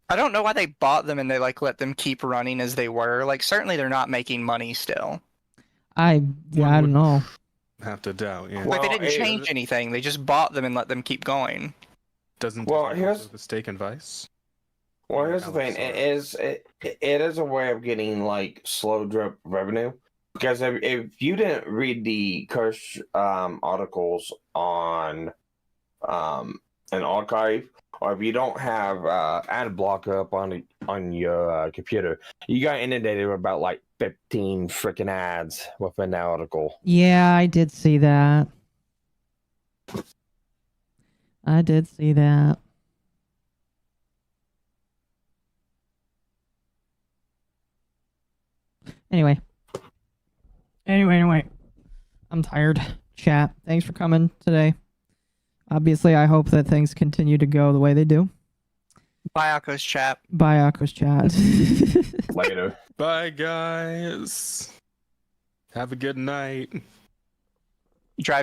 I don't know why they bought them and they like let them keep running as they were. Like certainly they're not making money still. I don't know. Have to doubt, yeah. Like they didn't change anything. They just bought them and let them keep going. Doesn't here's the stake and Vice? Well, here's the thing. It is a way of getting like slow drip revenue. Because if you didn't read the Kirsche articles on an archive, or if you don't have ad blocker up on your computer, you got inundated with about like 15 freaking ads within that article. Yeah, I did see that. I did see that. Anyway. I'm tired. Chat, thanks for coming today. Obviously, I hope that things continue to go the way they do. Bye, Akko's chat. Bye, Akko's chat. Later. Bye, guys. Have a good night.